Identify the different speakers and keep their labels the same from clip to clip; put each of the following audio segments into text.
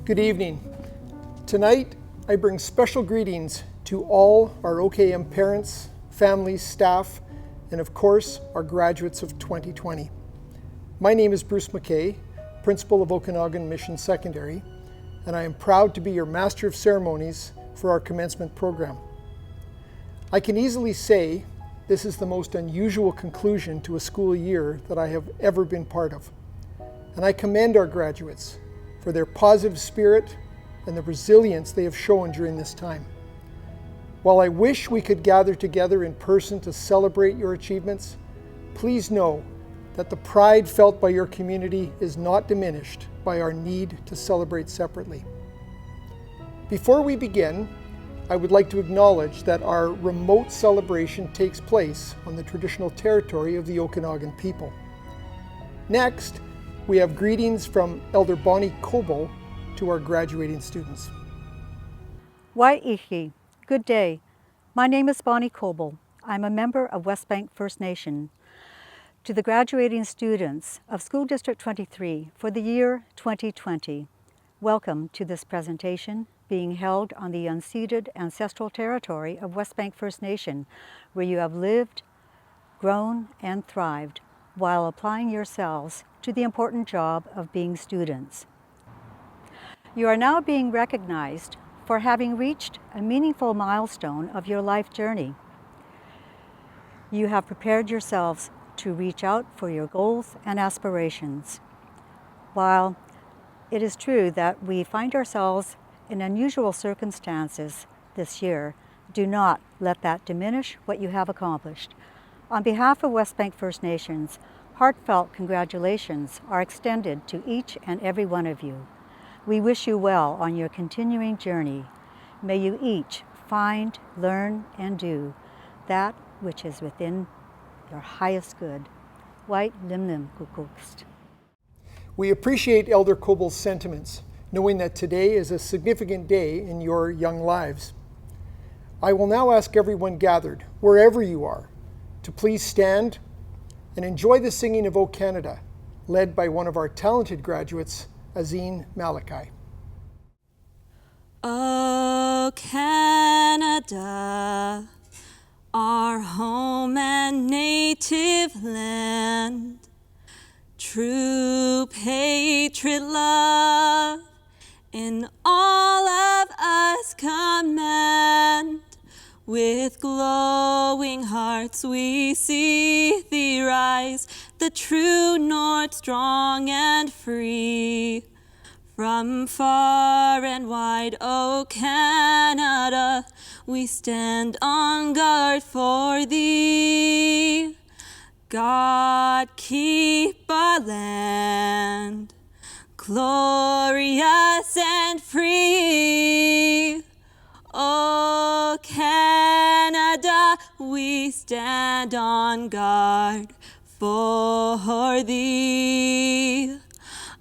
Speaker 1: Good evening. Tonight, I bring special greetings to all our OKM parents, families, staff, and of course, our graduates of 2020. My name is Bruce McKay, Principal of Okanagan Mission Secondary, and I am proud to be your Master of Ceremonies for our commencement program. I can easily say this is the most unusual conclusion to a school year that I have ever been part of. And I commend our graduates for their positive spirit and the resilience they have shown during this time. While I wish we could gather together in person to celebrate your achievements, please know that the pride felt by your community is not diminished by our need to celebrate separately. Before we begin, I would like to acknowledge that our remote celebration takes place on the traditional territory of the Okanagan people. Next, we have greetings from Elder Bonnie Coble to our graduating students.
Speaker 2: Wai'ihi, good day. My name is Bonnie Coble. I'm a member of West Bank First Nation. To the graduating students of School District 23 for the year 2020, welcome to this presentation being held on the unceded ancestral territory of West Bank First Nation, where you have lived, grown, and thrived while applying yourselves to the important job of being students. You are now being recognized for having reached a meaningful milestone of your life journey. You have prepared yourselves to reach out for your goals and aspirations. While it is true that we find ourselves in unusual circumstances this year, do not let that diminish what you have accomplished. On behalf of West Bank First Nations, heartfelt congratulations are extended to each and every one of you. We wish you well on your continuing journey. May you each find, learn, and do that which is within your highest good. White Lim Lim Kukukst.
Speaker 1: We appreciate Elder Coble's sentiments, knowing that today is a significant day in your young lives. I will now ask everyone gathered, wherever you are, to please stand and enjoy the singing of O Canada, led by one of our talented graduates, Azine Malachi.
Speaker 3: O Canada, our home and native land, true patriot love in all of us command. With glowing hearts we see thee rise, the true north strong and free. From far and wide, O Canada, we stand on guard for thee. God keep our land glorious and free. O Canada, we stand on guard for thee.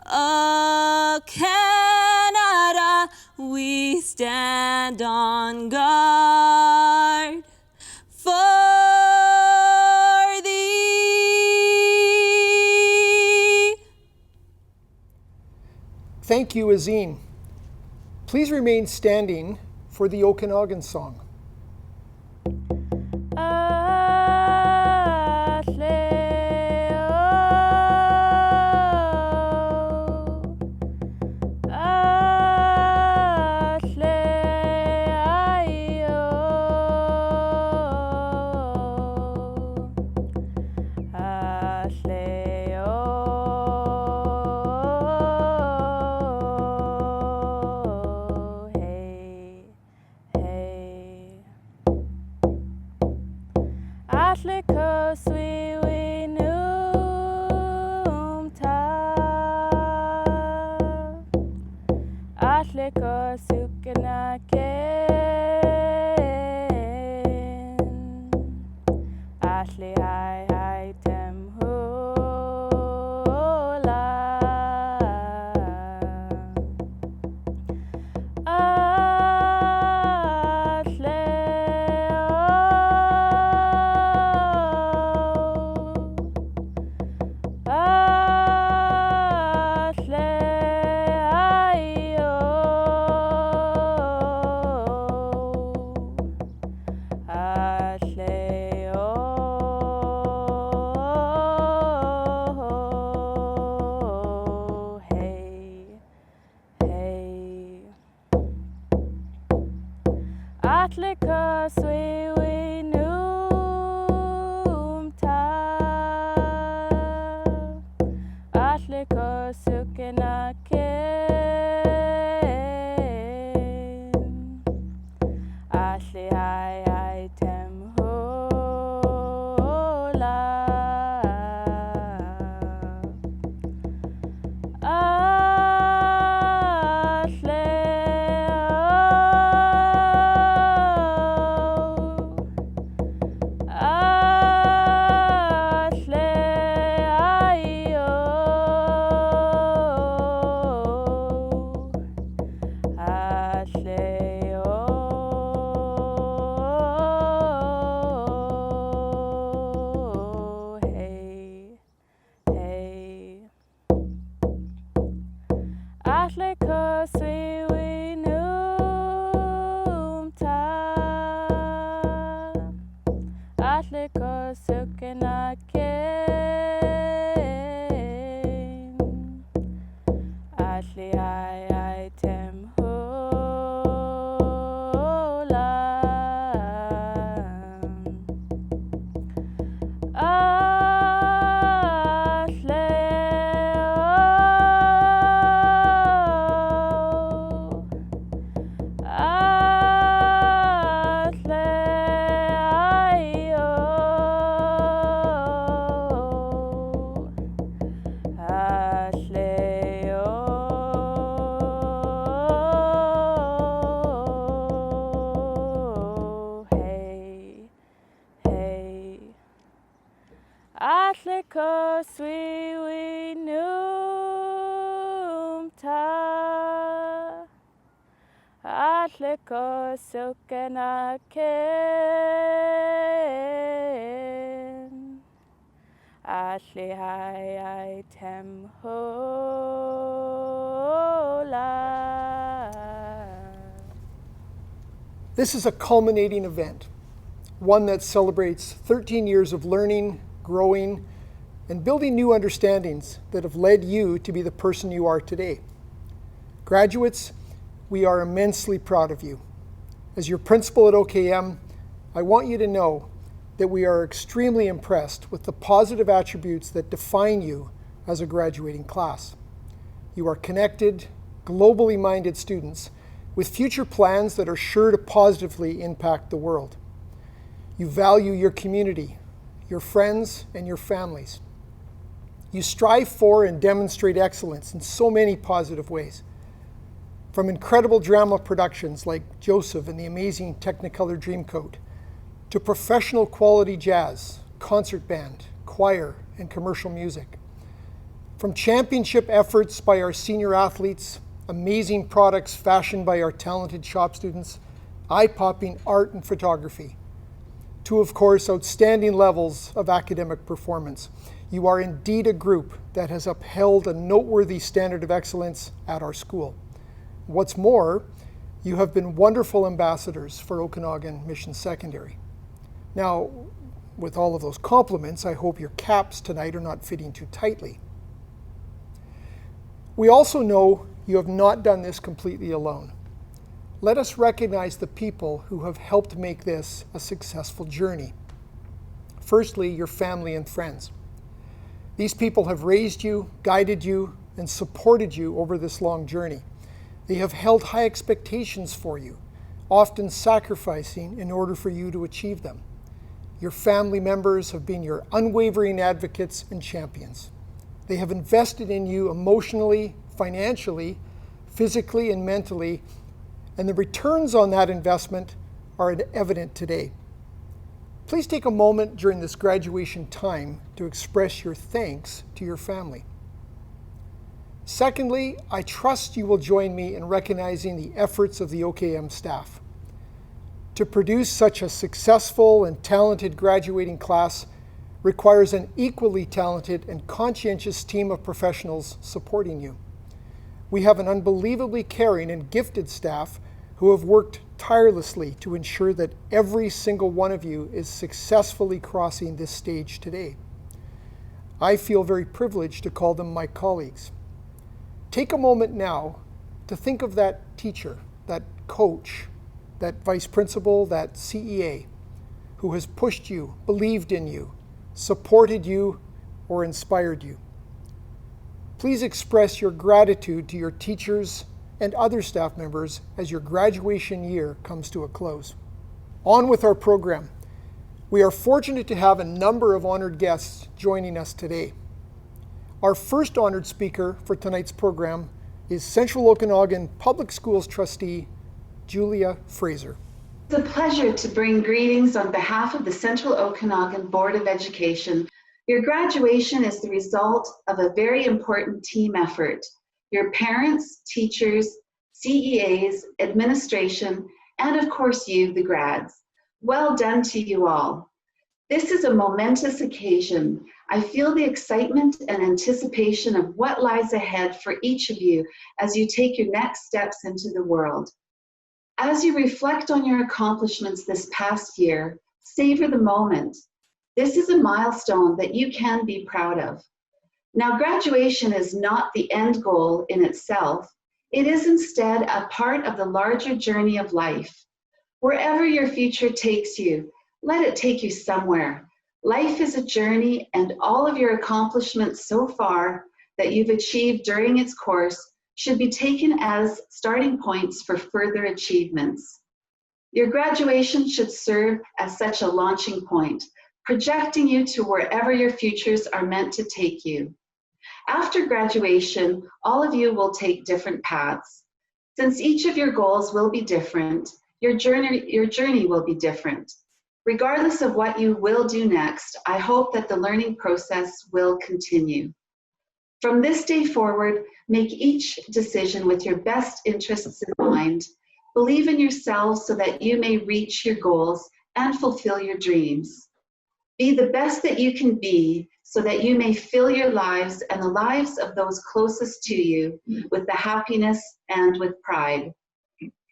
Speaker 3: O Canada, we stand on guard for thee.
Speaker 1: Thank you, Azine. Please remain standing for the Okanagan song.
Speaker 4: Asle ayo
Speaker 1: This is a culminating event, one that celebrates 13 years of learning, growing, and building new understandings that have led you to be the person you are today. Graduates, we are immensely proud of you. As your principal at OKM, I want you to know that we are extremely impressed with the positive attributes that define you as a graduating class. You are connected, globally minded students with future plans that are sure to positively impact the world. You value your community, your friends, and your families. You strive for and demonstrate excellence in so many positive ways. From incredible drama productions like Joseph and the amazing Technicolor Dreamcoat, to professional quality jazz, concert band, choir, and commercial music. From championship efforts by our senior athletes, amazing products fashioned by our talented shop students, eye-popping art and photography, to, of course, outstanding levels of academic performance. You are indeed a group that has upheld a noteworthy standard of excellence at our school. What's more, you have been wonderful ambassadors for Okanagan Mission Secondary. Now, with all of those compliments, I hope your caps tonight are not fitting too tightly. We also know you have not done this completely alone. Let us recognize the people who have helped make this a successful journey. Firstly, your family and friends. These people have raised you, guided you, and supported you over this long journey. They have held high expectations for you, often sacrificing in order for you to achieve them. Your family members have been your unwavering advocates and champions. They have invested in you emotionally, financially, physically, and mentally, and the returns on that investment are evident today. Please take a moment during this graduation time to express your thanks to your family. Secondly, I trust you will join me in recognizing the efforts of the OKM staff. To produce such a successful and talented graduating class requires an equally talented and conscientious team of professionals supporting you. We have an unbelievably caring and gifted staff who have worked tirelessly to ensure that every single one of you is successfully crossing this stage today. I feel very privileged to call them my colleagues. Take a moment now to think of that teacher, that coach, that vice principal, that CEA, who has pushed you, believed in you, supported you, or inspired you. Please express your gratitude to your teachers and other staff members as your graduation year comes to a close. On with our program. We are fortunate to have a number of honored guests joining us today. Our first honored speaker for tonight's program is Central Okanagan Public Schools trustee, Julia Fraser.
Speaker 4: It's a pleasure to bring greetings on behalf of the Central Okanagan Board of Education. Your graduation is the result of a very important team effort. Your parents, teachers, CEAs, administration, and of course you, the grads. Well done to you all. This is a momentous occasion. I feel the excitement and anticipation of what lies ahead for each of you as you take your next steps into the world. As you reflect on your accomplishments this past year, savor the moment. This is a milestone that you can be proud of. Now, graduation is not the end goal in itself. It is instead a part of the larger journey of life. Wherever your future takes you, let it take you somewhere. Life is a journey, and all of your accomplishments so far that you've achieved during its course should be taken as starting points for further achievements. Your graduation should serve as such a launching point, projecting you to wherever your futures are meant to take you. After graduation, all of you will take different paths. Since each of your goals will be different, your journey will be different. Regardless of what you will do next, I hope that the learning process will continue. From this day forward, make each decision with your best interests in mind. Believe in yourselves so that you may reach your goals and fulfill your dreams. Be the best that you can be so that you may fill your lives and the lives of those closest to you with the happiness and with pride.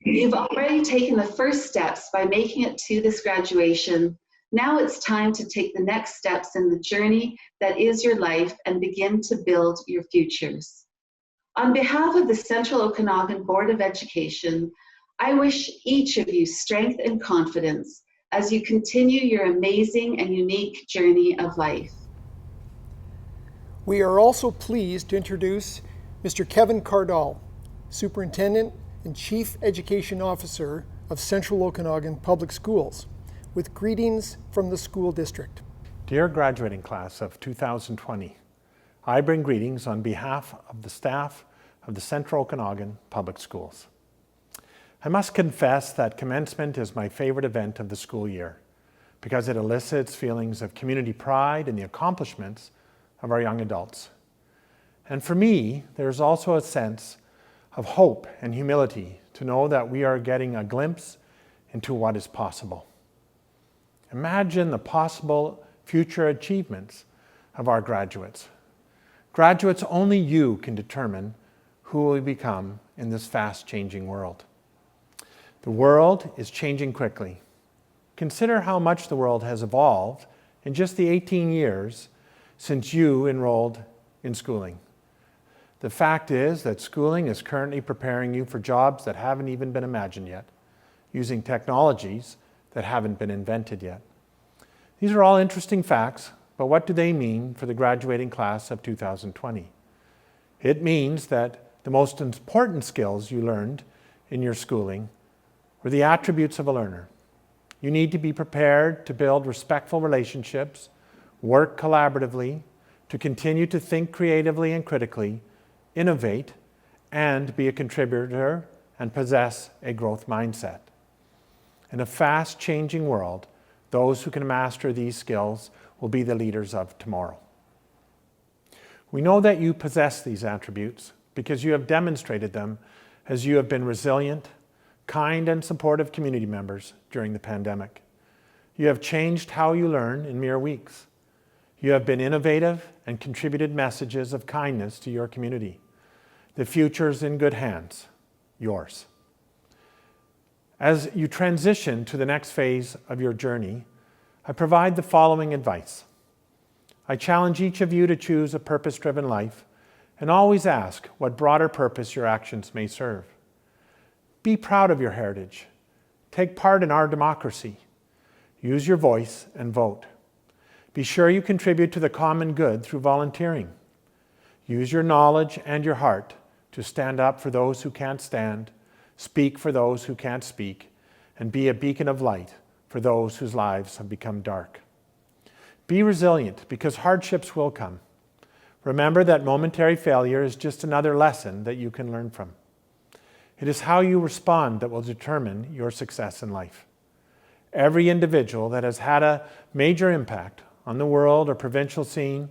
Speaker 4: You've already taken the first steps by making it to this graduation. Now it's time to take the next steps in the journey that is your life and begin to build your futures. On behalf of the Central Okanagan Board of Education, I wish each of you strength and confidence as you continue your amazing and unique journey of life.
Speaker 1: We are also pleased to introduce Mr. Kevin Cardall, Superintendent and Chief Education Officer of Central Okanagan Public Schools, with greetings from the school district.
Speaker 5: Dear graduating class of 2020, I bring greetings on behalf of the staff of the Central Okanagan Public Schools. I must confess that commencement is my favorite event of the school year because it elicits feelings of community pride in the accomplishments of our young adults. And for me, there's also a sense of hope and humility to know that we are getting a glimpse into what is possible. Imagine the possible future achievements of our graduates. Graduates, only you can determine who will become in this fast-changing world. The world is changing quickly. Consider how much the world has evolved in just the 18 years since you enrolled in schooling. The fact is that schooling is currently preparing you for jobs that haven't even been imagined yet, using technologies that haven't been invented yet. These are all interesting facts, but what do they mean for the graduating class of 2020? It means that the most important skills you learned in your schooling were the attributes of a learner. You need to be prepared to build respectful relationships, work collaboratively, to continue to think creatively and critically, innovate, and be a contributor and possess a growth mindset. In a fast-changing world, those who can master these skills will be the leaders of tomorrow. We know that you possess these attributes because you have demonstrated them as you have been resilient, kind, and supportive community members during the pandemic. You have changed how you learn in mere weeks. You have been innovative and contributed messages of kindness to your community. The future is in good hands, yours. As you transition to the next phase of your journey, I provide the following advice. I challenge each of you to choose a purpose-driven life and always ask what broader purpose your actions may serve. Be proud of your heritage. Take part in our democracy. Use your voice and vote. Be sure you contribute to the common good through volunteering. Use your knowledge and your heart to stand up for those who can't stand, speak for those who can't speak, and be a beacon of light for those whose lives have become dark. Be resilient because hardships will come. Remember that momentary failure is just another lesson that you can learn from. It is how you respond that will determine your success in life. Every individual that has had a major impact on the world or provincial scene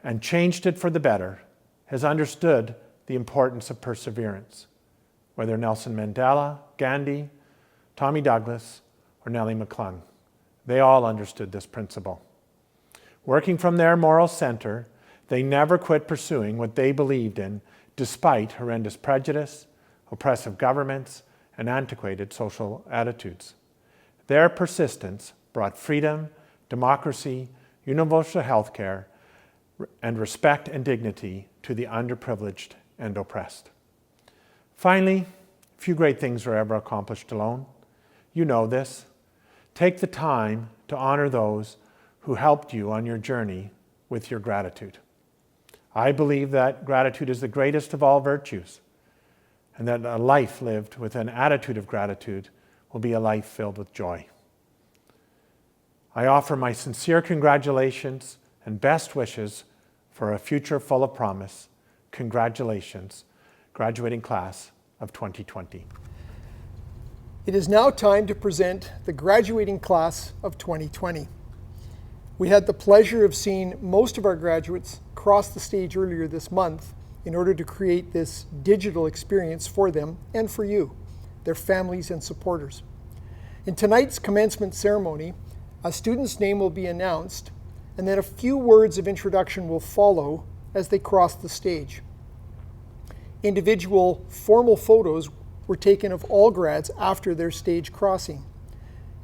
Speaker 5: and changed it for the better has understood the importance of perseverance. Whether Nelson Mandela, Gandhi, Tommy Douglas, or Nellie McClung, they all understood this principle. Working from their moral center, they never quit pursuing what they believed in despite horrendous prejudice, oppressive governments, and antiquated social attitudes. Their persistence brought freedom, democracy, universal health care, and respect and dignity to the underprivileged and oppressed. Finally, few great things are ever accomplished alone. You know this. Take the time to honor those who helped you on your journey with your gratitude. I believe that gratitude is the greatest of all virtues, and that a life lived with an attitude of gratitude will be a life filled with joy. I offer my sincere congratulations and best wishes for a future full of promise. Congratulations, graduating class of 2020.
Speaker 1: It is now time to present the graduating class of 2020. We had the pleasure of seeing most of our graduates cross the stage earlier this month in order to create this digital experience for them and for you, their families and supporters. In tonight's commencement ceremony, a student's name will be announced, and then a few words of introduction will follow as they cross the stage. Individual formal photos were taken of all grads after their stage crossing.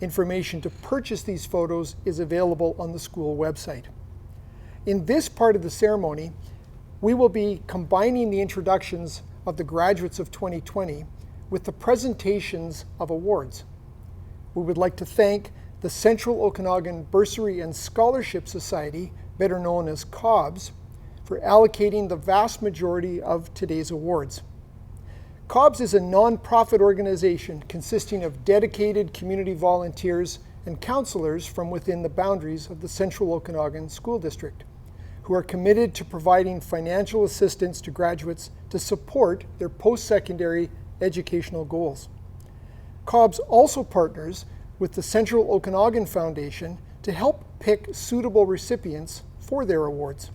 Speaker 1: Information to purchase these photos is available on the school website. In this part of the ceremony, we will be combining the introductions of the graduates of 2020 with the presentations of awards. We would like to thank the Central Okanagan Bursary and Scholarship Society, better known as COBS, for allocating the vast majority of today's awards. COBS is a non-profit organization consisting of dedicated community volunteers and counselors from within the boundaries of the Central Okanagan School District, who are committed to providing financial assistance to graduates to support their post-secondary educational goals. COBS also partners with the Central Okanagan Foundation to help pick suitable recipients for their awards.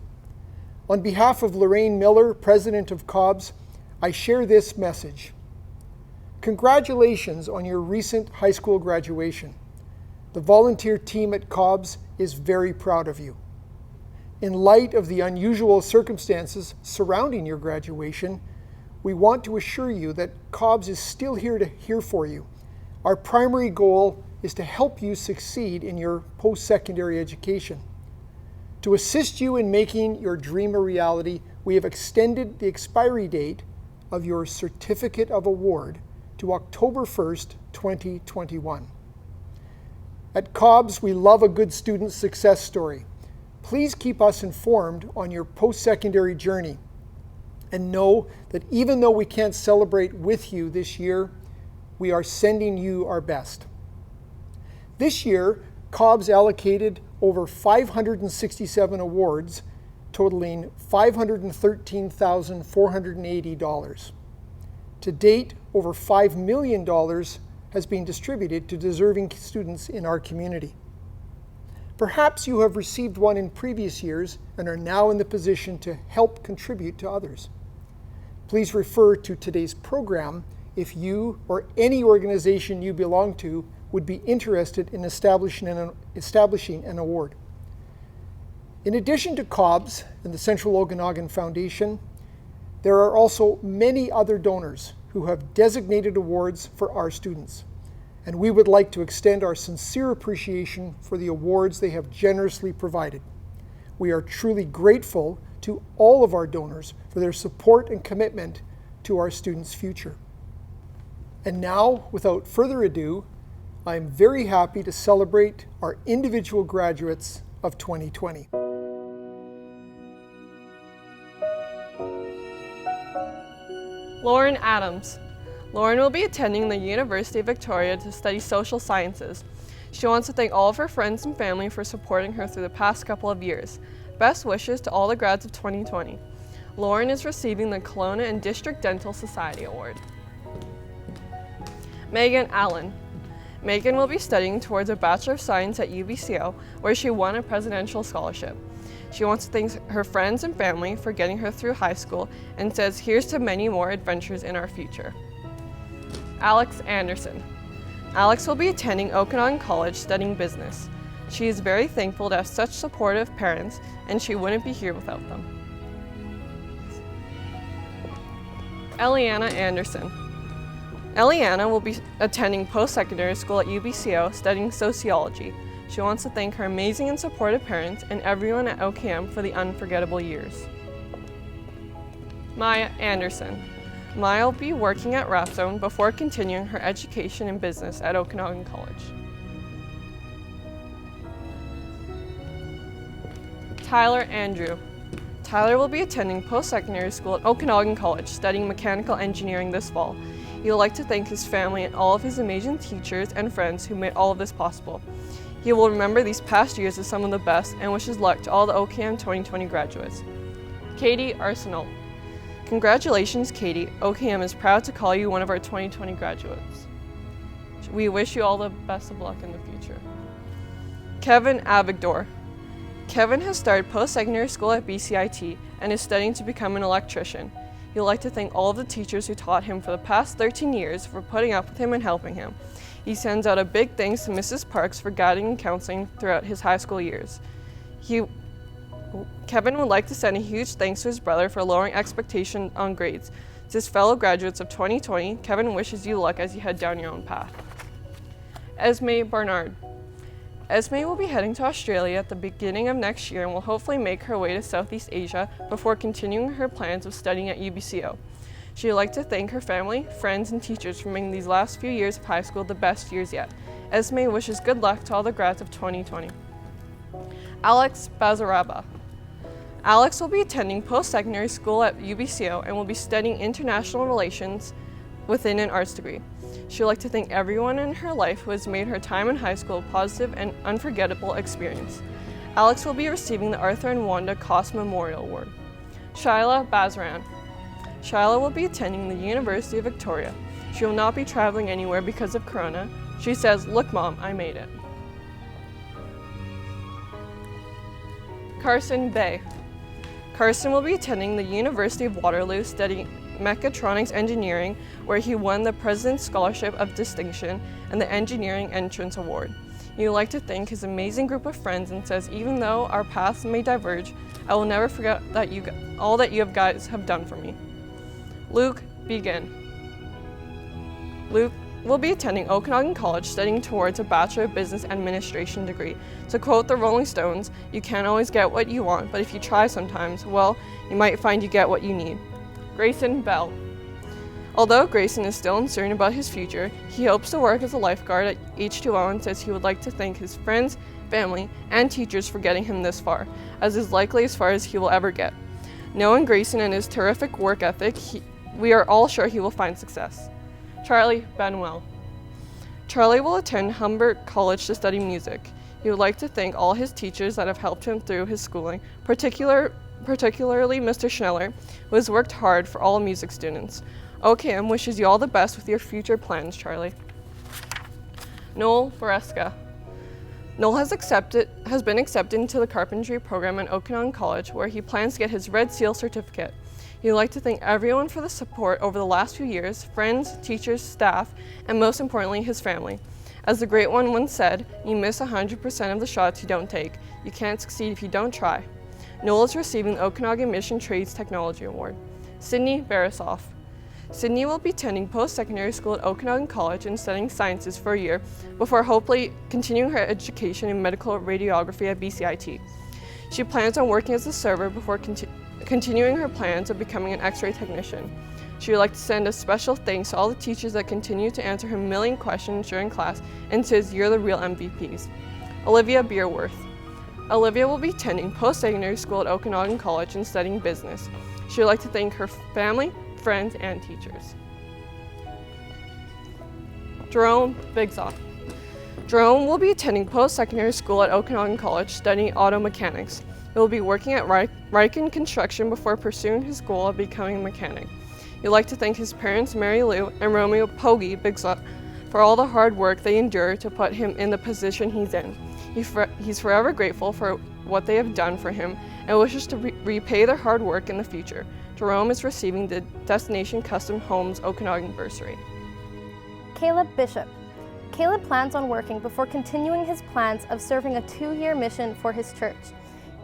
Speaker 1: On behalf of Lorraine Miller, president of COBS, I share this message. Congratulations on your recent high school graduation. The volunteer team at COBS is very proud of you. In light of the unusual circumstances surrounding your graduation, we want to assure you that COBS is still here for you. Our primary goal is to help you succeed in your post-secondary education. To assist you in making your dream a reality, we have extended the expiry date of your Certificate of Award to October 1st, 2021. At COBS, we love a good student success story. Please keep us informed on your post-secondary journey, and know that even though we can't celebrate with you this year, we are sending you our best. This year, COBS allocated over 567 awards totaling $513,480. To date, over $5 million has been distributed to deserving students in our community. Perhaps you have received one in previous years and are now in the position to help contribute to others. Please refer to today's program if you or any organization you belong to would be interested in establishing an award. In addition to COBS and the Central Okanagan Foundation, there are also many other donors who have designated awards for our students, and we would like to extend our sincere appreciation for the awards they have generously provided. We are truly grateful to all of our donors for their support and commitment to our students' future. And now, without further ado, I'm very happy to celebrate our individual graduates of 2020.
Speaker 6: Lauren Adams. Lauren will be attending the University of Victoria to study social sciences. She wants to thank all of her friends and family for supporting her through the past couple of years. Best wishes to all the grads of 2020. Lauren is receiving the Kelowna and District Dental Society Award. Megan Allen. Megan will be studying towards a Bachelor of Science at UBCO, where she won a presidential scholarship. She wants to thank her friends and family for getting her through high school and says, here's to many more adventures in our future. Alex Anderson. Alex will be attending Okanagan College studying business. She is very thankful to have such supportive parents, and she wouldn't be here without them. Eliana Anderson. Eliana will be attending post-secondary school at UBCO studying sociology. She wants to thank her amazing and supportive parents and everyone at OKM for the unforgettable years. Maya Anderson. Maya will be working at Rapzone before continuing her education in business at Okanagan College. Tyler Andrew. Tyler will be attending post-secondary school at Okanagan College studying mechanical engineering this fall. He would like to thank his family and all of his amazing teachers and friends who made all of this possible. He will remember these past years as some of the best and wishes luck to all the OKM 2020 graduates. Katie Arsenal. Congratulations, Katie. OKM is proud to call you one of our 2020 graduates. We wish you all the best of luck in the future. Kevin Avigdor. Kevin has started post-secondary school at BCIT and is studying to become an electrician. He would like to thank all of the teachers who taught him for the past 13 years for putting up with him and helping him. He sends out a big thanks to Mrs. Parks for guiding and counseling throughout his high school years. Kevin would like to send a huge thanks to his brother for lowering expectations on grades. To his fellow graduates of 2020, Kevin wishes you luck as you head down your own path. Esme Barnard. Esme will be heading to Australia at the beginning of next year and will hopefully make her way to Southeast Asia before continuing her plans of studying at UBCO. She would like to thank her family, friends, and teachers for making these last few years of high school the best years yet. Esme wishes good luck to all the grads of 2020. Alex Bazaraba. Alex will be attending post-secondary school at UBCO and will be studying international relations within an arts degree. She would like to thank everyone in her life who has made her time in high school a positive and unforgettable experience. Alex will be receiving the Arthur and Wanda Koss Memorial Award. Shyla Bazran. Shyla will be attending the University of Victoria. She will not be traveling anywhere because of Corona. She says, "Look, Mom, I made it." Carson Bay. Carson will be attending the University of Waterloo studying mechatronics engineering, where he won the President's Scholarship of Distinction and the Engineering Entrance Award. He would like to thank his amazing group of friends and says, even though our paths may diverge, I will never forget that all that you guys have done for me. Luke Begin. Luke will be attending Okanagan College studying towards a Bachelor of Business Administration degree. To quote the Rolling Stones, you can't always get what you want, but if you try sometimes, well, you might find you get what you need. Grayson Bell. Although Grayson is still uncertain about his future, he hopes to work as a lifeguard at H2O and says he would like to thank his friends, family, and teachers for getting him this far, as is likely as far as he will ever get. Knowing Grayson and his terrific work ethic, we are all sure he will find success. Charlie Benwell. Charlie will attend Humber College to study music. He would like to thank all his teachers that have helped him through his schooling, particularly Mr. Schneller, who has worked hard for all music students. OKM wishes you all the best with your future plans, Charlie. Noel Boreska. Noel has been accepted into the carpentry program at Okanagan College, where he plans to get his Red Seal certificate. He would like to thank everyone for the support over the last few years, friends, teachers, staff, and most importantly, his family. As the great one once said, you miss 100% of the shots you don't take. You can't succeed if you don't try. Noel is receiving the Okanagan Mission Trades Technology Award. Sydney Barasoff. Sydney will be attending post-secondary school at Okanagan College and studying sciences for a year before hopefully continuing her education in medical radiography at BCIT. She plans on working as a server before continuing her plans of becoming an X-ray technician. She would like to send a special thanks to all the teachers that continue to answer her million questions during class and says, "You're the real MVPs." Olivia Beerworth. Olivia will be attending post-secondary school at Okanagan College and studying business. She would like to thank her family, friends, and teachers. Jerome Bigzoff. Jerome will be attending post-secondary school at Okanagan College studying auto mechanics. He will be working at Riken Construction before pursuing his goal of becoming a mechanic. He'd like to thank his parents, Mary Lou and Romeo Pogie Bigzoff, for all the hard work they endure to put him in the position he's in. He's forever grateful for what they have done for him and wishes to repay their hard work in the future. Jerome is receiving the Destination Custom Homes Okanagan bursary.
Speaker 7: Caleb Bishop. Caleb plans on working before continuing his plans of serving a 2-year mission for his church.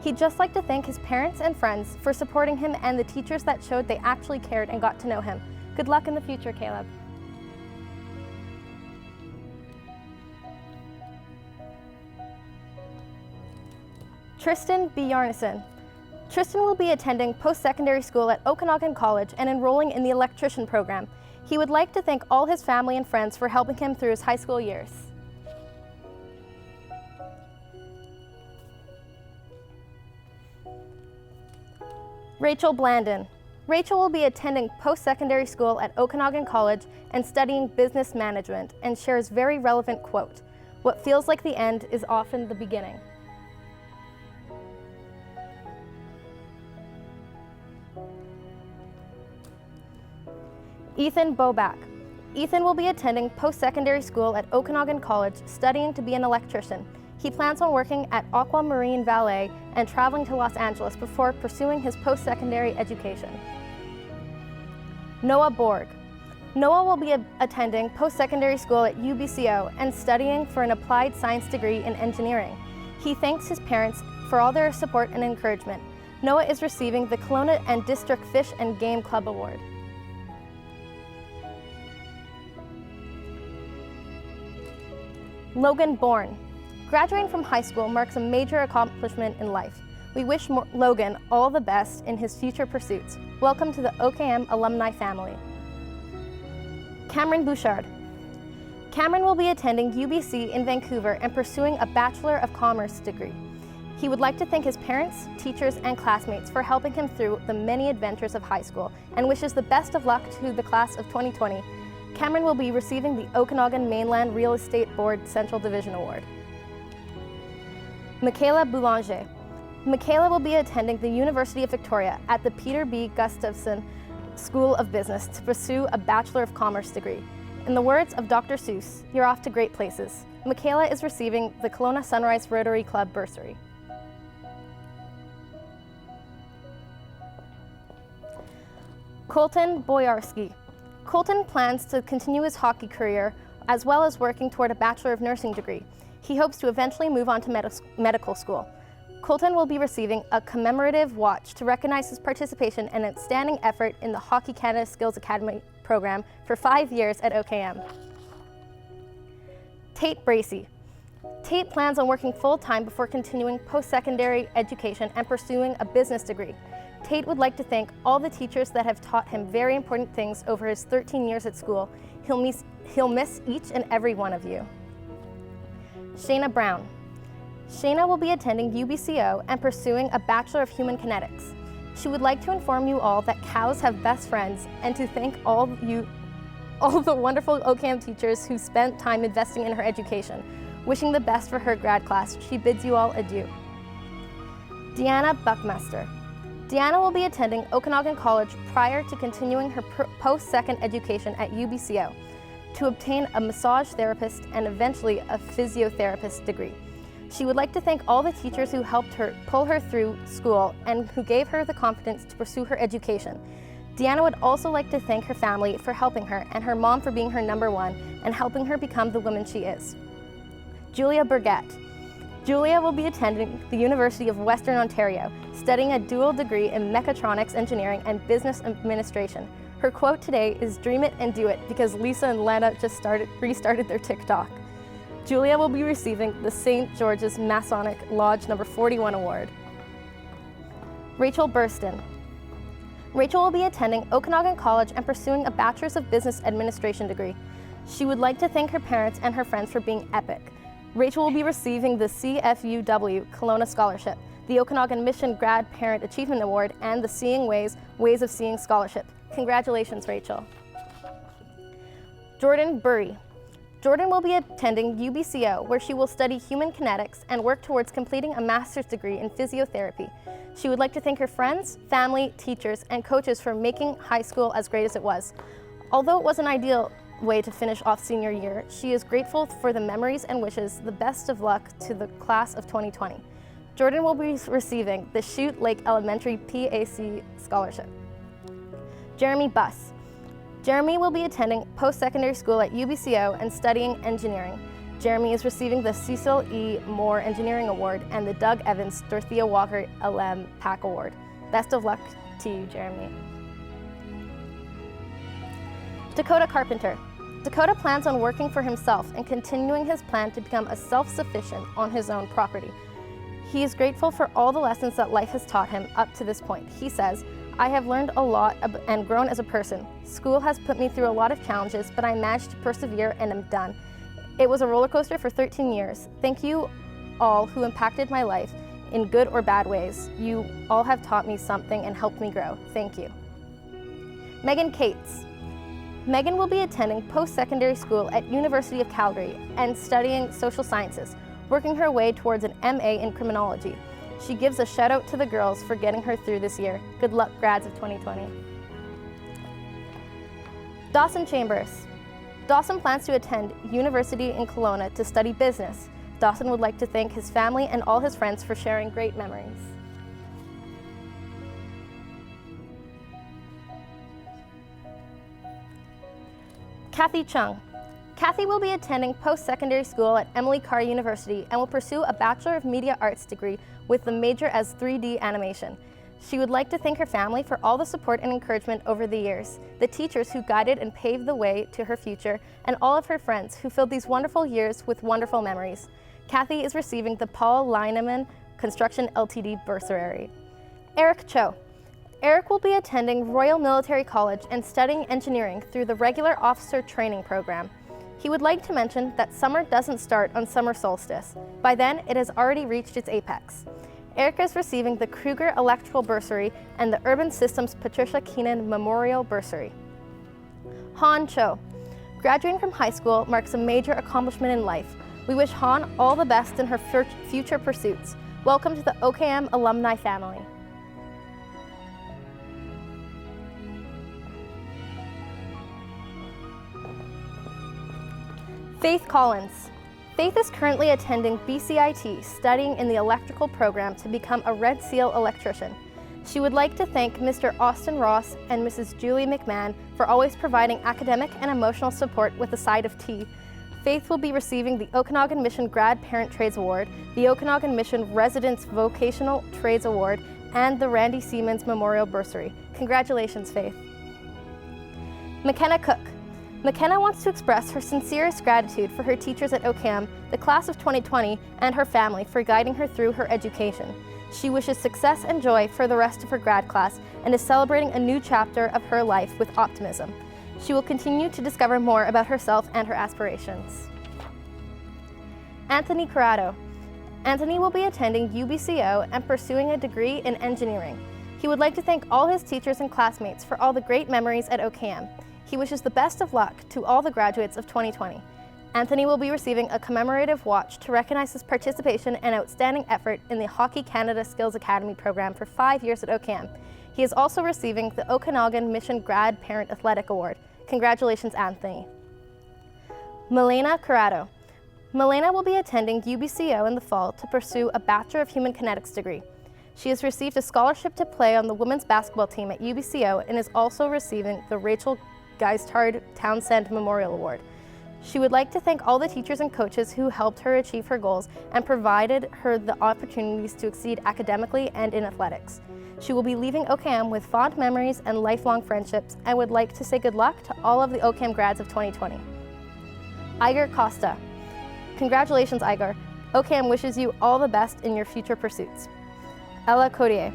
Speaker 7: He'd just like to thank his parents and friends for supporting him and the teachers that showed they actually cared and got to know him. Good luck in the future, Caleb. Tristan Bjarnason. Tristan will be attending post-secondary school at Okanagan College and enrolling in the electrician program. He would like to thank all his family and friends for helping him through his high school years. Rachel Blandon. Rachel will be attending post-secondary school at Okanagan College and studying business management and shares very relevant quote, "What feels like the end is often the beginning." Ethan Bobak. Ethan will be attending post-secondary school at Okanagan College studying to be an electrician. He plans on working at Aquamarine Valet and traveling to Los Angeles before pursuing his post-secondary education. Noah Borg. Noah will be attending post-secondary school at UBCO and studying for an applied science degree in engineering. He thanks his parents for all their support and encouragement. Noah is receiving the Kelowna and District Fish and Game Club Award. Logan Bourne. Graduating from high school marks a major accomplishment in life. We wish Logan all the best in his future pursuits. Welcome to the OKM alumni family. Cameron Bouchard. Cameron will be attending UBC in Vancouver and pursuing a Bachelor of Commerce degree. He would like to thank his parents, teachers, and classmates for helping him through the many adventures of high school and wishes the best of luck to the class of 2020. Cameron will be receiving the Okanagan Mainland Real Estate Board Central Division Award. Michaela Boulanger. Michaela will be attending the University of Victoria at the Peter B. Gustafson School of Business to pursue a Bachelor of Commerce degree. In the words of Dr. Seuss, "You're off to great places." Michaela is receiving the Kelowna Sunrise Rotary Club bursary. Colton Boyarski. Colton plans to continue his hockey career as well as working toward a Bachelor of Nursing degree. He hopes to eventually move on to medical school. Colton will be receiving a commemorative watch to recognize his participation and outstanding effort in the Hockey Canada Skills Academy program for 5 years at OKM. Tate Bracey. Tate plans on working full-time before continuing post-secondary education and pursuing a business degree. Tate would like to thank all the teachers that have taught him very important things over his 13 years at school. He'll miss each and every one of you. Shayna Brown. Shayna will be attending UBCO and pursuing a Bachelor of Human Kinetics. She would like to inform you all that cows have best friends and to thank all the wonderful OKM teachers who spent time investing in her education. Wishing the best for her grad class, she bids you all adieu. Deanna Buckmaster. Deanna will be attending Okanagan College prior to continuing her post-second education at UBCO to obtain a massage therapist and eventually a physiotherapist degree. She would like to thank all the teachers who helped her pull her through school and who gave her the confidence to pursue her education. Deanna would also like to thank her family for helping her and her mom for being her number one and helping her become the woman she is. Julia Burgett. Julia will be attending the University of Western Ontario, studying a dual degree in mechatronics engineering and business administration. Her quote today is "Dream it and do it," because Lisa and Lana just restarted their TikTok. Julia will be receiving the St. George's Masonic Lodge No. 41 award. Rachel Burston. Rachel will be attending Okanagan College and pursuing a Bachelor's of Business Administration degree. She would like to thank her parents and her friends for being epic. Rachel will be receiving the CFUW Kelowna Scholarship, the Okanagan Mission Grad Parent Achievement Award, and the Seeing Ways of Seeing Scholarship. Congratulations, Rachel. Jordan Burry. Jordan will be attending UBCO, where she will study human kinetics and work towards completing a master's degree in physiotherapy. She would like to thank her friends, family, teachers, and coaches for making high school as great as it was. Although it was an ideal way to finish off senior year, she is grateful for the memories and wishes the best of luck to the class of 2020. Jordan will be receiving the Chute Lake Elementary PAC Scholarship. Jeremy Buss. Jeremy will be attending post-secondary school at UBCO and studying engineering. Jeremy is receiving the Cecil E. Moore Engineering Award and the Doug Evans Dorothea Walker LM PAC Award. Best of luck to you, Jeremy. Dakota Carpenter. Dakota plans on working for himself and continuing his plan to become a self-sufficient on his own property. He is grateful for all the lessons that life has taught him up to this point. He says, "I have learned a lot and grown as a person. School has put me through a lot of challenges, but I managed to persevere and am done. It was a roller coaster for 13 years. Thank you all who impacted my life in good or bad ways. You all have taught me something and helped me grow. Thank you." Megan Cates. Megan will be attending post-secondary school at University of Calgary and studying social sciences, working her way towards an MA in criminology. She gives a shout out to the girls for getting her through this year. Good luck, grads of 2020. Dawson Chambers. Dawson plans to attend University in Kelowna to study business. Dawson would like to thank his family and all his friends for sharing great memories. Kathy Chung. Kathy will be attending post-secondary school at Emily Carr University and will pursue a Bachelor of Media Arts degree with the major as 3D animation. She would like to thank her family for all the support and encouragement over the years, the teachers who guided and paved the way to her future, and all of her friends who filled these wonderful years with wonderful memories. Kathy is receiving the Paul Lineman Construction Ltd. bursary. Eric Cho. Eric will be attending Royal Military College and studying engineering through the regular officer training program. He would like to mention that summer doesn't start on summer solstice. By then, it has already reached its apex. Eric is receiving the Kruger Electrical Bursary and the Urban Systems Patricia Keenan Memorial Bursary. Han Cho. Graduating from high school marks a major accomplishment in life. We wish Han all the best in her future pursuits. Welcome to the OKM alumni family. Faith Collins. Faith is currently attending BCIT, studying in the electrical program to become a Red Seal electrician. She would like to thank Mr. Austin Ross and Mrs. Julie McMahon for always providing academic and emotional support with a side of tea. Faith will be receiving the Okanagan Mission Grad Parent Trades Award, the Okanagan Mission Residence Vocational Trades Award, and the Randy Siemens Memorial Bursary. Congratulations, Faith. McKenna Cook. McKenna wants to express her sincerest gratitude for her teachers at OKM, the class of 2020, and her family for guiding her through her education. She wishes success and joy for the rest of her grad class and is celebrating a new chapter of her life with optimism. She will continue to discover more about herself and her aspirations. Anthony Corrado. Anthony will be attending UBCO and pursuing a degree in engineering. He would like to thank all his teachers and classmates for all the great memories at OKM. He wishes the best of luck to all the graduates of 2020. Anthony will be receiving a commemorative watch to recognize his participation and outstanding effort in the Hockey Canada Skills Academy program for 5 years at OKM. He is also receiving the Okanagan Mission Grad Parent Athletic Award. Congratulations, Anthony. Milena Corrado. Milena will be attending UBCO in the fall to pursue a Bachelor of Human Kinetics degree. She has received a scholarship to play on the women's basketball team at UBCO and is also receiving the Rachel Geistard Townsend Memorial Award. She would like to thank all the teachers and coaches who helped her achieve her goals and provided her the opportunities to exceed academically and in athletics. She will be leaving OKM with fond memories and lifelong friendships and would like to say good luck to all of the OKM grads of 2020. Igor Costa. Congratulations, Igor. OKM wishes you all the best in your future pursuits. Ella Codier.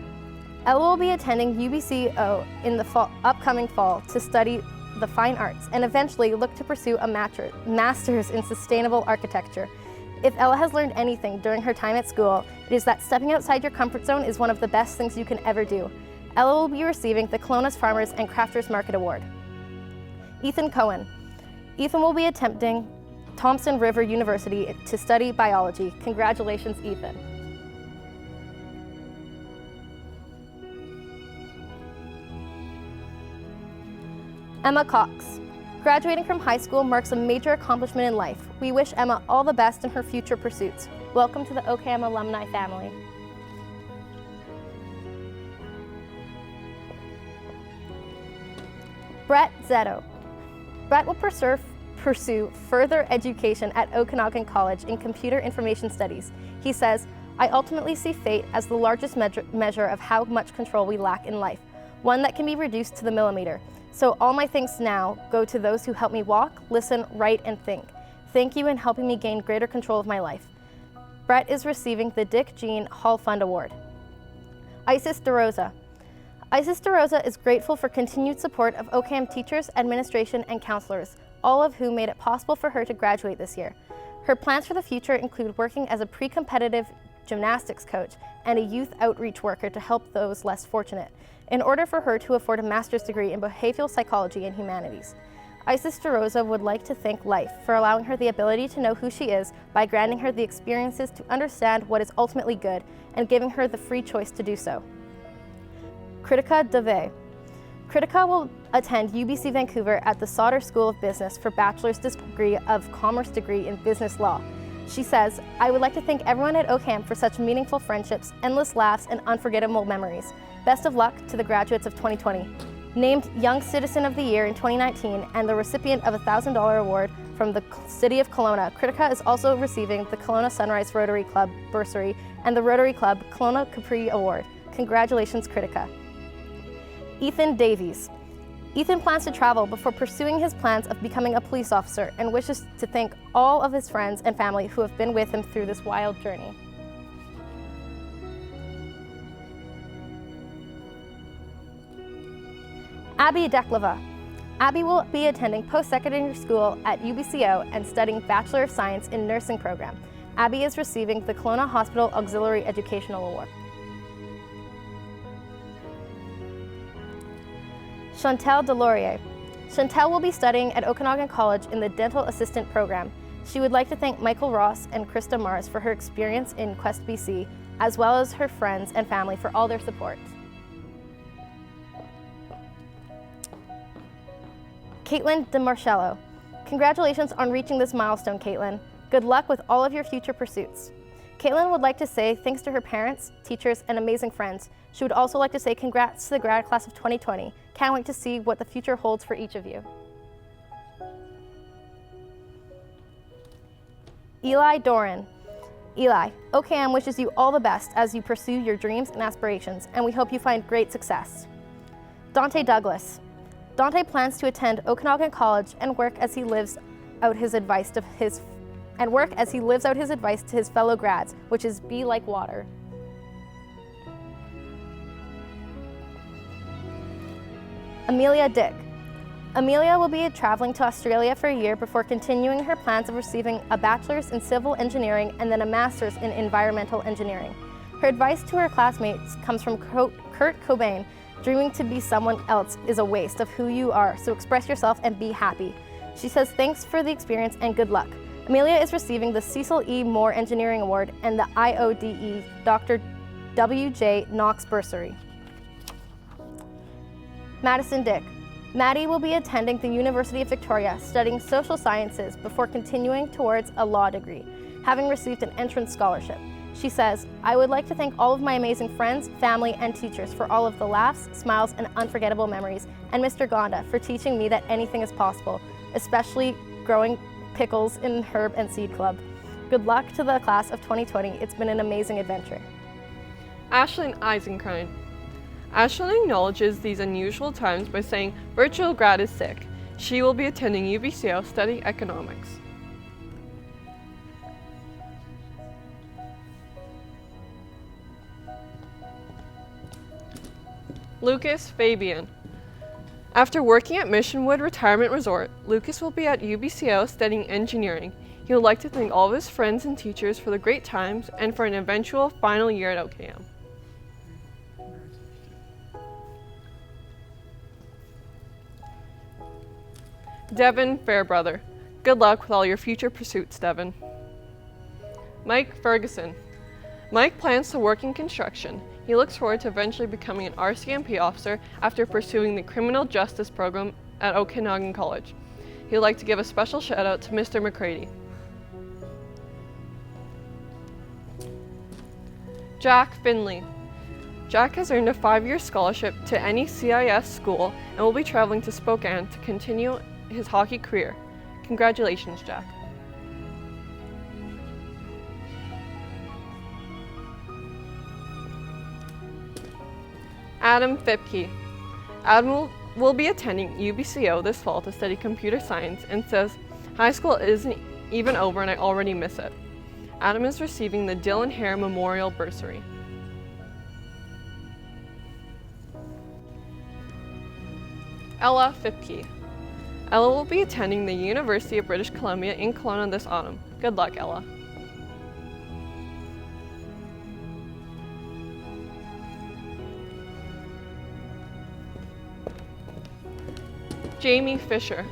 Speaker 7: Ella will be attending UBCO in the upcoming fall to study the fine arts and eventually look to pursue a master's in sustainable architecture. If Ella has learned anything during her time at school, it is that stepping outside your comfort zone is one of the best things you can ever do. Ella will be receiving the Kelowna's Farmers and Crafters Market Award. Ethan Cohen. Ethan will be attempting Thompson River University to study biology. Congratulations, Ethan. Emma Cox. Graduating from high school marks a major accomplishment in life. We wish Emma all the best in her future pursuits. Welcome to the OKM alumni family. Brett Zetto. Brett will pursue further education at Okanagan College in Computer Information Studies. He says, I ultimately see fate as the largest measure of how much control we lack in life, one that can be reduced to the millimeter. So all my thanks now go to those who help me walk, listen, write, and think. Thank you in helping me gain greater control of my life. Brett is receiving the Dick Jean Hall Fund Award. Isis DeRosa. Isis DeRosa is grateful for continued support of OKM teachers, administration, and counselors, all of whom made it possible for her to graduate this year. Her plans for the future include working as a pre-competitive gymnastics coach and a youth outreach worker to help those less fortunate, in order for her to afford a master's degree in behavioral psychology and humanities. Isis DeRosa would like to thank life for allowing her the ability to know who she is by granting her the experiences to understand what is ultimately good and giving her the free choice to do so. Kritika Dave. Kritika will attend UBC Vancouver at the Sauder School of Business for Bachelor's degree of Commerce degree in Business Law. She says, I would like to thank everyone at OKM for such meaningful friendships, endless laughs, and unforgettable memories. Best of luck to the graduates of 2020. Named Young Citizen of the Year in 2019 and the recipient of a $1,000 award from the City of Kelowna, Kritika is also receiving the Kelowna Sunrise Rotary Club bursary and the Rotary Club Kelowna Capri Award. Congratulations, Kritika. Ethan Davies. Ethan plans to travel before pursuing his plans of becoming a police officer and wishes to thank all of his friends and family who have been with him through this wild journey. Abby Dekleva. Abby will be attending post-secondary school at UBCO and studying Bachelor of Science in Nursing program. Abby is receiving the Kelowna Hospital Auxiliary Educational Award. Chantel Delorier. Chantel will be studying at Okanagan College in the Dental Assistant program. She would like to thank Michael Ross and Krista Mars for her experience in Quest BC, as well as her friends and family for all their support. Caitlin DeMarcello. Congratulations on reaching this milestone, Caitlin. Good luck with all of your future pursuits. Caitlin would like to say thanks to her parents, teachers, and amazing friends. She would also like to say congrats to the grad class of 2020. Can't wait to see what the future holds for each of you. Eli Doran. Eli, OKM wishes you all the best as you pursue your dreams and aspirations, and we hope you find great success. Dante Douglas. Dante plans to attend Okanagan College and work as he lives out his advice to his fellow grads, which is be like water. Amelia Dick. Amelia will be traveling to Australia for a year before continuing her plans of receiving a bachelor's in civil engineering and then a master's in environmental engineering. Her advice to her classmates comes from Kurt Cobain: dreaming to be someone else is a waste of who you are, so express yourself and be happy. She says thanks for the experience and good luck. Amelia is receiving the Cecil E. Moore Engineering Award and the IODE Dr. W.J. Knox Bursary. Madison Dick. Maddie will be attending the University of Victoria, studying social sciences before continuing towards a law degree, having received an entrance scholarship. She says, I would like to thank all of my amazing friends, family, and teachers for all of the laughs, smiles, and unforgettable memories, and Mr. Gonda for teaching me that anything is possible, especially growing pickles in Herb and Seed Club. Good luck to the class of 2020. It's been an amazing adventure.
Speaker 6: Ashlyn Eisenkrein. Ashlyn acknowledges these unusual times by saying virtual grad is sick. She will be attending UBCO studying economics. Lucas Fabian. After working at Missionwood Retirement Resort, Lucas will be at UBCO studying engineering. He would like to thank all of his friends and teachers for the great times and for an eventual final year at OKM. Devin Fairbrother. Good luck with all your future pursuits, Devin. Mike Ferguson. Mike plans to work in construction. He looks forward to eventually becoming an RCMP officer after pursuing the criminal justice program at Okanagan College. He would like to give a special shout out to Mr. McCready. Jack Finley. Jack has earned a 5-year scholarship to any CIS school and will be traveling to Spokane to continue his hockey career. Congratulations, Jack. Adam Fipke. Adam will be attending UBCO this fall to study computer science and says, "High school isn't even over and I already miss it." Adam is receiving the Dylan Hare Memorial Bursary. Ella Fipke. Ella will be attending the University of British Columbia in Kelowna this autumn. Good luck, Ella. Jamie Fisher.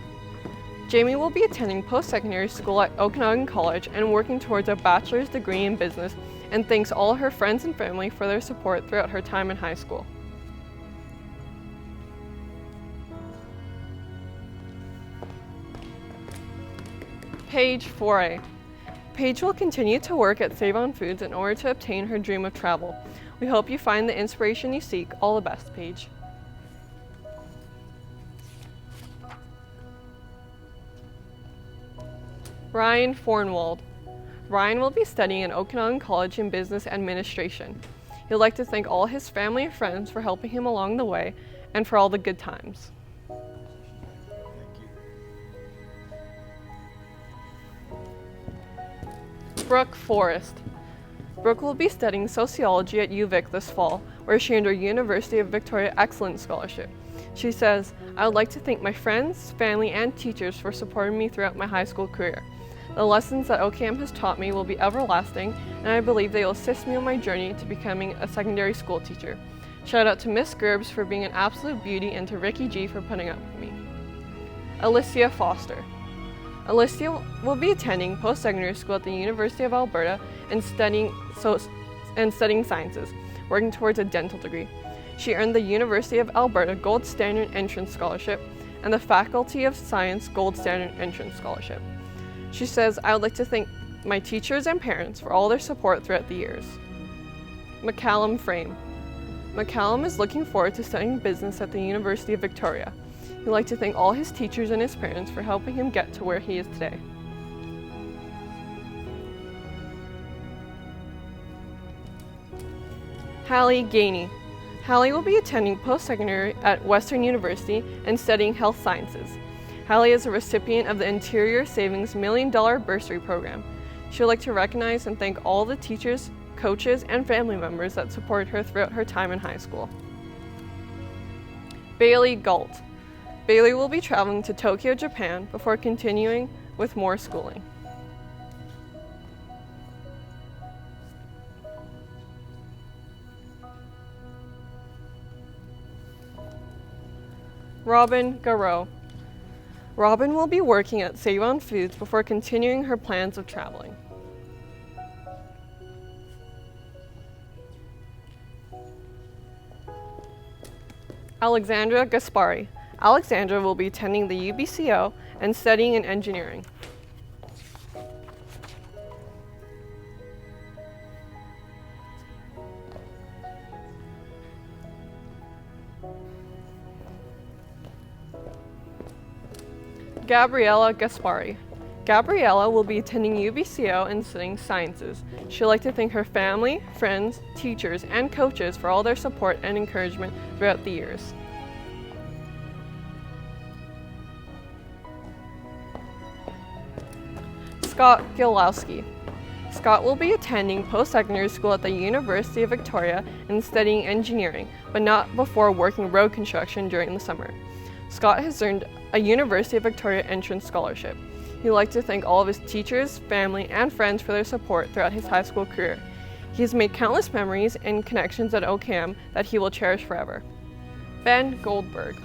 Speaker 6: Jamie will be attending post-secondary school at Okanagan College and working towards a bachelor's degree in business, and thanks all her friends and family for their support throughout her time in high school. Paige Foray. Paige will continue to work at Save On Foods in order to obtain her dream of travel. We hope you find the inspiration you seek. All the best, Paige. Ryan Fornwald. Ryan will be studying at Okanagan College in Business Administration. He'd like to thank all his family and friends for helping him along the way and for all the good times. Brooke Forrest. Brooke will be studying sociology at UVic this fall, where she earned her University of Victoria Excellence Scholarship. She says, "I would like to thank my friends, family, and teachers for supporting me throughout my high school career. The lessons that OKM has taught me will be everlasting, and I believe they will assist me on my journey to becoming a secondary school teacher. Shout out to Miss Gerbs for being an absolute beauty and to Ricky G for putting up with me." Alicia Foster. Alicia will be attending post-secondary school at the University of Alberta and studying sciences, working towards a dental degree. She earned the University of Alberta Gold Standard Entrance Scholarship and the Faculty of Science Gold Standard Entrance Scholarship. She says, "I would like to thank my teachers and parents for all their support throughout the years." McCallum Frame. McCallum is looking forward to studying business at the University of Victoria. He'd like to thank all his teachers and his parents for helping him get to where he is today. Hallie Gainey. Hallie will be attending post-secondary at Western University and studying health sciences. Hallie is a recipient of the Interior Savings $1 Million Bursary Program. She would like to recognize and thank all the teachers, coaches, and family members that supported her throughout her time in high school. Bailey Galt. Bailey will be traveling to Tokyo, Japan before continuing with more schooling. Robin Garreau. Robin will be working at Save On Foods before continuing her plans of traveling. Alexandra Gaspari. Alexandra will be attending the UBCO and studying in engineering. Gabriella Gaspari. Gabriella will be attending UBCO and studying sciences. She'd like to thank her family, friends, teachers, and coaches for all their support and encouragement throughout the years. Scott Gilowski. Scott will be attending post-secondary school at the University of Victoria and studying engineering, but not before working road construction during the summer. Scott has earned a University of Victoria entrance scholarship. He'd like to thank all of his teachers, family, and friends for their support throughout his high school career. He has made countless memories and connections at OKM that he will cherish forever. Ben Goldberg.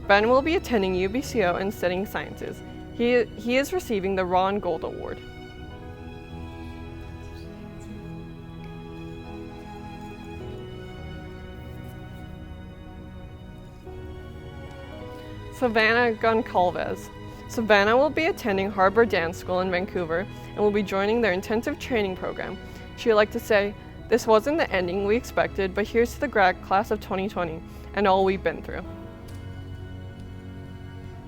Speaker 6: Ben will be attending UBCO and studying sciences. He is receiving the Ron Gold Award. Savannah Goncalves. Savannah will be attending Harbour Dance School in Vancouver and will be joining their intensive training program. She'd like to say, "This wasn't the ending we expected, but here's to the grad class of 2020 and all we've been through."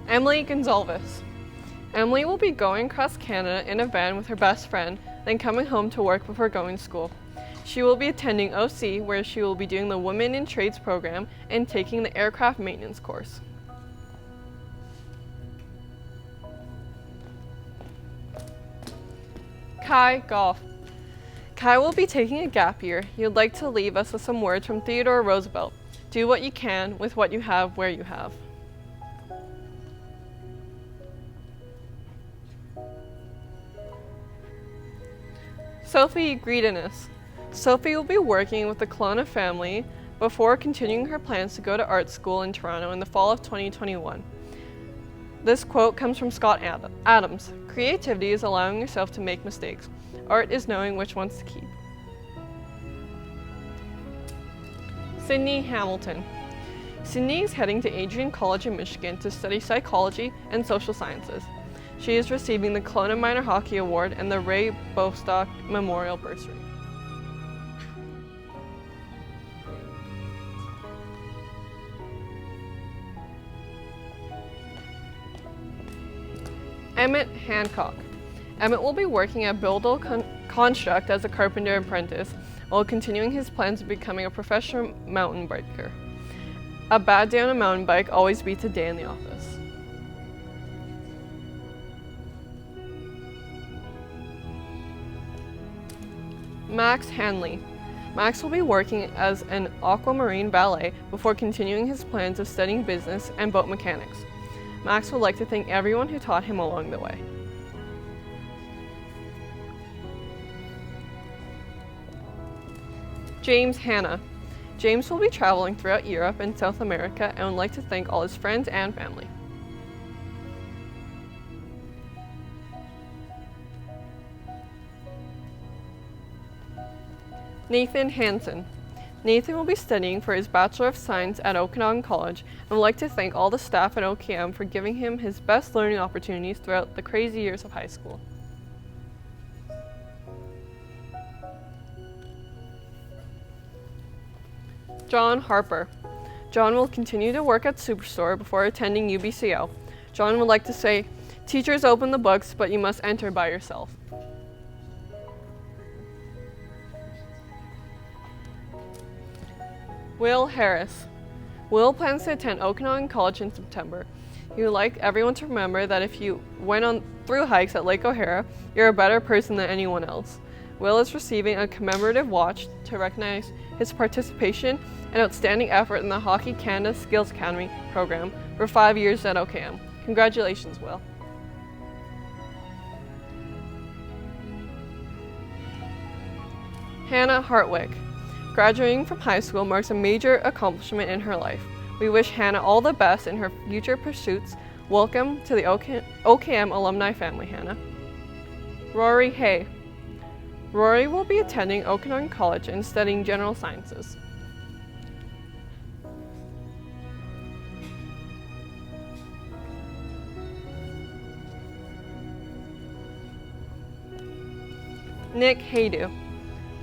Speaker 6: Emily Gonzalez. Emily will be going across Canada in a van with her best friend, then coming home to work before going to school. She will be attending OC, where she will be doing the Women in Trades program and taking the aircraft maintenance course. Kai Goff. Kai will be taking a gap year. He would like to leave us with some words from Theodore Roosevelt. Do what you can with what you have where you have. Sophie Greediness. Sophie will be working with the Kelowna family before continuing her plans to go to art school in Toronto in the fall of 2021. This quote comes from Scott Adams. "Creativity is allowing yourself to make mistakes. Art is knowing which ones to keep." Sydney Hamilton. Sydney is heading to Adrian College in Michigan to study psychology and social sciences. She is receiving the Kelowna Minor Hockey Award and the Ray Bostock Memorial Bursary. Emmett Hancock. Emmett will be working at Buildle Construct as a carpenter apprentice while continuing his plans of becoming a professional mountain biker. A bad day on a mountain bike always beats a day in the office. Max Hanley. Max will be working as an aquamarine valet before continuing his plans of studying business and boat mechanics. Max would like to thank everyone who taught him along the way. James Hanna. James will be traveling throughout Europe and South America and would like to thank all his friends and family. Nathan Hansen. Nathan will be studying for his Bachelor of Science at Okanagan College and would like to thank all the staff at OKM for giving him his best learning opportunities throughout the crazy years of high school. John Harper. John will continue to work at Superstore before attending UBCO. John would like to say, "Teachers open the books, but you must enter by yourself." Will Harris. Will plans to attend Okanagan College in September. He would like everyone to remember that if you went on through hikes at Lake O'Hara, you're a better person than anyone else. Will is receiving a commemorative watch to recognize his participation and outstanding effort in the Hockey Canada Skills Academy program for 5 years at OKM. Congratulations, Will. Hannah Hartwick. Graduating from high school marks a major accomplishment in her life. We wish Hannah all the best in her future pursuits. Welcome to the OKM alumni family, Hannah. Rory Hay. Rory will be attending Okanagan College and studying general sciences. Nick Haydu.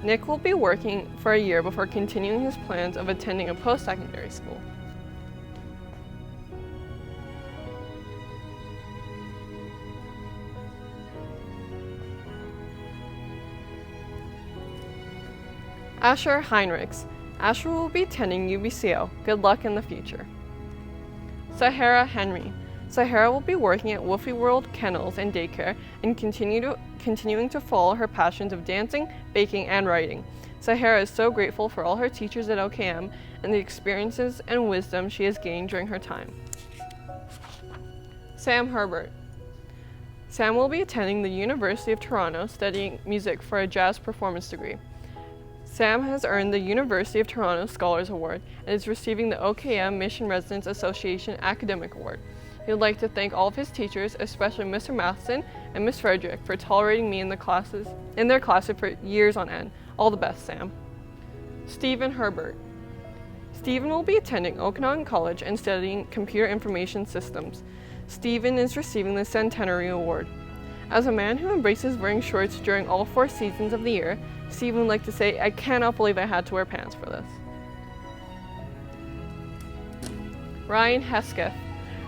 Speaker 6: Nick will be working for a year before continuing his plans of attending a post-secondary school. Asher Heinrichs. Asher will be attending UBCO. Good luck in the future. Sahara Henry. Sahara will be working at Woofy World Kennels and Daycare and continuing to follow her passions of dancing, baking, and writing. Sahara is so grateful for all her teachers at OKM and the experiences and wisdom she has gained during her time. Sam Herbert. Sam will be attending the University of Toronto studying music for a jazz performance degree. Sam has earned the University of Toronto Scholars Award and is receiving the OKM Mission Residents Association Academic Award. He would like to thank all of his teachers, especially Mr. Matheson and Ms. Frederick, for tolerating me in their classes for years on end. All the best, Sam. Stephen Herbert. Stephen will be attending Okanagan College and studying Computer Information Systems. Stephen is receiving the Centenary Award. As a man who embraces wearing shorts during all 4 seasons of the year, Stephen would like to say, I cannot believe I had to wear pants for this. Ryan Hesketh.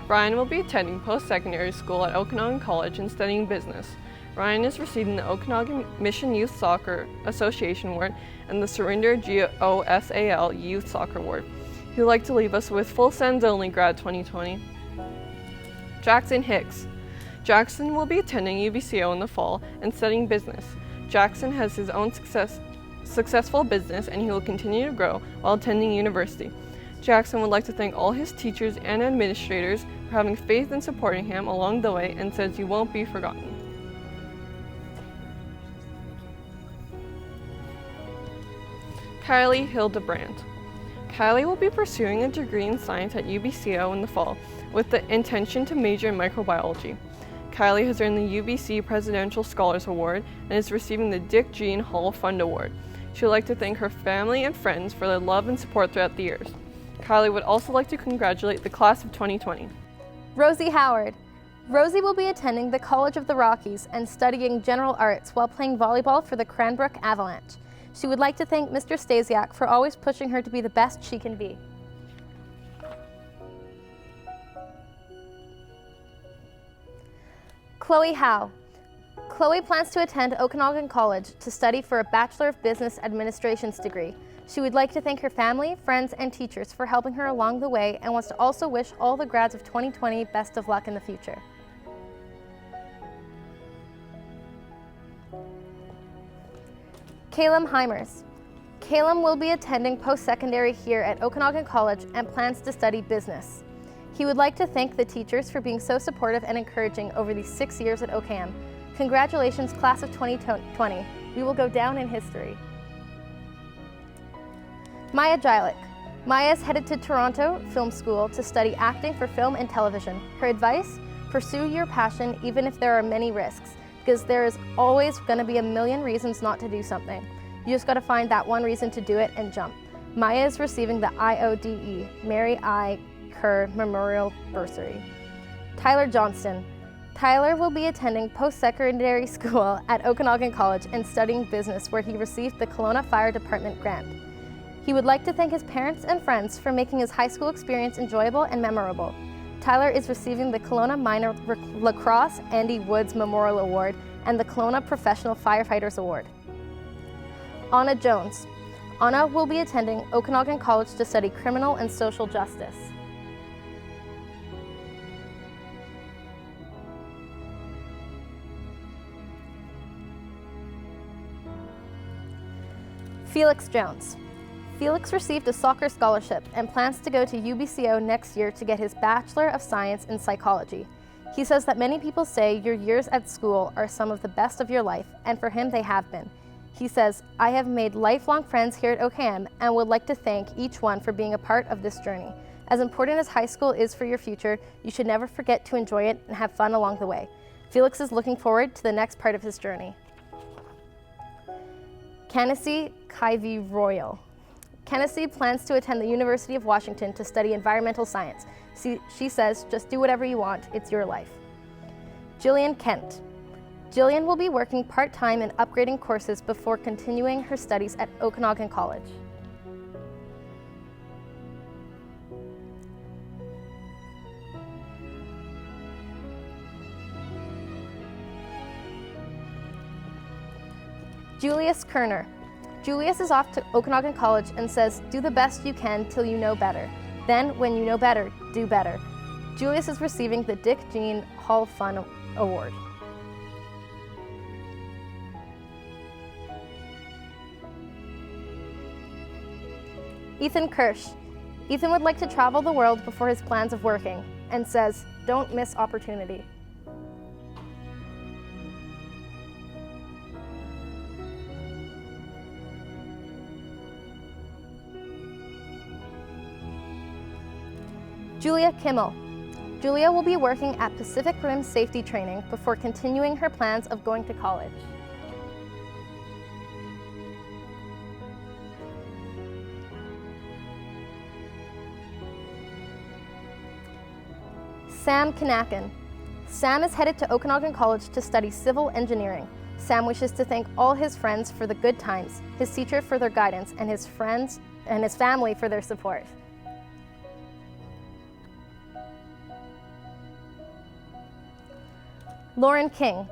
Speaker 6: Ryan will be attending post-secondary school at Okanagan College and studying business. Ryan is receiving the Okanagan Mission Youth Soccer Association Award and the Surinder GOSAL Youth Soccer Award. He would like to leave us with full sends only grad 2020. Jackson Hicks. Jackson will be attending UBCO in the fall and studying business. Jackson has his own successful business and he will continue to grow while attending university. Jackson would like to thank all his teachers and administrators for having faith and supporting him along the way and says you won't be forgotten. Kylie Hildebrandt. Kylie will be pursuing a degree in science at UBCO in the fall with the intention to major in microbiology. Kylie has earned the UBC Presidential Scholars Award and is receiving the Dick Jean Hall Fund Award. She would like to thank her family and friends for their love and support throughout the years. Kylie would also like to congratulate the class of 2020.
Speaker 7: Rosie Howard. Rosie will be attending the College of the Rockies and studying general arts while playing volleyball for the Cranbrook Avalanche. She would like to thank Mr. Stasiak for always pushing her to be the best she can be. Chloe Howe. Chloe plans to attend Okanagan College to study for a Bachelor of Business Administration's degree. She would like to thank her family, friends, and teachers for helping her along the way and wants to also wish all the grads of 2020 best of luck in the future. Calum Heimers. Calum will be attending post-secondary here at Okanagan College and plans to study business. He would like to thank the teachers for being so supportive and encouraging over these 6 years at OKM. Congratulations, class of 2020. We will go down in history. Maya Jilik. Maya is headed to Toronto Film School to study acting for film and television. Her advice? Pursue your passion even if there are many risks, because there is always going to be a million reasons not to do something. You just got to find that one reason to do it and jump. Maya is receiving the IODE, Mary I. Kerr Memorial Bursary. Tyler Johnston. Tyler will be attending post-secondary school at Okanagan College and studying business where he received the Kelowna Fire Department grant. He would like to thank his parents and friends for making his high school experience enjoyable and memorable. Tyler is receiving the Kelowna Minor Lacrosse Andy Woods Memorial Award and the Kelowna Professional Firefighters Award. Anna Jones. Anna will be attending Okanagan College to study criminal and social justice. Felix Jones. Felix received a soccer scholarship and plans to go to UBCO next year to get his Bachelor of Science in Psychology. He says that many people say your years at school are some of the best of your life, and for him they have been. He says, I have made lifelong friends here at OKM and would like to thank each one for being a part of this journey. As important as high school is for your future, you should never forget to enjoy it and have fun along the way. Felix is looking forward to the next part of his journey. Candace Kyvie Royal. Candace plans to attend the University of Washington to study environmental science. She says, just do whatever you want, it's your life. Jillian Kent. Jillian will be working part-time and upgrading courses before continuing her studies at Okanagan College. Julius Kerner. Julius is off to Okanagan College and says, do the best you can till you know better. Then, when you know better, do better. Julius is receiving the Dick Jean Hall Fun Award. Ethan Kirsch. Ethan would like to travel the world before his plans of working, and says, "Don't miss opportunity." Julia Kimmel. Julia will be working at Pacific Rim Safety Training before continuing her plans of going to college. Sam Kanakin. Sam is headed to Okanagan College to study civil engineering. Sam wishes to thank all his friends for the good times, his teacher for their guidance, and his friends and his family for their support. Lauren King.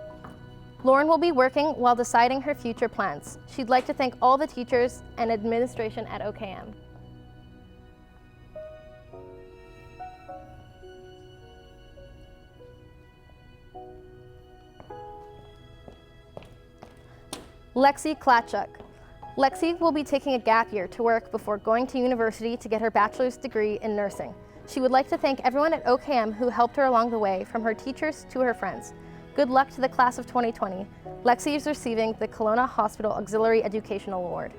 Speaker 7: Lauren will be working while deciding her future plans. She'd like to thank all the teachers and administration at OKM. Lexi Klatchuk. Lexi will be taking a gap year to work before going to university to get her bachelor's degree in nursing. She would like to thank everyone at OKM who helped her along the way, from her teachers to her friends. Good luck to the class of 2020. Lexi is receiving the Kelowna Hospital Auxiliary Educational Award.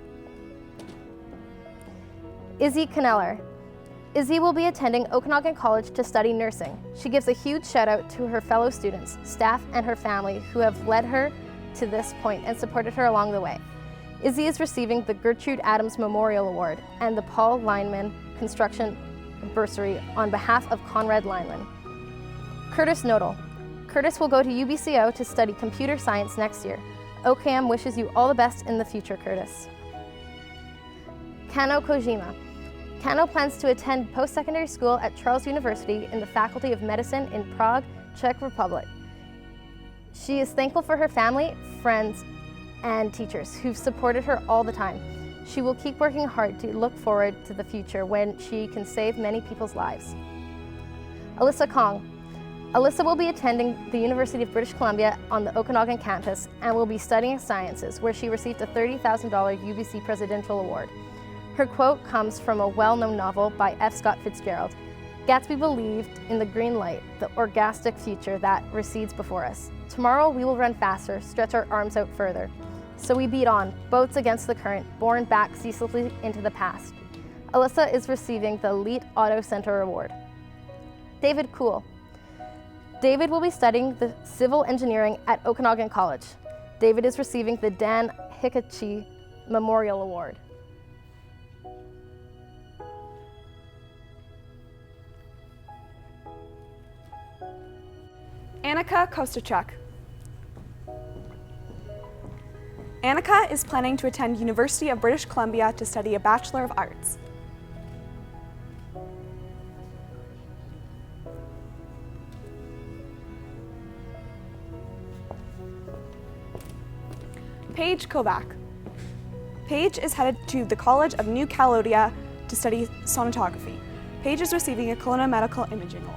Speaker 7: Izzy Kneller. Izzy will be attending Okanagan College to study nursing. She gives a huge shout out to her fellow students, staff, and her family who have led her to this point and supported her along the way. Izzy is receiving the Gertrude Adams Memorial Award and the Paul Lineman Construction Bursary on behalf of Conrad Lineman. Curtis Nodal. Curtis will go to UBCO to study computer science next year. OKM wishes you all the best in the future, Curtis. Kano Kojima. Kano plans to attend post-secondary school at Charles University in the Faculty of Medicine in Prague, Czech Republic. She is thankful for her family, friends, and teachers who've supported her all the time. She will keep working hard to look forward to the future when she can save many people's lives. Alyssa Kong. Alyssa will be attending the University of British Columbia on the Okanagan campus and will be studying sciences, where she received a $30,000 UBC Presidential Award. Her quote comes from a well-known novel by F. Scott Fitzgerald. Gatsby believed in the green light, the orgastic future that recedes before us. Tomorrow we will run faster, stretch our arms out further. So we beat on, boats against the current, borne back ceaselessly into the past. Alyssa is receiving the Elite Auto Center Award. David Kuhl. David will be studying the civil engineering at Okanagan College. David is receiving the Dan Hikachi Memorial Award.
Speaker 8: Annika Kostachuk. Annika is planning to attend University of British Columbia to study a Bachelor of Arts. Paige Kovac. Paige is headed to the College of New Caledonia to study sonography. Paige is receiving a Kelowna Medical Imaging Award.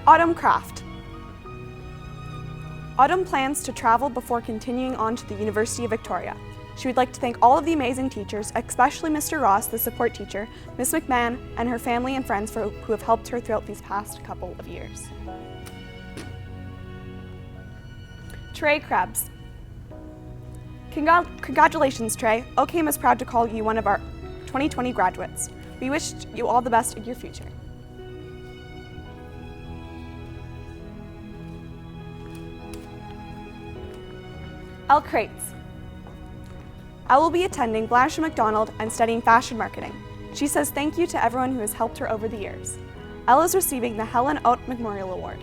Speaker 8: Autumn Craft. Autumn plans to travel before continuing on to the University of Victoria. She would like to thank all of the amazing teachers, especially Mr. Ross, the support teacher, Ms. McMahon, and her family and friends who have helped her throughout these past couple of years. Trey Krebs. Congratulations, Trey. OKM is proud to call you one of our 2020 graduates. We wish you all the best in your future. Elle Crates. Elle will be attending Blanche MacDonald and studying fashion marketing. She says thank you to everyone who has helped her over the years. Elle is receiving the Helen Oat Memorial Award.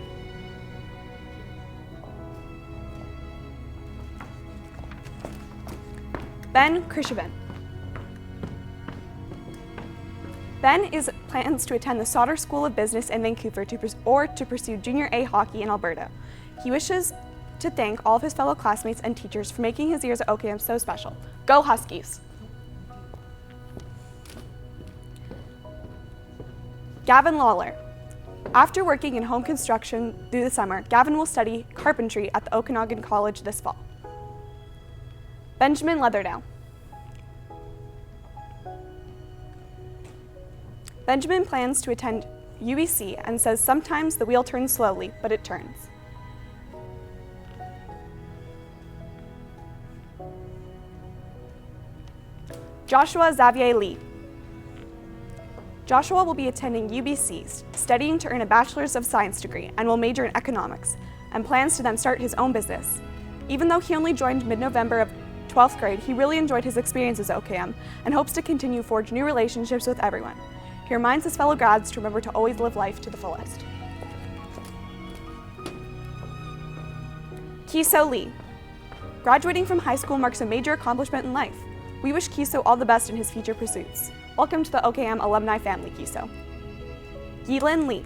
Speaker 8: Ben Krishavan. Ben plans to attend the Sauder School of Business in Vancouver to pursue Junior A hockey in Alberta. He wishes to thank all of his fellow classmates and teachers for making his years at OKM so special. Go Huskies! Gavin Lawler. After working in home construction through the summer, Gavin will study carpentry at the Okanagan College this fall. Benjamin Leatherdale. Benjamin plans to attend UBC and says sometimes the wheel turns slowly, but it turns. Joshua Xavier Lee. Joshua will be attending UBC, studying to earn a Bachelor's of Science degree, and will major in economics, and plans to then start his own business. Even though he only joined mid-November of 12th grade, he really enjoyed his experiences at OKM and hopes to continue forge new relationships with everyone. He reminds his fellow grads to remember to always live life to the fullest. Kiso Lee. Graduating from high school marks a major accomplishment in life. We wish Kiso all the best in his future pursuits. Welcome to the OKM alumni family, Kiso. Yilin Lee.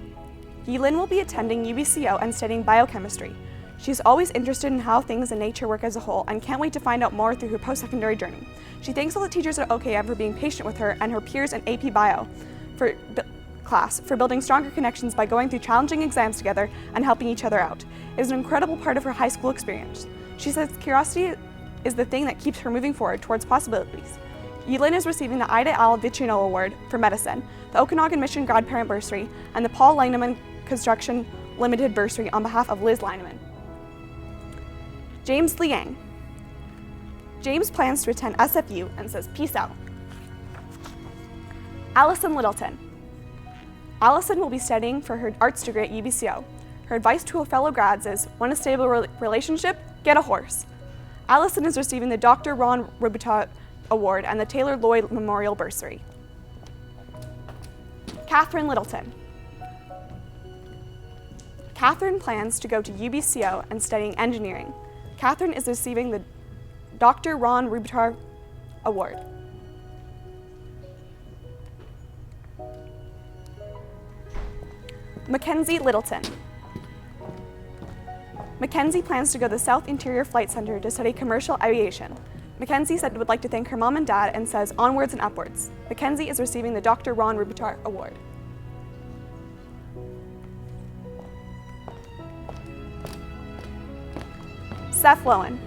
Speaker 8: Yilin will be attending UBCO and studying biochemistry. She's always interested in how things in nature work as a whole and can't wait to find out more through her post-secondary journey. She thanks all the teachers at OKM for being patient with her and her peers in AP Bio class for building stronger connections by going through challenging exams together and helping each other out. It is an incredible part of her high school experience. She says curiosity is the thing that keeps her moving forward towards possibilities. Yilin is receiving the Ida Al Vicino Award for Medicine, the Okanagan Mission Grandparent Bursary, and the Paul Lineman Construction Limited Bursary on behalf of Liz Lineman. James Liang. James plans to attend SFU and says peace out. Allison Littleton. Allison will be studying for her arts degree at UBCO. Her advice to her fellow grads is, want a stable relationship? Get a horse. Allison is receiving the Dr. Ron Rubuta Award and the Taylor Lloyd Memorial Bursary. Catherine Littleton. Catherine plans to go to UBCO and studying engineering. Catherine is receiving the Dr. Ron Rubuta Award. Mackenzie Littleton. Mackenzie plans to go to the South Interior Flight Center to study commercial aviation. Mackenzie said would like to thank her mom and dad and says onwards and upwards. Mackenzie is receiving the Dr. Ron Rubutar Award. Seth Lowen.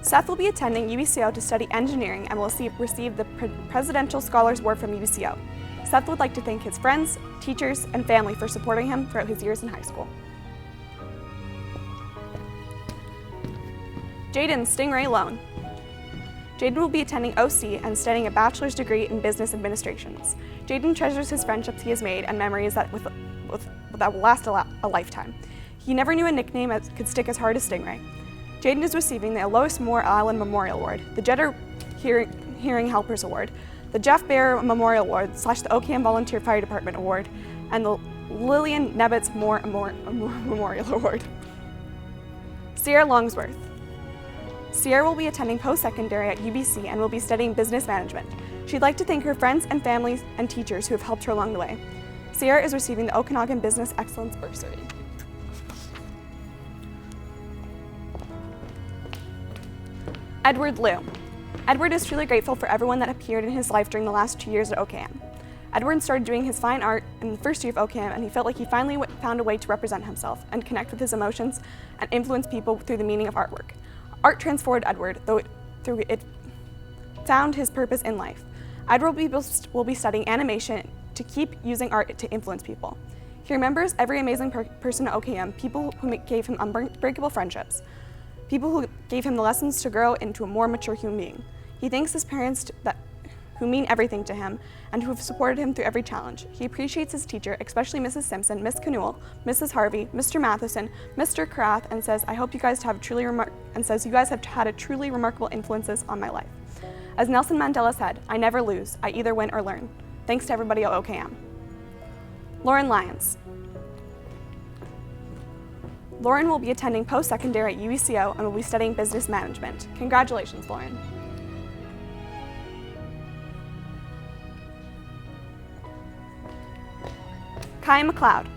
Speaker 8: Seth will be attending UBCO to study engineering and will receive the Presidential Scholars Award from UBCO. Seth would like to thank his friends, teachers, and family for supporting him throughout his years in high school. Jaden Stingray Lone. Jaden will be attending OC and studying a bachelor's degree in business administrations. Jaden treasures his friendships he has made and memories that will last a lifetime. He never knew a nickname that could stick as hard as Stingray. Jaden is receiving the Alois Moore Island Memorial Award, the Jeter Hearing Helpers Award, the Jeff Bear Memorial Award / the OKM Volunteer Fire Department Award, and the Lillian Nebbets Moore Memorial Award. Sierra Longsworth. Sierra will be attending post-secondary at UBC and will be studying business management. She'd like to thank her friends and families and teachers who have helped her along the way. Sierra is receiving the Okanagan Business Excellence Bursary. Edward Liu. Edward is truly grateful for everyone that appeared in his life during the last 2 years at OKM. Edward started doing his fine art in the first year of OKM, and he felt like he finally found a way to represent himself and connect with his emotions and influence people through the meaning of artwork. Art transformed Edward, though it found his purpose in life. Edward will be studying animation to keep using art to influence people. He remembers every amazing person at OKM, people who gave him unbreakable friendships, people who gave him the lessons to grow into a more mature human being. He thanks his parents who mean everything to him and who have supported him through every challenge. He appreciates his teacher, especially Mrs. Simpson, Miss Canuel, Mrs. Harvey, Mr. Matheson, Mr. Carath, and says, "I hope you guys have you guys have had a truly remarkable influences on my life." As Nelson Mandela said, "I never lose. I either win or learn." Thanks to everybody at OKM. Lauren Lyons. Lauren will be attending post-secondary at UBCO and will be studying business management. Congratulations, Lauren. Kai McLeod.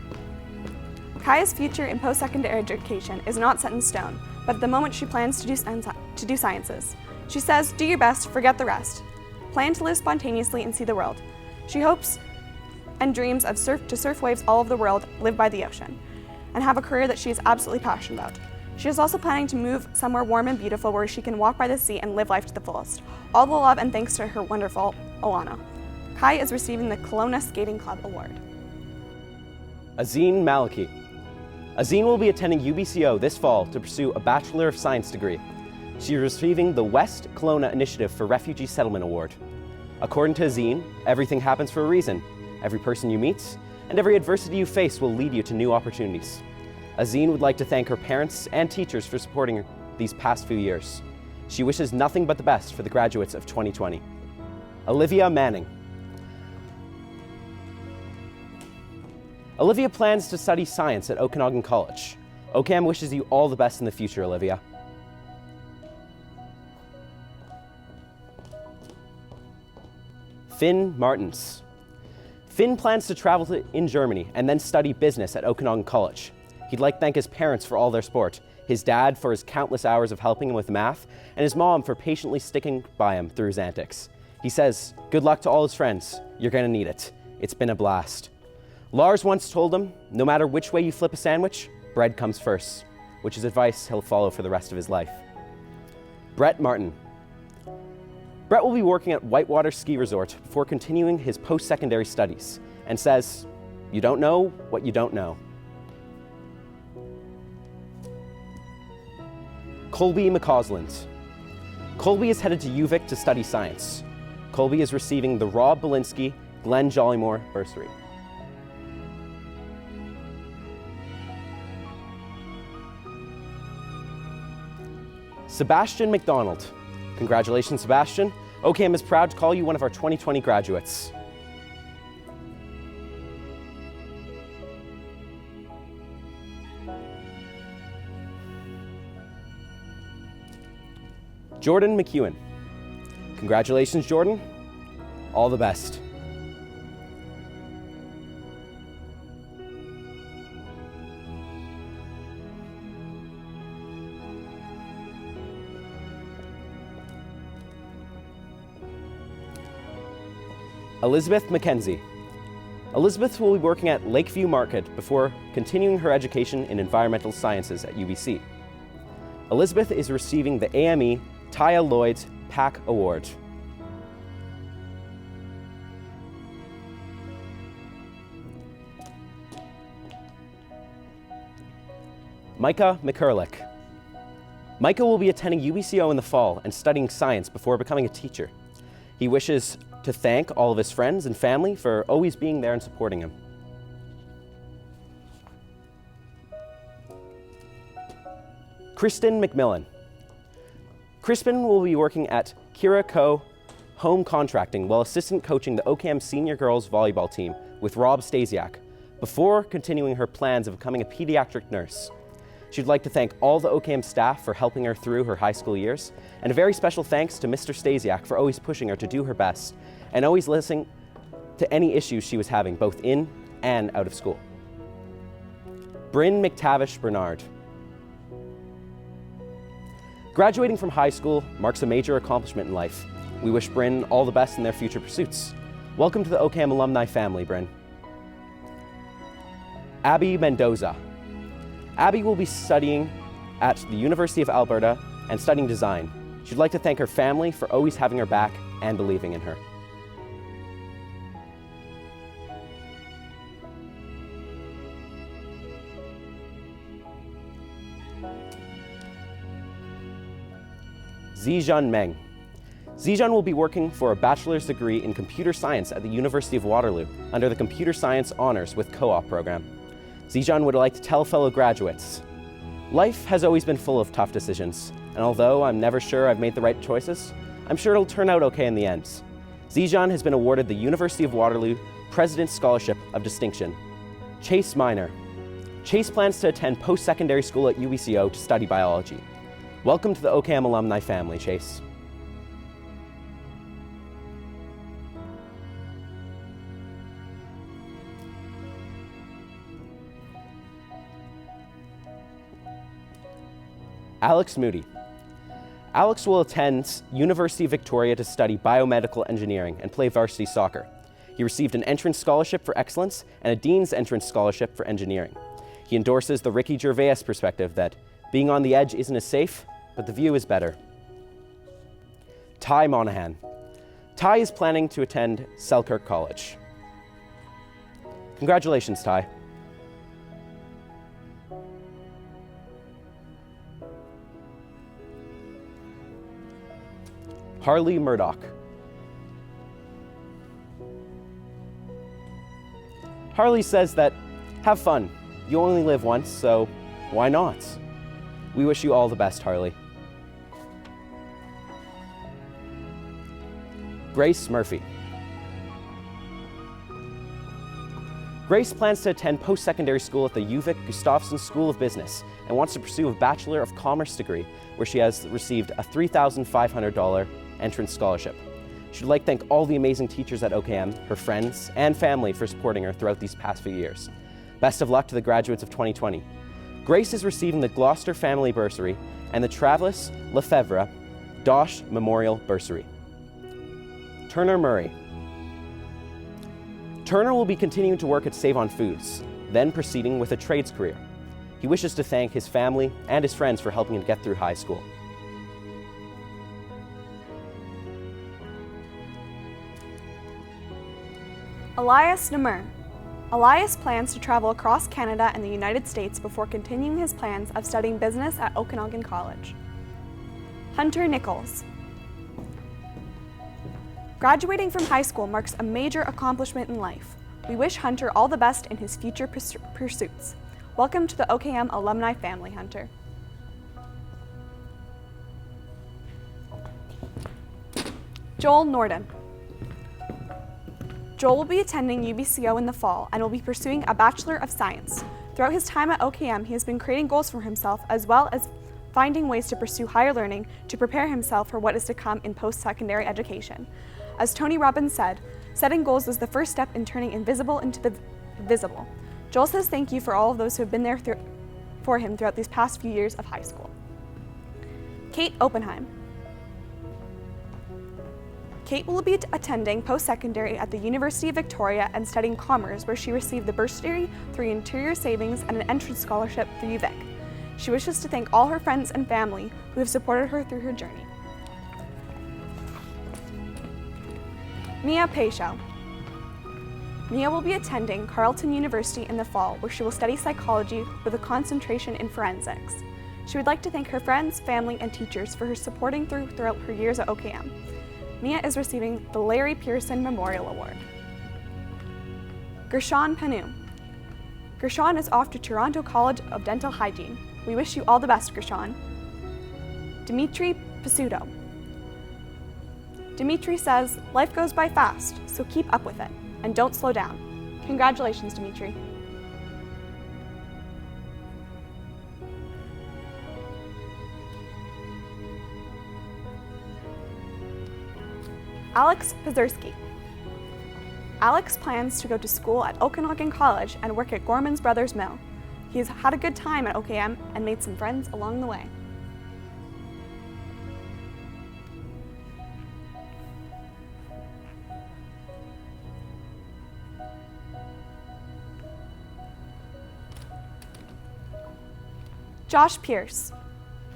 Speaker 8: Kai's future in post-secondary education is not set in stone, but at the moment she plans to do sciences. She says, "Do your best, forget the rest. Plan to live spontaneously and see the world. She hopes and dreams of to surf waves all over the world, live by the ocean, and have a career that she is absolutely passionate about. She is also planning to move somewhere warm and beautiful where she can walk by the sea and live life to the fullest. All the love and thanks to her wonderful Alana. Kai is receiving the Kelowna Skating Club Award.
Speaker 9: Azeen Maliki. Azeen will be attending UBCO this fall to pursue a Bachelor of Science degree. She is receiving the West Kelowna Initiative for Refugee Settlement Award. According to Azeen, everything happens for a reason. Every person you meet and every adversity you face will lead you to new opportunities. Azeen would like to thank her parents and teachers for supporting her these past few years. She wishes nothing but the best for the graduates of 2020. Olivia Manning. Olivia plans to study science at Okanagan College. OCAM wishes you all the best in the future, Olivia. Finn Martins. Finn plans to travel in Germany and then study business at Okanagan College. He'd like to thank his parents for all their support, his dad for his countless hours of helping him with math, and his mom for patiently sticking by him through his antics. He says, good luck to all his friends. You're gonna need it. It's been a blast. Lars once told him, no matter which way you flip a sandwich, bread comes first, which is advice he'll follow for the rest of his life. Brett Martin. Brett will be working at Whitewater Ski Resort before continuing his post-secondary studies, and says, you don't know what you don't know. Colby McCausland. Colby is headed to UVic to study science. Colby is receiving the Rob Belinsky Glenn Jollymore bursary. Sebastian McDonald. Congratulations, Sebastian. OCAM is proud to call you one of our 2020 graduates. Jordan McEwen. Congratulations, Jordan. All the best. Elizabeth McKenzie. Elizabeth will be working at Lakeview Market before continuing her education in environmental sciences at UBC. Elizabeth is receiving the AME Taya Lloyd's PAC Award. Micah McCurlick. Micah will be attending UBCO in the fall and studying science before becoming a teacher. He wishes to thank all of his friends and family for always being there and supporting him. Kristen McMillan. Crispin will be working at Kira Co. Home Contracting while assistant coaching the OCAM senior girls volleyball team with Rob Stasiak before continuing her plans of becoming a pediatric nurse. She'd like to thank all the OCAM staff for helping her through her high school years, and a very special thanks to Mr. Stasiak for always pushing her to do her best and always listening to any issues she was having both in and out of school. Bryn McTavish Bernard. Graduating from high school marks a major accomplishment in life. We wish Bryn all the best in their future pursuits. Welcome to the OCAM alumni family, Bryn. Abby Mendoza. Abby will be studying at the University of Alberta and studying design. She'd like to thank her family for always having her back and believing in her. Zijun Meng. Zijun will be working for a bachelor's degree in computer science at the University of Waterloo under the Computer Science Honors with Co-op program. Zijun would like to tell fellow graduates, life has always been full of tough decisions, and although I'm never sure I've made the right choices, I'm sure it'll turn out okay in the end. Zijun has been awarded the University of Waterloo President's Scholarship of Distinction. Chase Miner. Chase plans to attend post-secondary school at UBCO to study biology. Welcome to the OCAM alumni family, Chase. Alex Moody. Alex will attend University of Victoria to study biomedical engineering and play varsity soccer. He received an entrance scholarship for excellence and a dean's entrance scholarship for engineering. He endorses the Ricky Gervais perspective that being on the edge isn't as safe, but the view is better. Ty Monahan. Ty is planning to attend Selkirk College. Congratulations, Ty. Harley Murdoch. Harley says that, have fun. You only live once, so why not? We wish you all the best, Harley. Grace Murphy. Grace plans to attend post-secondary school at the UVic Gustafsson School of Business and wants to pursue a Bachelor of Commerce degree where she has received a $3,500 entrance scholarship. She would like to thank all the amazing teachers at OKM, her friends, and family for supporting her throughout these past few years. Best of luck to the graduates of 2020. Grace is receiving the Gloucester Family Bursary and the Travis Lefevre Dosh Memorial Bursary. Turner Murray. Turner will be continuing to work at Save On Foods, then proceeding with a trades career. He wishes to thank his family and his friends for helping him get through high school.
Speaker 8: Elias Namur. Elias plans to travel across Canada and the United States before continuing his plans of studying business at Okanagan College. Hunter Nichols. Graduating from high school marks a major accomplishment in life. We wish Hunter all the best in his future pursuits. Welcome to the OKM alumni family, Hunter. Joel Norden. Joel will be attending UBCO in the fall and will be pursuing a Bachelor of Science. Throughout his time at OKM, he has been creating goals for himself as well as finding ways to pursue higher learning to prepare himself for what is to come in post-secondary education. As Tony Robbins said, setting goals is the first step in turning invisible into the visible. Joel says thank you for all of those who have been there for him throughout these past few years of high school. Kate Oppenheim. Kate will be attending post-secondary at the University of Victoria and studying commerce, where she received the bursary through Interior Savings and an entrance scholarship through UVic. She wishes to thank all her friends and family who have supported her through her journey. Mia Peixo. Mia will be attending Carleton University in the fall, where she will study psychology with a concentration in forensics. She would like to thank her friends, family, and teachers for her supporting throughout her years at OKM. Mia is receiving the Larry Pearson Memorial Award. Gershon Panu. Gershon is off to Toronto College of Dental Hygiene. We wish you all the best, Gershon. Dimitri Pisuto. Dimitri says, life goes by fast, so keep up with it, and don't slow down. Congratulations, Dimitri. Alex Pazurski. Alex plans to go to school at Okanagan College and work at Gorman's Brothers Mill. He's had a good time at OKM and made some friends along the way. Josh Pierce.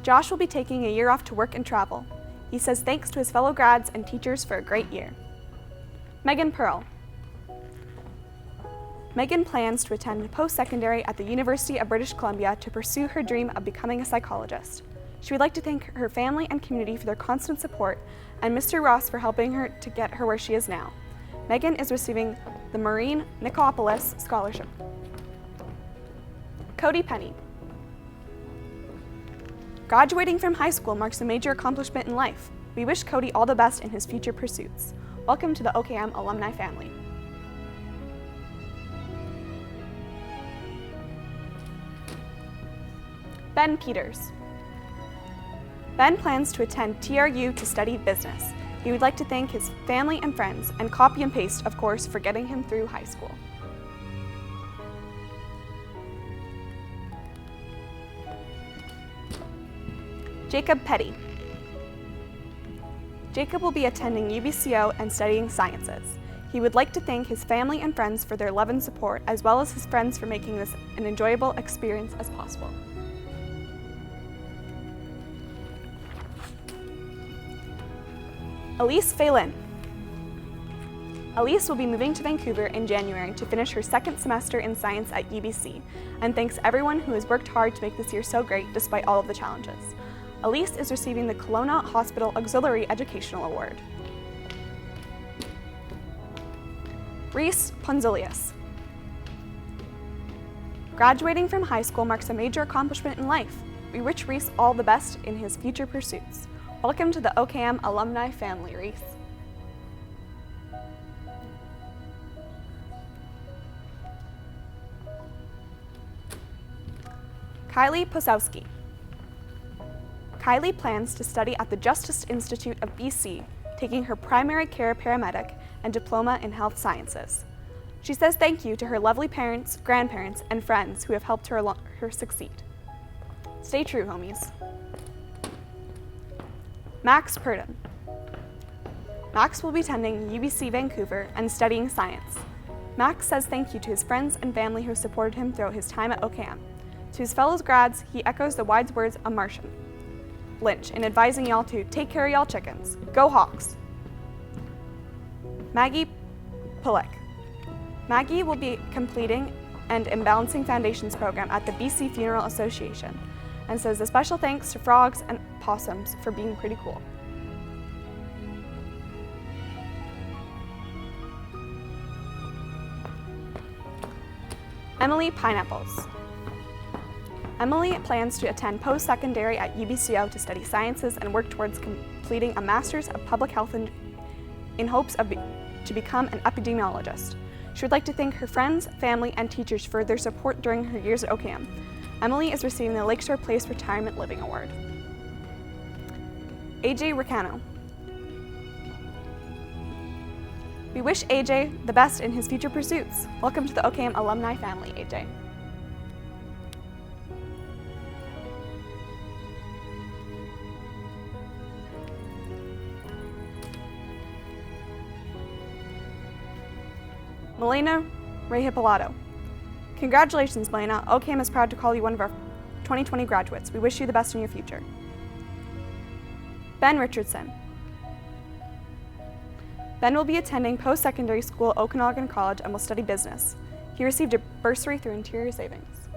Speaker 8: Josh will be taking a year off to work and travel. He says thanks to his fellow grads and teachers for a great year. Megan Pearl. Megan plans to attend post-secondary at the University of British Columbia to pursue her dream of becoming a psychologist. She would like to thank her family and community for their constant support and Mr. Ross for helping her to get her where she is now. Megan is receiving the Maureen Nicopolis Scholarship. Cody Penny. Graduating from high school marks a major accomplishment in life. We wish Cody all the best in his future pursuits. Welcome to the OKM alumni family. Ben Peters. Ben plans to attend TRU to study business. He would like to thank his family and friends, and copy and paste, of course, for getting him through high school. Jacob Petty. Jacob will be attending UBCO and studying sciences. He would like to thank his family and friends for their love and support, as well as his friends for making this an enjoyable experience as possible. Elise Phelan. Elise will be moving to Vancouver in January to finish her second semester in science at UBC, and thanks everyone who has worked hard to make this year so great despite all of the challenges. Elise is receiving the Kelowna Hospital Auxiliary Educational Award. Reese Ponzilius. Graduating from high school marks a major accomplishment in life. We wish Reese all the best in his future pursuits. Welcome to the OKM alumni family, Reese. Kylie Posowski. Kylie plans to study at the Justice Institute of BC, taking her primary care paramedic and diploma in health sciences. She says thank you to her lovely parents, grandparents, and friends who have helped her succeed. Stay true, homies. Max Purdon. Max will be attending UBC Vancouver and studying science. Max says thank you to his friends and family who supported him throughout his time at OKM. To his fellow grads, he echoes the wise words of Martian Lynch in advising y'all to take care of y'all chickens. Go Hawks! Maggie Pulek. Maggie will be completing an Imbalancing Foundations program at the BC Funeral Association and says a special thanks to frogs and possums for being pretty cool. Emily Pineapples. Emily plans to attend post-secondary at UBCO to study sciences and work towards completing a Master's of Public Health in hopes to become an epidemiologist. She would like to thank her friends, family, and teachers for their support during her years at OKM. Emily is receiving the Lakeshore Place Retirement Living Award. AJ Ricano. We wish AJ the best in his future pursuits. Welcome to the OKM alumni family, AJ. Melena Rehipolato. Congratulations, Melena. OKM is proud to call you one of our 2020 graduates. We wish you the best in your future. Ben Richardson. Ben will be attending post-secondary school at Okanagan College and will study business. He received a bursary through Interior Savings.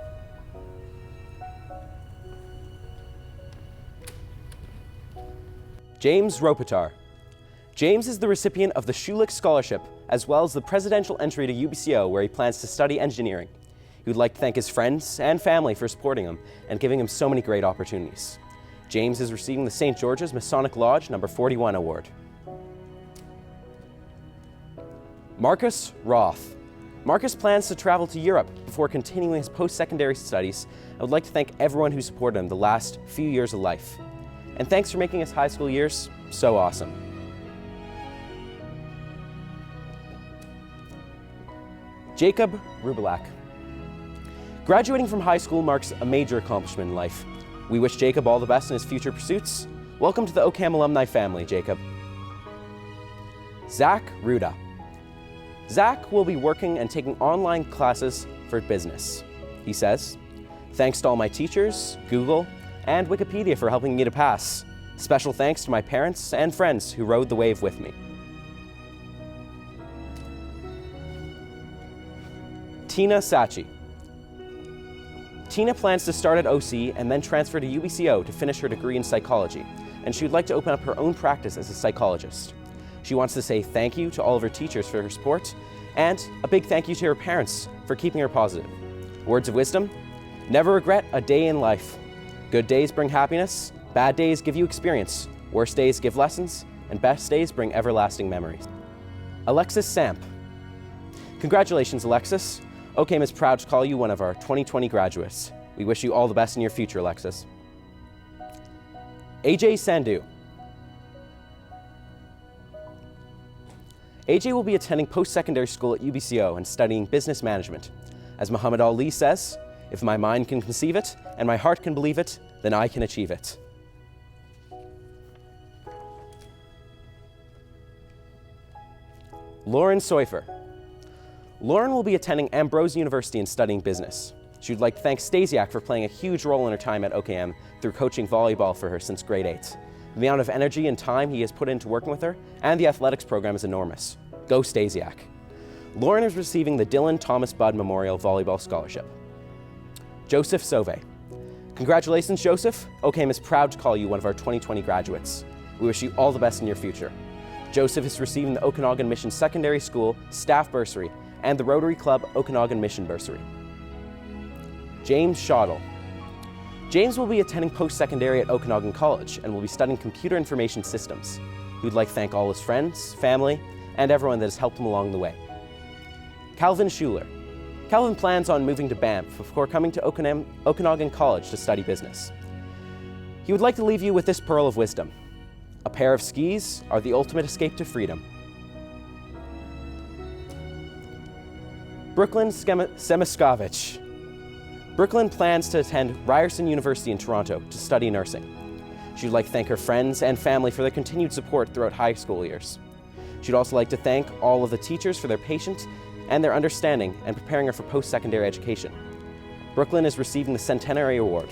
Speaker 9: James Ropitar. James is the recipient of the Schulich Scholarship, as well as the presidential entry to UBCO, where he plans to study engineering. He would like to thank his friends and family for supporting him and giving him so many great opportunities. James is receiving the St. George's Masonic Lodge No. 41 Award. Marcus Roth. Marcus plans to travel to Europe before continuing his post-secondary studies. I would like to thank everyone who supported him the last few years of life. And thanks for making his high school years so awesome. Jacob Rubilak. Graduating from high school marks a major accomplishment in life. We wish Jacob all the best in his future pursuits. Welcome to the OKM alumni family, Jacob. Zach Ruda. Zach will be working and taking online classes for business. He says, thanks to all my teachers, Google, and Wikipedia for helping me to pass. Special thanks to my parents and friends who rode the wave with me. Tina Sachi. Tina plans to start at OC and then transfer to UBCO to finish her degree in psychology, and she would like to open up her own practice as a psychologist. She wants to say thank you to all of her teachers for her support, and a big thank you to her parents for keeping her positive. Words of wisdom: never regret a day in life. Good days bring happiness, bad days give you experience, worst days give lessons, and best days bring everlasting memories. Alexis Samp. Congratulations, Alexis. OKM is proud to call you one of our 2020 graduates. We wish you all the best in your future, Alexis. AJ Sandhu. AJ will be attending post-secondary school at UBCO and studying business management. As Muhammad Ali says, if my mind can conceive it and my heart can believe it, then I can achieve it. Lauren Seufer. Lauren will be attending Ambrose University and studying business. She would like to thank Stasiak for playing a huge role in her time at OKM through coaching volleyball for her since grade 8. The amount of energy and time he has put into working with her and the athletics program is enormous. Go Stasiak. Lauren is receiving the Dylan Thomas Budd Memorial Volleyball Scholarship. Joseph Sauvé. Congratulations, Joseph. OKM is proud to call you one of our 2020 graduates. We wish you all the best in your future. Joseph is receiving the Okanagan Mission Secondary School Staff Bursary and the Rotary Club Okanagan Mission Bursary. James Schottl. James will be attending post-secondary at Okanagan College and will be studying computer information systems. He would like to thank all his friends, family, and everyone that has helped him along the way. Calvin Schuler. Calvin plans on moving to Banff before coming to Okanagan College to study business. He would like to leave you with this pearl of wisdom. A pair of skis are the ultimate escape to freedom. Brooklyn Semiskovich. Brooklyn plans to attend Ryerson University in Toronto to study nursing. She would like to thank her friends and family for their continued support throughout high school years. She'd also like to thank all of the teachers for their patience and their understanding and preparing her for post-secondary education. Brooklyn is receiving the Centenary Award.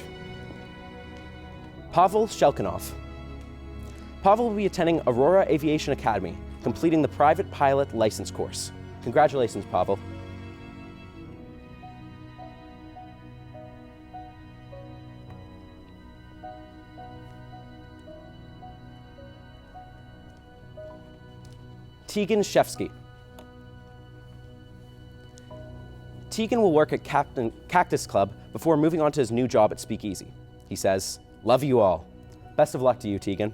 Speaker 9: Pavel Shelkinov. Pavel will be attending Aurora Aviation Academy, completing the private pilot license course. Congratulations, Pavel. Tegan Shefsky. Tegan will work at Cactus Club before moving on to his new job at Speakeasy. He says, "Love you all." Best of luck to you, Tegan.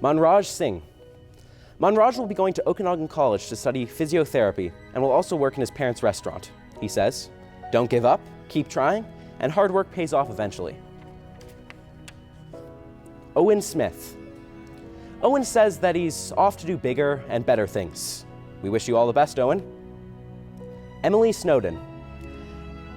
Speaker 9: Manraj Singh. Manraj will be going to Okanagan College to study physiotherapy and will also work in his parents' restaurant. He says, "Don't give up, keep trying, and hard work pays off eventually." Owen Smith. Owen says that he's off to do bigger and better things. We wish you all the best, Owen. Emily Snowden.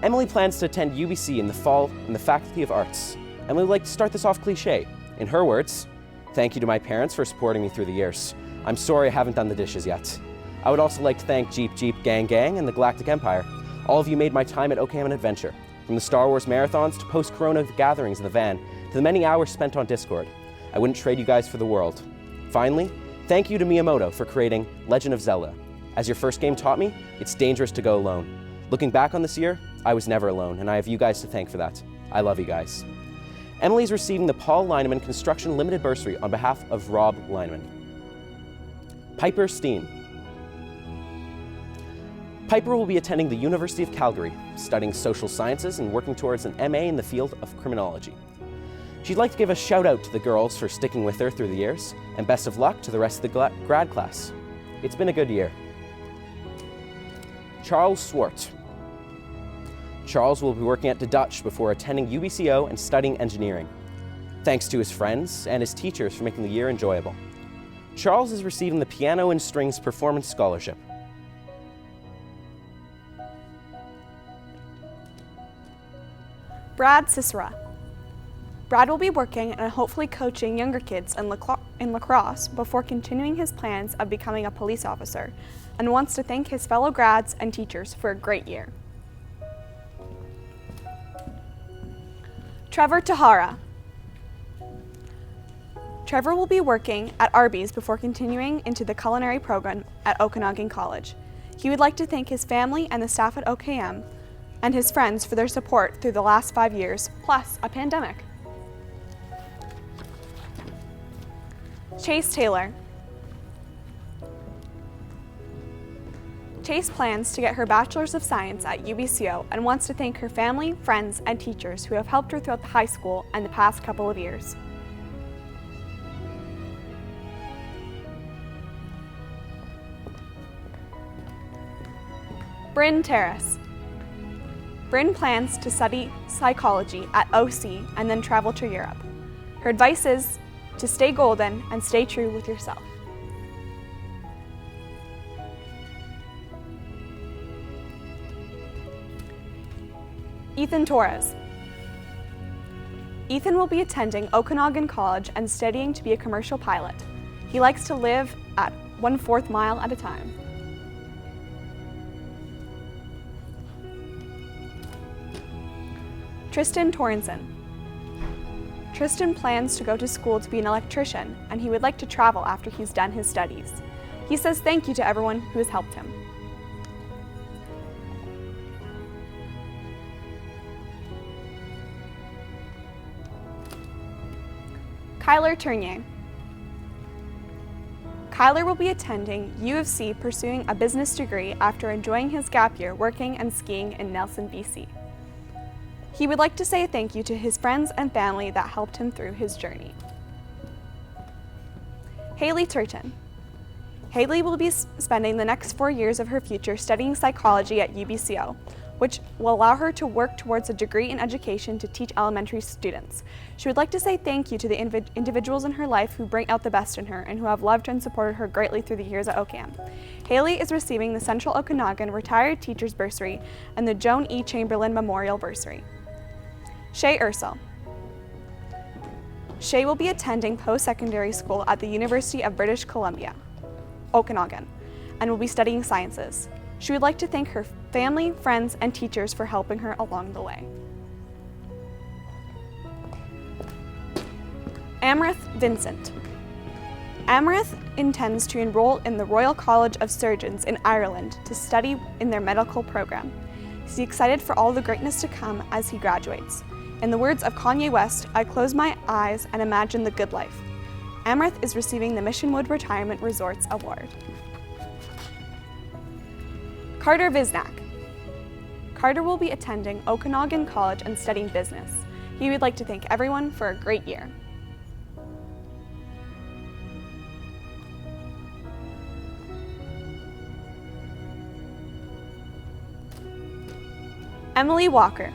Speaker 9: Emily plans to attend UBC in the fall in the Faculty of Arts. Emily would like to start this off cliche. In her words, "Thank you to my parents for supporting me through the years. I'm sorry I haven't done the dishes yet. I would also like to thank Jeep Jeep Gang Gang and the Galactic Empire. All of you made my time at OKM an adventure. From the Star Wars marathons to post-corona gatherings in the van, to the many hours spent on Discord. I wouldn't trade you guys for the world. Finally, thank you to Miyamoto for creating Legend of Zelda. As your first game taught me, it's dangerous to go alone. Looking back on this year, I was never alone, and I have you guys to thank for that. I love you guys." Emily's receiving the Paul Lineman Construction Limited Bursary on behalf of Rob Lineman. Piper Steen. Piper will be attending the University of Calgary, studying social sciences and working towards an MA in the field of criminology. She'd like to give a shout out to the girls for sticking with her through the years, and best of luck to the rest of the grad class. It's been a good year. Charles Swart. Charles will be working at the Dutch before attending UBCO and studying engineering. Thanks to his friends and his teachers for making the year enjoyable. Charles is receiving the Piano and Strings Performance Scholarship.
Speaker 8: Brad Cicera. Brad will be working and hopefully coaching younger kids in lacrosse before continuing his plans of becoming a police officer, and wants to thank his fellow grads and teachers for a great year. Trevor Tahara. Trevor will be working at Arby's before continuing into the culinary program at Okanagan College. He would like to thank his family and the staff at OKM and his friends for their support through the last 5 years, plus a pandemic. Chase Taylor. Chase plans to get her Bachelor's of Science at UBCO and wants to thank her family, friends, and teachers who have helped her throughout the high school and the past couple of years. Bryn Terrace. Bryn plans to study psychology at OC and then travel to Europe. Her advice is to stay golden and stay true with yourself. Ethan Torres. Ethan will be attending Okanagan College and studying to be a commercial pilot. He likes to live at 1/4 mile at a time. Tristan Torrenson. Tristan plans to go to school to be an electrician, and he would like to travel after he's done his studies. He says thank you to everyone who has helped him. Kyler Tournier. Kyler will be attending U of C pursuing a business degree after enjoying his gap year working and skiing in Nelson, BC. He would like to say thank you to his friends and family that helped him through his journey. Haley Turton. Haley will be spending the next 4 years of her future studying psychology at UBCO, which will allow her to work towards a degree in education to teach elementary students. She would like to say thank you to the individuals in her life who bring out the best in her and who have loved and supported her greatly through the years at OCAM. Haley is receiving the Central Okanagan Retired Teachers Bursary and the Joan E. Chamberlain Memorial Bursary. Shay Ursel. Shay will be attending post-secondary school at the University of British Columbia, Okanagan, and will be studying sciences. She would like to thank her family, friends, and teachers for helping her along the way. Amrith Vincent. Amrith intends to enroll in the Royal College of Surgeons in Ireland to study in their medical program. He's excited for all the greatness to come as he graduates. In the words of Kanye West, I close my eyes and imagine the good life. Amrith is receiving the Missionwood Retirement Resorts Award. Carter Visnak. Carter will be attending Okanagan College and studying business. He would like to thank everyone for a great year. Emily Walker.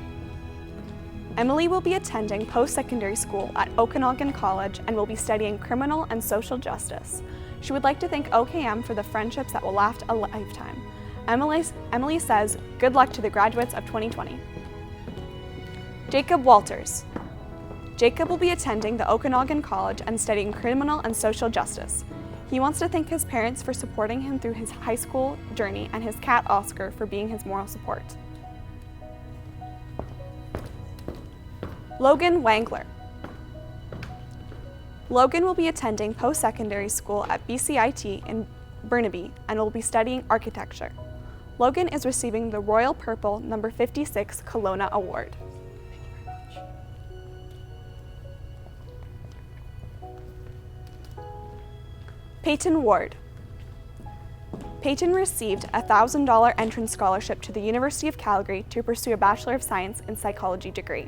Speaker 8: Emily will be attending post-secondary school at Okanagan College and will be studying criminal and social justice. She would like to thank OKM for the friendships that will last a lifetime. Emily says, good luck to the graduates of 2020. Jacob Walters. Jacob will be attending the Okanagan College and studying criminal and social justice. He wants to thank his parents for supporting him through his high school journey and his cat Oscar for being his moral support. Logan Wangler. Logan will be attending post-secondary school at BCIT in Burnaby and will be studying architecture. Logan is receiving the Royal Purple No. 56 Kelowna Award. Peyton Ward. Peyton received a $1,000 entrance scholarship to the University of Calgary to pursue a Bachelor of Science in Psychology degree.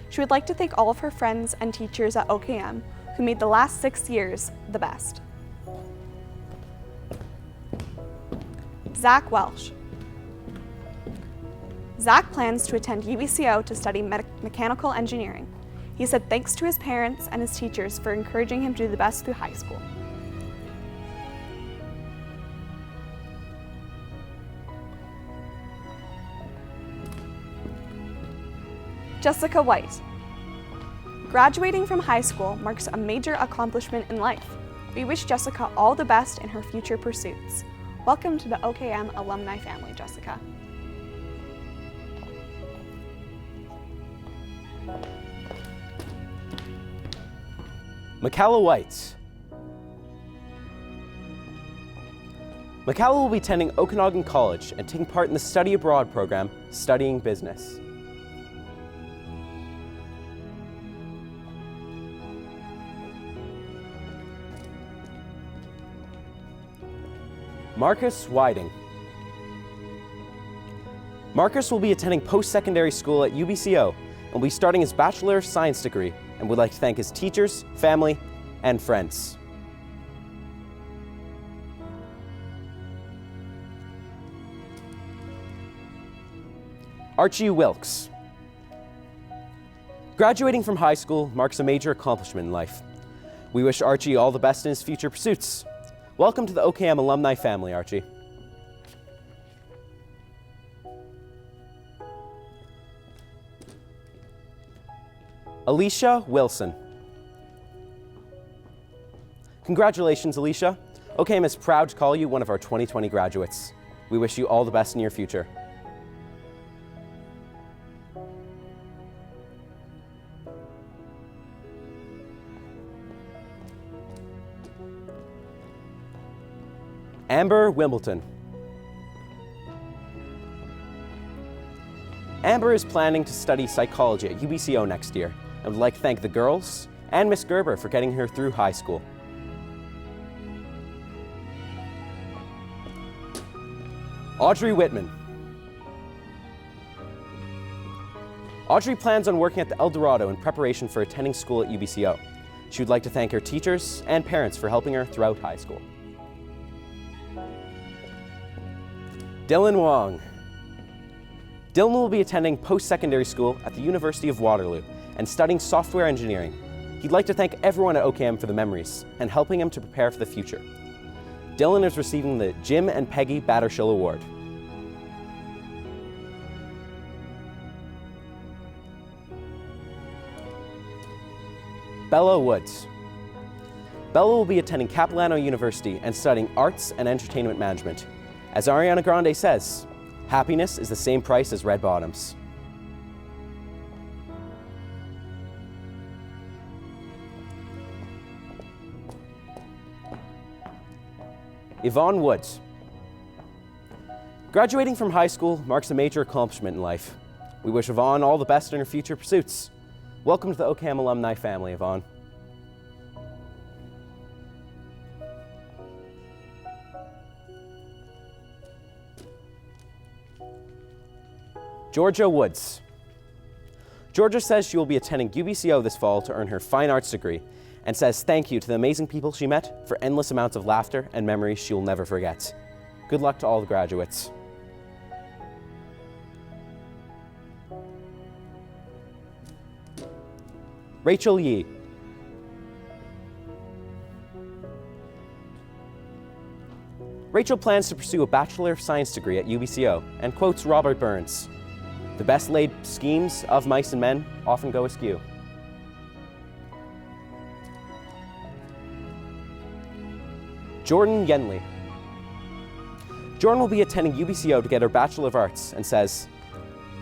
Speaker 8: She would like to thank all of her friends and teachers at OKM who made the last 6 years the best. Zach Welsh. Zach plans to attend UBCO to study mechanical engineering. He said thanks to his parents and his teachers for encouraging him to do the best through high school. Jessica White. Graduating from high school marks a major accomplishment in life. We wish Jessica all the best in her future pursuits. Welcome to the OKM alumni family, Jessica.
Speaker 9: Michaela White. Michaela will be attending Okanagan College and taking part in the study abroad program, studying business. Marcus Whiting. Marcus will be attending post-secondary school at UBCO and will be starting his Bachelor of Science degree and would like to thank his teachers, family, and friends. Archie Wilkes. Graduating from high school marks a major accomplishment in life. We wish Archie all the best in his future pursuits. Welcome to the OKM alumni family, Archie. Alicia Wilson. Congratulations, Alicia. OKM is proud to call you one of our 2020 graduates. We wish you all the best in your future. Amber Wimbledon. Amber is planning to study psychology at UBCO next year and would like to thank the girls and Miss Gerber for getting her through high school. Audrey Whitman. Audrey plans on working at the El Dorado in preparation for attending school at UBCO. She would like to thank her teachers and parents for helping her throughout high school. Dylan Wong. Dylan will be attending post-secondary school at the University of Waterloo and studying software engineering. He'd like to thank everyone at OKM for the memories and helping him to prepare for the future. Dylan is receiving the Jim and Peggy Battershill Award. Bella Woods. Bella will be attending Capilano University and studying Arts and Entertainment Management. As Ariana Grande says, happiness is the same price as red bottoms. Yvonne Woods. Graduating from high school marks a major accomplishment in life. We wish Yvonne all the best in her future pursuits. Welcome to the OKM alumni family, Yvonne. Georgia Woods. Georgia says she will be attending UBCO this fall to earn her fine arts degree and says thank you to the amazing people she met for endless amounts of laughter and memories she will never forget. Good luck to all the graduates. Rachel Yee. Rachel plans to pursue a Bachelor of Science degree at UBCO and quotes Robert Burns, "The best laid schemes of mice and men often go askew." Jordan Yenley. Jordan will be attending UBCO to get her Bachelor of Arts and says,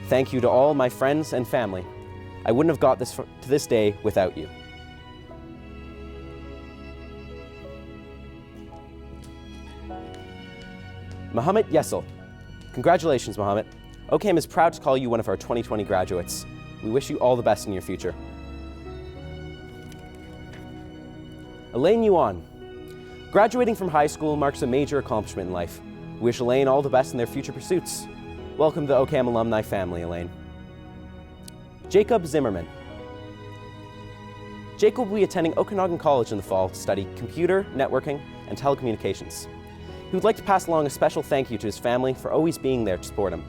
Speaker 9: "Thank you to all my friends and family. I wouldn't have got to this day without you." Mohammed Yessel. Congratulations, Mohammed. OKM is proud to call you one of our 2020 graduates. We wish you all the best in your future. Elaine Yuan. Graduating from high school marks a major accomplishment in life. We wish Elaine all the best in their future pursuits. Welcome to the OKM alumni family, Elaine. Jacob Zimmerman. Jacob will be attending Okanagan College in the fall to study computer, networking, and telecommunications. He would like to pass along a special thank you to his family for always being there to support him.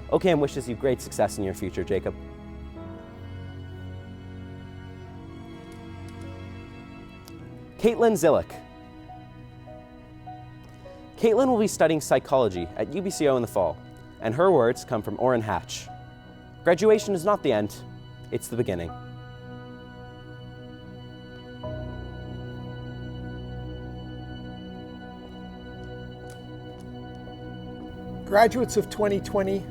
Speaker 9: OKM wishes you great success in your future, Jacob. Caitlin Zillick. Caitlin will be studying psychology at UBCO in the fall, and her words come from Orrin Hatch. Graduation is not the end, it's the beginning.
Speaker 1: Graduates of 2020,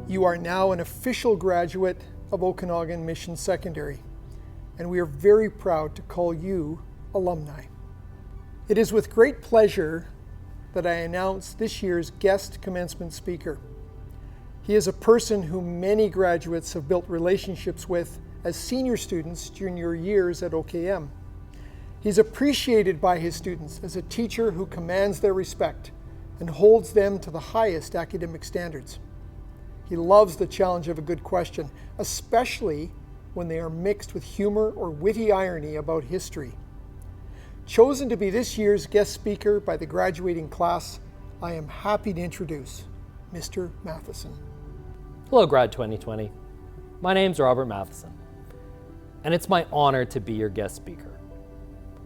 Speaker 1: you are now an official graduate of Okanagan Mission Secondary, and we are very proud to call you alumni. It is with great pleasure that I announce this year's guest commencement speaker. He is a person whom many graduates have built relationships with as senior students during your years at OKM. He's appreciated by his students as a teacher who commands their respect and holds them to the highest academic standards. He loves the challenge of a good question, especially when they are mixed with humor or witty irony about history. Chosen to be this year's guest speaker by the graduating class, I am happy to introduce Mr. Matheson.
Speaker 10: Hello, Grad 2020. My name's Robert Matheson, and it's my honor to be your guest speaker.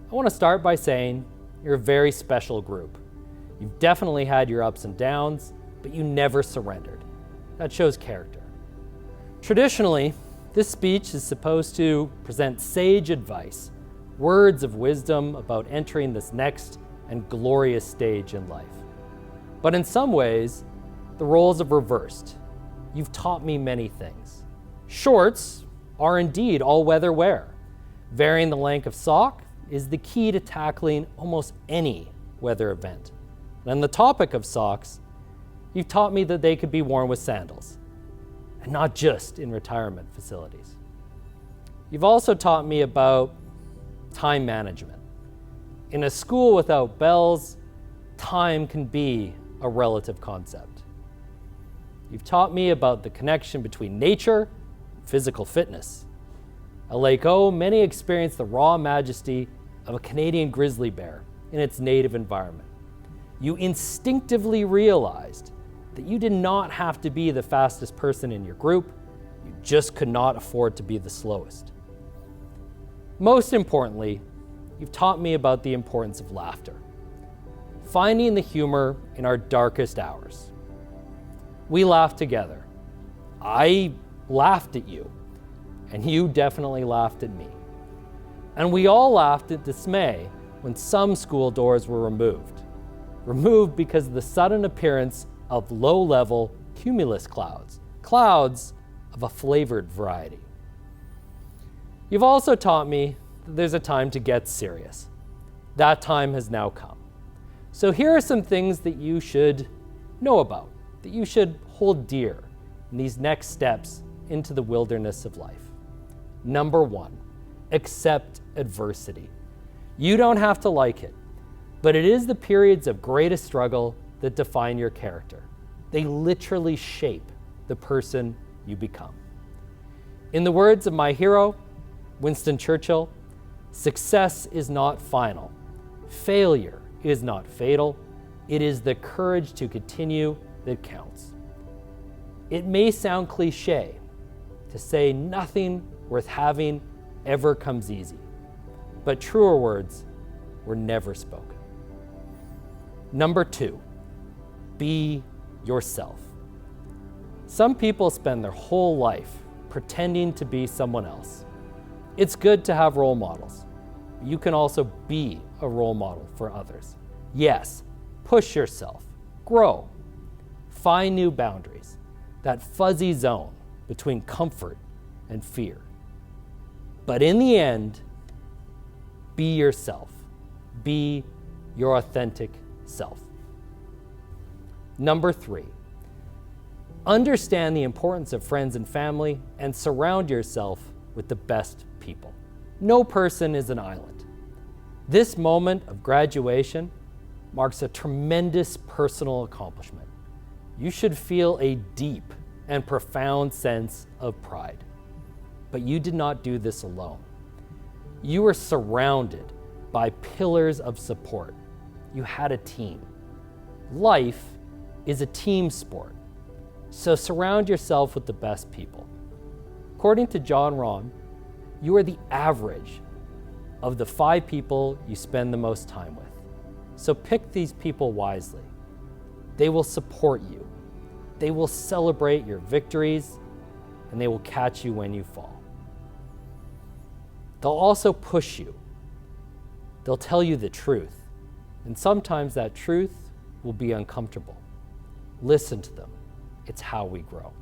Speaker 10: I want to start by saying you're a very special group. You've definitely had your ups and downs, but you never surrendered. That shows character. Traditionally, This speech is supposed to present sage advice, words of wisdom about entering this next and glorious stage in life. But in some ways, the roles have reversed. You've taught me many things. Shorts are indeed all-weather wear. Varying the length of sock is the key to tackling almost any weather event. And on the topic of socks, you've taught me that they could be worn with sandals, and not just in retirement facilities. You've also taught me about time management. In a school without bells, time can be a relative concept. You've taught me about the connection between nature and physical fitness. At Lake O, many experience the raw majesty of a Canadian grizzly bear in its native environment. You instinctively realized that you did not have to be the fastest person in your group, you just could not afford to be the slowest. Most importantly, you've taught me about the importance of laughter, finding the humor in our darkest hours. We laughed together. I laughed at you, and you definitely laughed at me. And we all laughed at dismay when some school doors were removed because of the sudden appearance of low-level cumulus clouds of a flavored variety. You've also taught me that there's a time to get serious. That time has now come. So here are some things that you should know about, that you should hold dear in these next steps into the wilderness of life. Number 1, accept adversity. You don't have to like it, but it is the periods of greatest struggle that define your character. They literally shape the person you become. In the words of my hero, Winston Churchill, success is not final. Failure is not fatal. It is the courage to continue that counts. It may sound cliche to say nothing worth having ever comes easy, but truer words were never spoken. Number 2, be yourself. Some people spend their whole life pretending to be someone else. It's good to have role models. You can also be a role model for others. Yes, push yourself, grow, find new boundaries, that fuzzy zone between comfort and fear. But in the end, be yourself. Be your authentic self. Number 3, understand the importance of friends and family and surround yourself with the best people. No person is an island. This moment of graduation marks a tremendous personal accomplishment. You should feel a deep and profound sense of pride. But you did not do this alone. You were surrounded by pillars of support. You had a team. Life is a team sport, so surround yourself with the best people. According to John Rahm, you are the average of the 5 people you spend the most time with. So pick these people wisely. They will support you. They will celebrate your victories, and they will catch you when you fall. They'll also push you. They'll tell you the truth, and sometimes that truth will be uncomfortable. Listen to them. It's how we grow.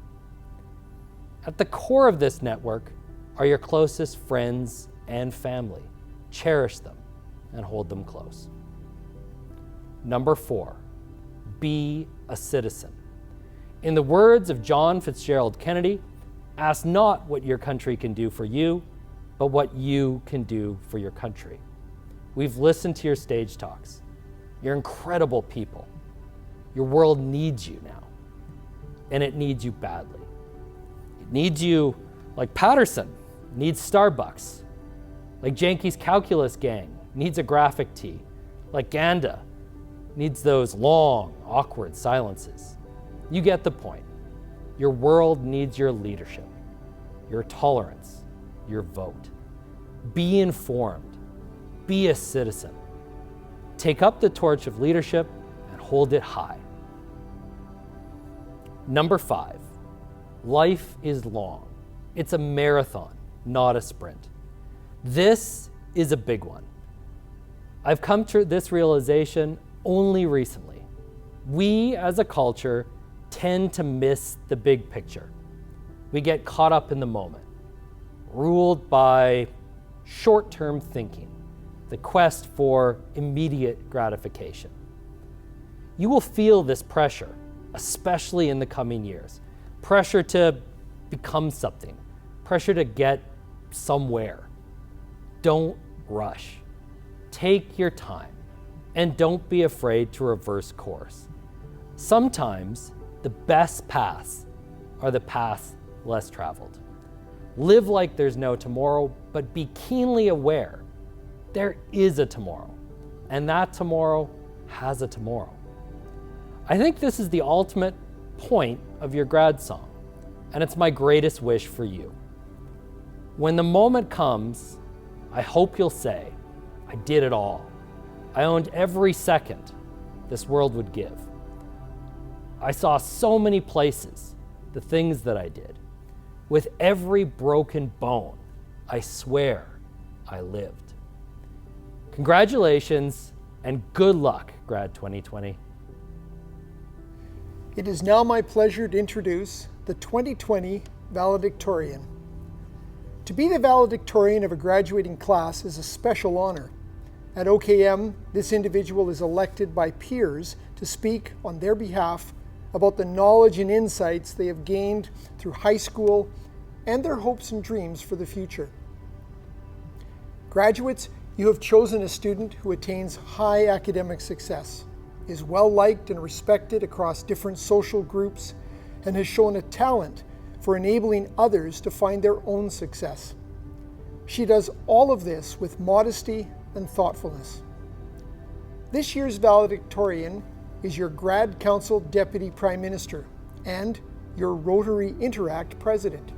Speaker 10: At the core of this network are your closest friends and family. Cherish them and hold them close. Number 4, be a citizen. In the words of John Fitzgerald Kennedy, ask not what your country can do for you, but what you can do for your country. We've listened to your stage talks. You're incredible people. Your world needs you now, and it needs you badly. It needs you like Patterson needs Starbucks, like Janky's Calculus Gang needs a graphic tee, like Ganda needs those long, awkward silences. You get the point. Your world needs your leadership, your tolerance, your vote. Be informed. Be a citizen. Take up the torch of leadership and hold it high. Number 5, life is long. It's a marathon, not a sprint. This is a big one. I've come to this realization only recently. We as a culture tend to miss the big picture. We get caught up in the moment, ruled by short-term thinking, the quest for immediate gratification. You will feel this pressure, especially in the coming years. Pressure to become something, pressure to get somewhere. Don't rush. Take your time, and don't be afraid to reverse course. Sometimes the best paths are the paths less traveled. Live like there's no tomorrow, but be keenly aware there is a tomorrow, and that tomorrow has a tomorrow. I think this is the ultimate point of your grad song, and it's my greatest wish for you. When the moment comes, I hope you'll say, I did it all. I owned every second this world would give. I saw so many places, the things that I did. With every broken bone, I swear I lived. Congratulations and good luck, Grad 2020.
Speaker 1: It is now my pleasure to introduce the 2020 Valedictorian. To be the valedictorian of a graduating class is a special honor. At OKM, this individual is elected by peers to speak on their behalf about the knowledge and insights they have gained through high school and their hopes and dreams for the future. Graduates, you have chosen a student who attains high academic success, is well liked and respected across different social groups, and has shown a talent for enabling others to find their own success. She does all of this with modesty and thoughtfulness. This year's valedictorian is your Grad Council Deputy Prime Minister and your Rotary Interact President.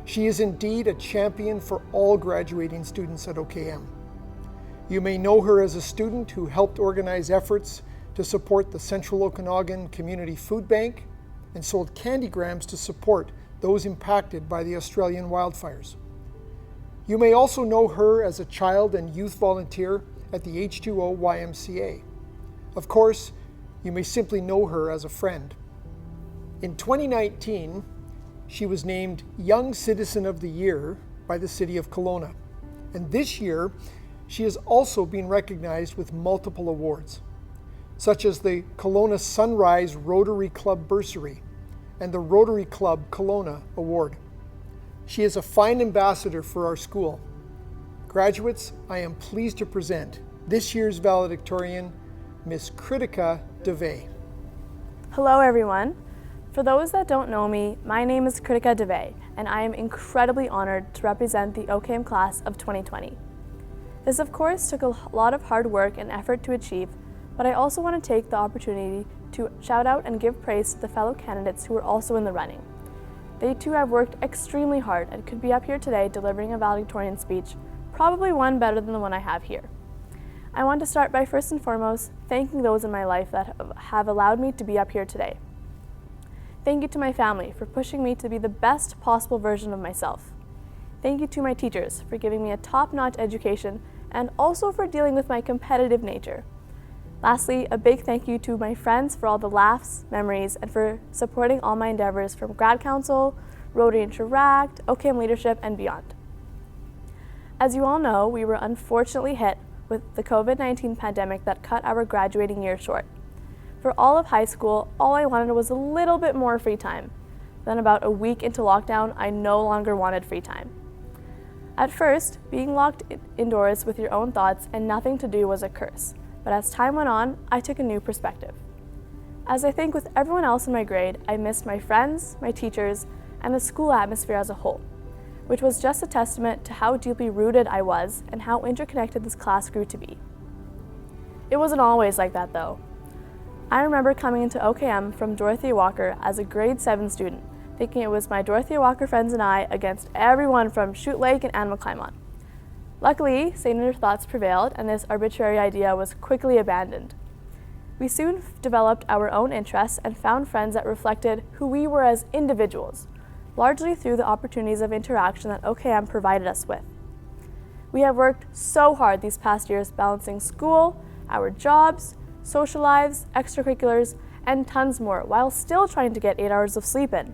Speaker 1: She is indeed a champion for all graduating students at OKM. You may know her as a student who helped organize efforts to support the Central Okanagan Community Food Bank and sold candygrams to support those impacted by the Australian wildfires. You may also know her as a child and youth volunteer at the H2O YMCA. Of course, you may simply know her as a friend. In 2019, she was named Young Citizen of the Year by the City of Kelowna. And this year, she has also been recognized with multiple awards, such as the Kelowna Sunrise Rotary Club Bursary and the Rotary Club Kelowna Award. She is a fine ambassador for our school. Graduates, I am pleased to present this year's valedictorian, Miss Kritika DeVay.
Speaker 11: Hello everyone. For those that don't know me, my name is Kritika DeVay, and I am incredibly honored to represent the OKM class of 2020. This of course took a lot of hard work and effort to achieve, but I also want to take the opportunity to shout out and give praise to the fellow candidates who are also in the running. They too have worked extremely hard and could be up here today delivering a valedictorian speech, probably one better than the one I have here. I want to start by first and foremost thanking those in my life that have allowed me to be up here today. Thank you to my family for pushing me to be the best possible version of myself. Thank you to my teachers for giving me a top-notch education and also for dealing with my competitive nature. Lastly, a big thank you to my friends for all the laughs, memories, and for supporting all my endeavors from Grad Council, Rotary Interact, OKM Leadership, and beyond. As you all know, we were unfortunately hit with the COVID-19 pandemic that cut our graduating year short. For all of high school, all I wanted was a little bit more free time. Then about a week into lockdown, I no longer wanted free time. At first, being locked indoors with your own thoughts and nothing to do was a curse. But as time went on, I took a new perspective. As I think with everyone else in my grade, I missed my friends, my teachers, and the school atmosphere as a whole, which was just a testament to how deeply rooted I was and how interconnected this class grew to be. It wasn't always like that though. I remember coming into OKM from Dorothea Walker as a grade 7 student, thinking it was my Dorothea Walker friends and I against everyone from Chute Lake and Anne-McClymont. Luckily, saner thoughts prevailed and this arbitrary idea was quickly abandoned. We soon developed our own interests and found friends that reflected who we were as individuals, largely through the opportunities of interaction that OKM provided us with. We have worked so hard these past years balancing school, our jobs, social lives, extracurriculars, and tons more while still trying to get 8 hours of sleep in.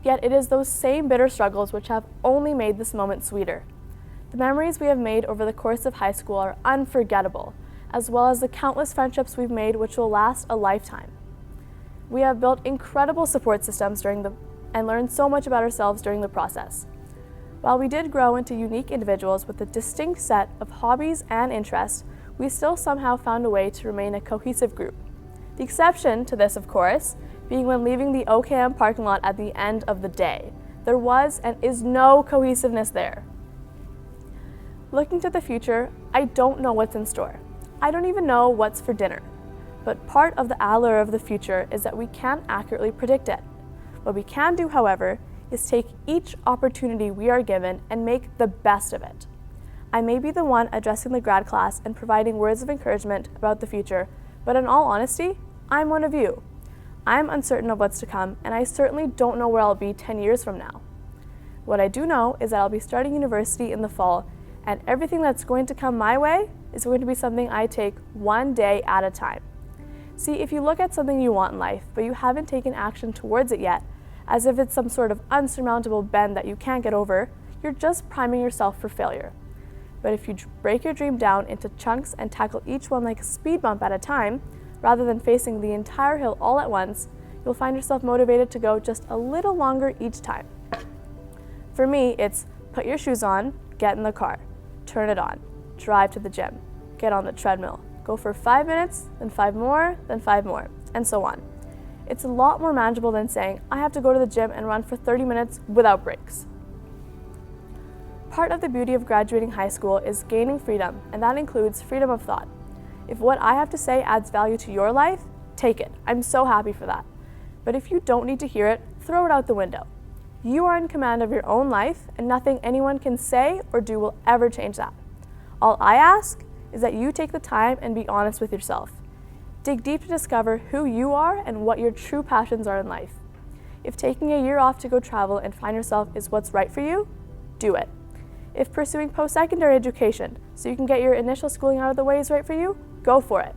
Speaker 11: Yet it is those same bitter struggles which have only made this moment sweeter. The memories we have made over the course of high school are unforgettable, as well as the countless friendships we've made which will last a lifetime. We have built incredible support systems and learned so much about ourselves during the process. While we did grow into unique individuals with a distinct set of hobbies and interests, we still somehow found a way to remain a cohesive group. The exception to this, of course, being when leaving the OKM parking lot at the end of the day. There was and is no cohesiveness there. Looking to the future, I don't know what's in store. I don't even know what's for dinner. But part of the allure of the future is that we can't accurately predict it. What we can do, however, is take each opportunity we are given and make the best of it. I may be the one addressing the grad class and providing words of encouragement about the future, but in all honesty, I'm one of you. I'm uncertain of what's to come, and I certainly don't know where I'll be 10 years from now. What I do know is that I'll be starting university in the fall, and everything that's going to come my way is going to be something I take one day at a time. See, if you look at something you want in life, but you haven't taken action towards it yet, as if it's some sort of unsurmountable bend that you can't get over, you're just priming yourself for failure. But if you break your dream down into chunks and tackle each one like a speed bump at a time, rather than facing the entire hill all at once, you'll find yourself motivated to go just a little longer each time. For me, it's put your shoes on, get in the car, turn it on, drive to the gym, get on the treadmill, go for 5 minutes, then 5 more, then 5 more, and so on. It's a lot more manageable than saying, I have to go to the gym and run for 30 minutes without breaks. Part of the beauty of graduating high school is gaining freedom, and that includes freedom of thought. If what I have to say adds value to your life, take it. I'm so happy for that. But if you don't need to hear it, throw it out the window. You are in command of your own life, and nothing anyone can say or do will ever change that. All I ask is that you take the time and be honest with yourself. Dig deep to discover who you are and what your true passions are in life. If taking a year off to go travel and find yourself is what's right for you, do it. If pursuing post-secondary education so you can get your initial schooling out of the way is right for you, go for it.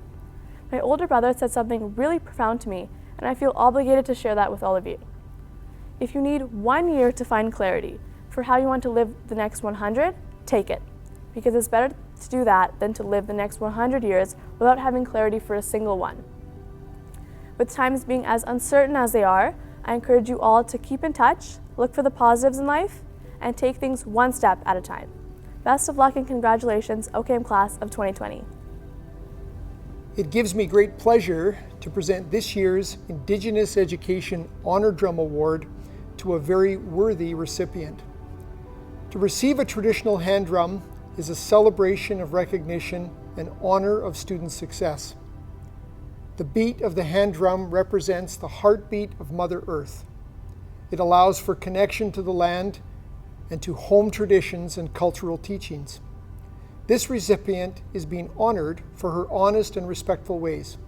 Speaker 11: My older brother said something really profound to me, and I feel obligated to share that with all of you. If you need 1 year to find clarity for how you want to live the next 100, take it. Because it's better to do that than to live the next 100 years without having clarity for a single one. With times being as uncertain as they are, I encourage you all to keep in touch, look for the positives in life, and take things one step at a time. Best of luck and congratulations, OKM Class of 2020.
Speaker 1: It gives me great pleasure to present this year's Indigenous Education Honor Drum Award to a very worthy recipient. To receive a traditional hand drum is a celebration of recognition and honor of student success. The beat of the hand drum represents the heartbeat of Mother Earth. It allows for connection to the land and to home traditions and cultural teachings. This recipient is being honored for her honest and respectful ways.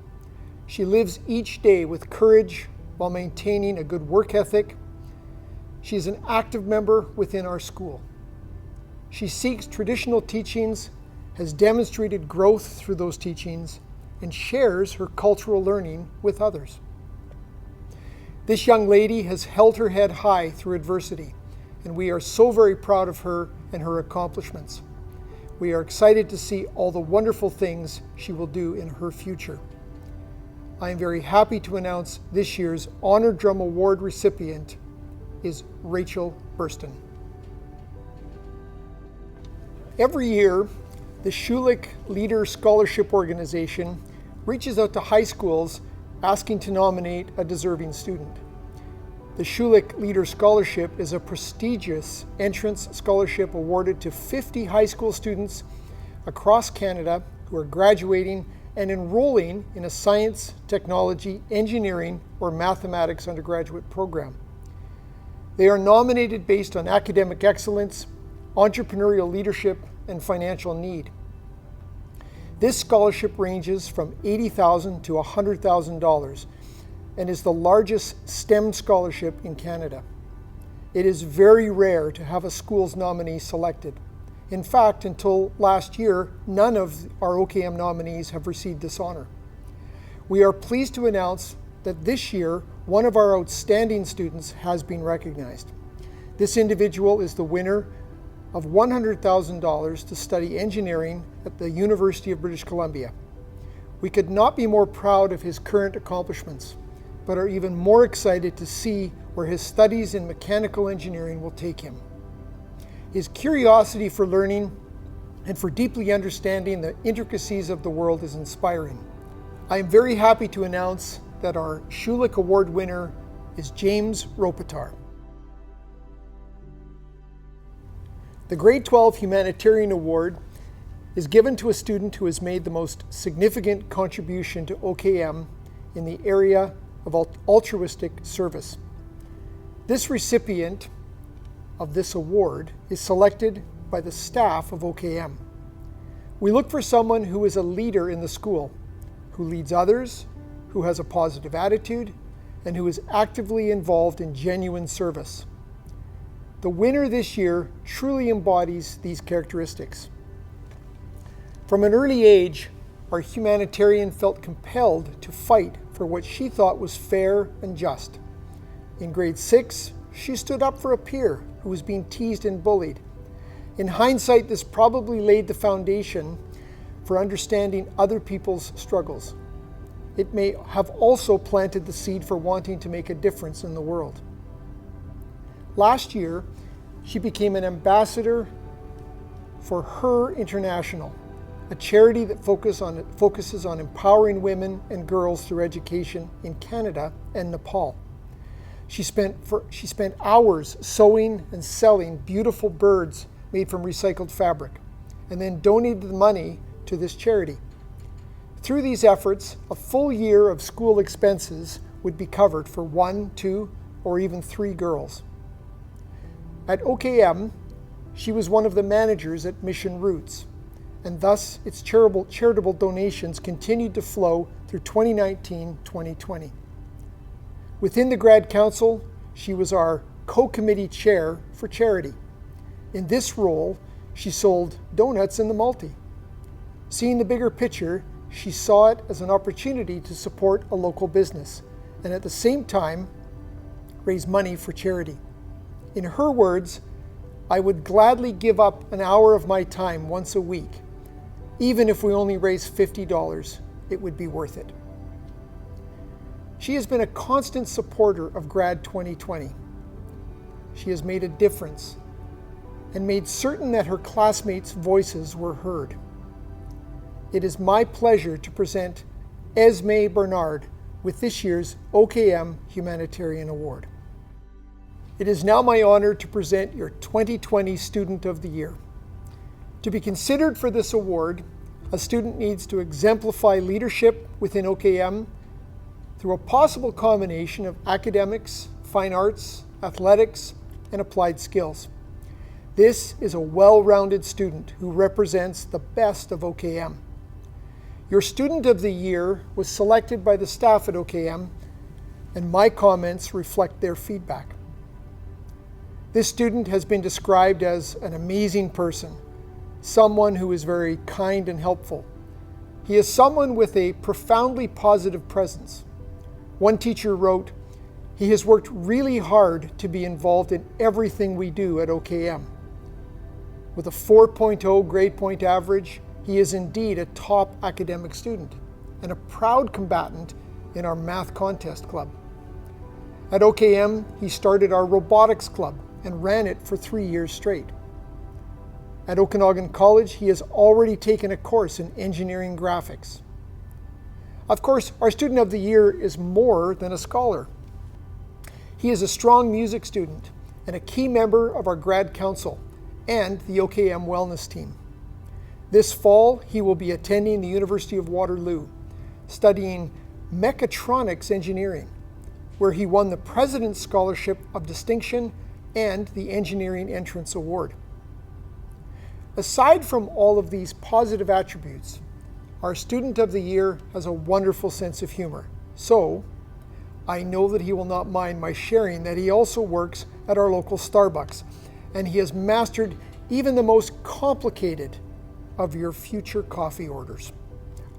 Speaker 1: She lives each day with courage while maintaining a good work ethic. She is an active member within our school. She seeks traditional teachings, has demonstrated growth through those teachings, and shares her cultural learning with others. This young lady has held her head high through adversity, and we are so very proud of her and her accomplishments. We are excited to see all the wonderful things she will do in her future. I am very happy to announce this year's Honor Drum Award recipient is Rachel Burston. Every year, the Schulich Leader Scholarship Organization reaches out to high schools asking to nominate a deserving student. The Schulich Leader Scholarship is a prestigious entrance scholarship awarded to 50 high school students across Canada who are graduating and enrolling in a science, technology, engineering, or mathematics undergraduate program. They are nominated based on academic excellence, entrepreneurial leadership, and financial need. This scholarship ranges from $80,000 to $100,000 and is the largest STEM scholarship in Canada. It is very rare to have a school's nominee selected. In fact, until last year, none of our OKM nominees have received this honor. We are pleased to announce that this year, one of our outstanding students has been recognized. This individual is the winner of $100,000 to study engineering at the University of British Columbia. We could not be more proud of his current accomplishments, but are even more excited to see where his studies in mechanical engineering will take him. His curiosity for learning and for deeply understanding the intricacies of the world is inspiring. I am very happy to announce that our Schulich Award winner is James Ropitar. The Grade 12 Humanitarian Award is given to a student who has made the most significant contribution to OKM in the area of altruistic service. This recipient of this award is selected by the staff of OKM. We look for someone who is a leader in the school, who leads others, who has a positive attitude, and who is actively involved in genuine service. The winner this year truly embodies these characteristics. From an early age, our humanitarian felt compelled to fight for what she thought was fair and just. In grade 6, she stood up for a peer who was being teased and bullied. In hindsight, this probably laid the foundation for understanding other people's struggles. It may have also planted the seed for wanting to make a difference in the world. Last year, she became an ambassador for Her International, a charity that focuses on empowering women and girls through education in Canada and Nepal. She spent hours sewing and selling beautiful birds made from recycled fabric, and then donated the money to this charity. Through these efforts, a full year of school expenses would be covered for 1, 2, or even 3 girls. At OKM, she was one of the managers at Mission Roots, and thus its charitable donations continued to flow through 2019-2020. Within the Grad Council, she was our co-committee chair for charity. In this role, she sold donuts in the multi. Seeing the bigger picture, she saw it as an opportunity to support a local business and at the same time raise money for charity. In her words, "I would gladly give up an hour of my time once a week. Even if we only raise $50, it would be worth it." She has been a constant supporter of Grad 2020. She has made a difference and made certain that her classmates' voices were heard. It is my pleasure to present Esme Bernard with this year's OKM Humanitarian Award. It is now my honor to present your 2020 Student of the Year. To be considered for this award, a student needs to exemplify leadership within OKM through a possible combination of academics, fine arts, athletics, and applied skills. This is a well-rounded student who represents the best of OKM. Your Student of the Year was selected by the staff at OKM, and my comments reflect their feedback. This student has been described as an amazing person, someone who is very kind and helpful. He is someone with a profoundly positive presence. One teacher wrote, "He has worked really hard to be involved in everything we do at OKM." With a 4.0 grade point average, he is indeed a top academic student and a proud combatant in our math contest club. At OKM, he started our robotics club and ran it for 3 years straight. At Okanagan College, he has already taken a course in engineering graphics. Of course, our Student of the Year is more than a scholar. He is a strong music student and a key member of our Grad Council and the OKM Wellness Team. This fall, he will be attending the University of Waterloo, studying mechatronics engineering, where he won the President's Scholarship of Distinction and the Engineering Entrance Award. Aside from all of these positive attributes, our Student of the Year has a wonderful sense of humor. So, I know that he will not mind my sharing that he also works at our local Starbucks, and he has mastered even the most complicated of your future coffee orders.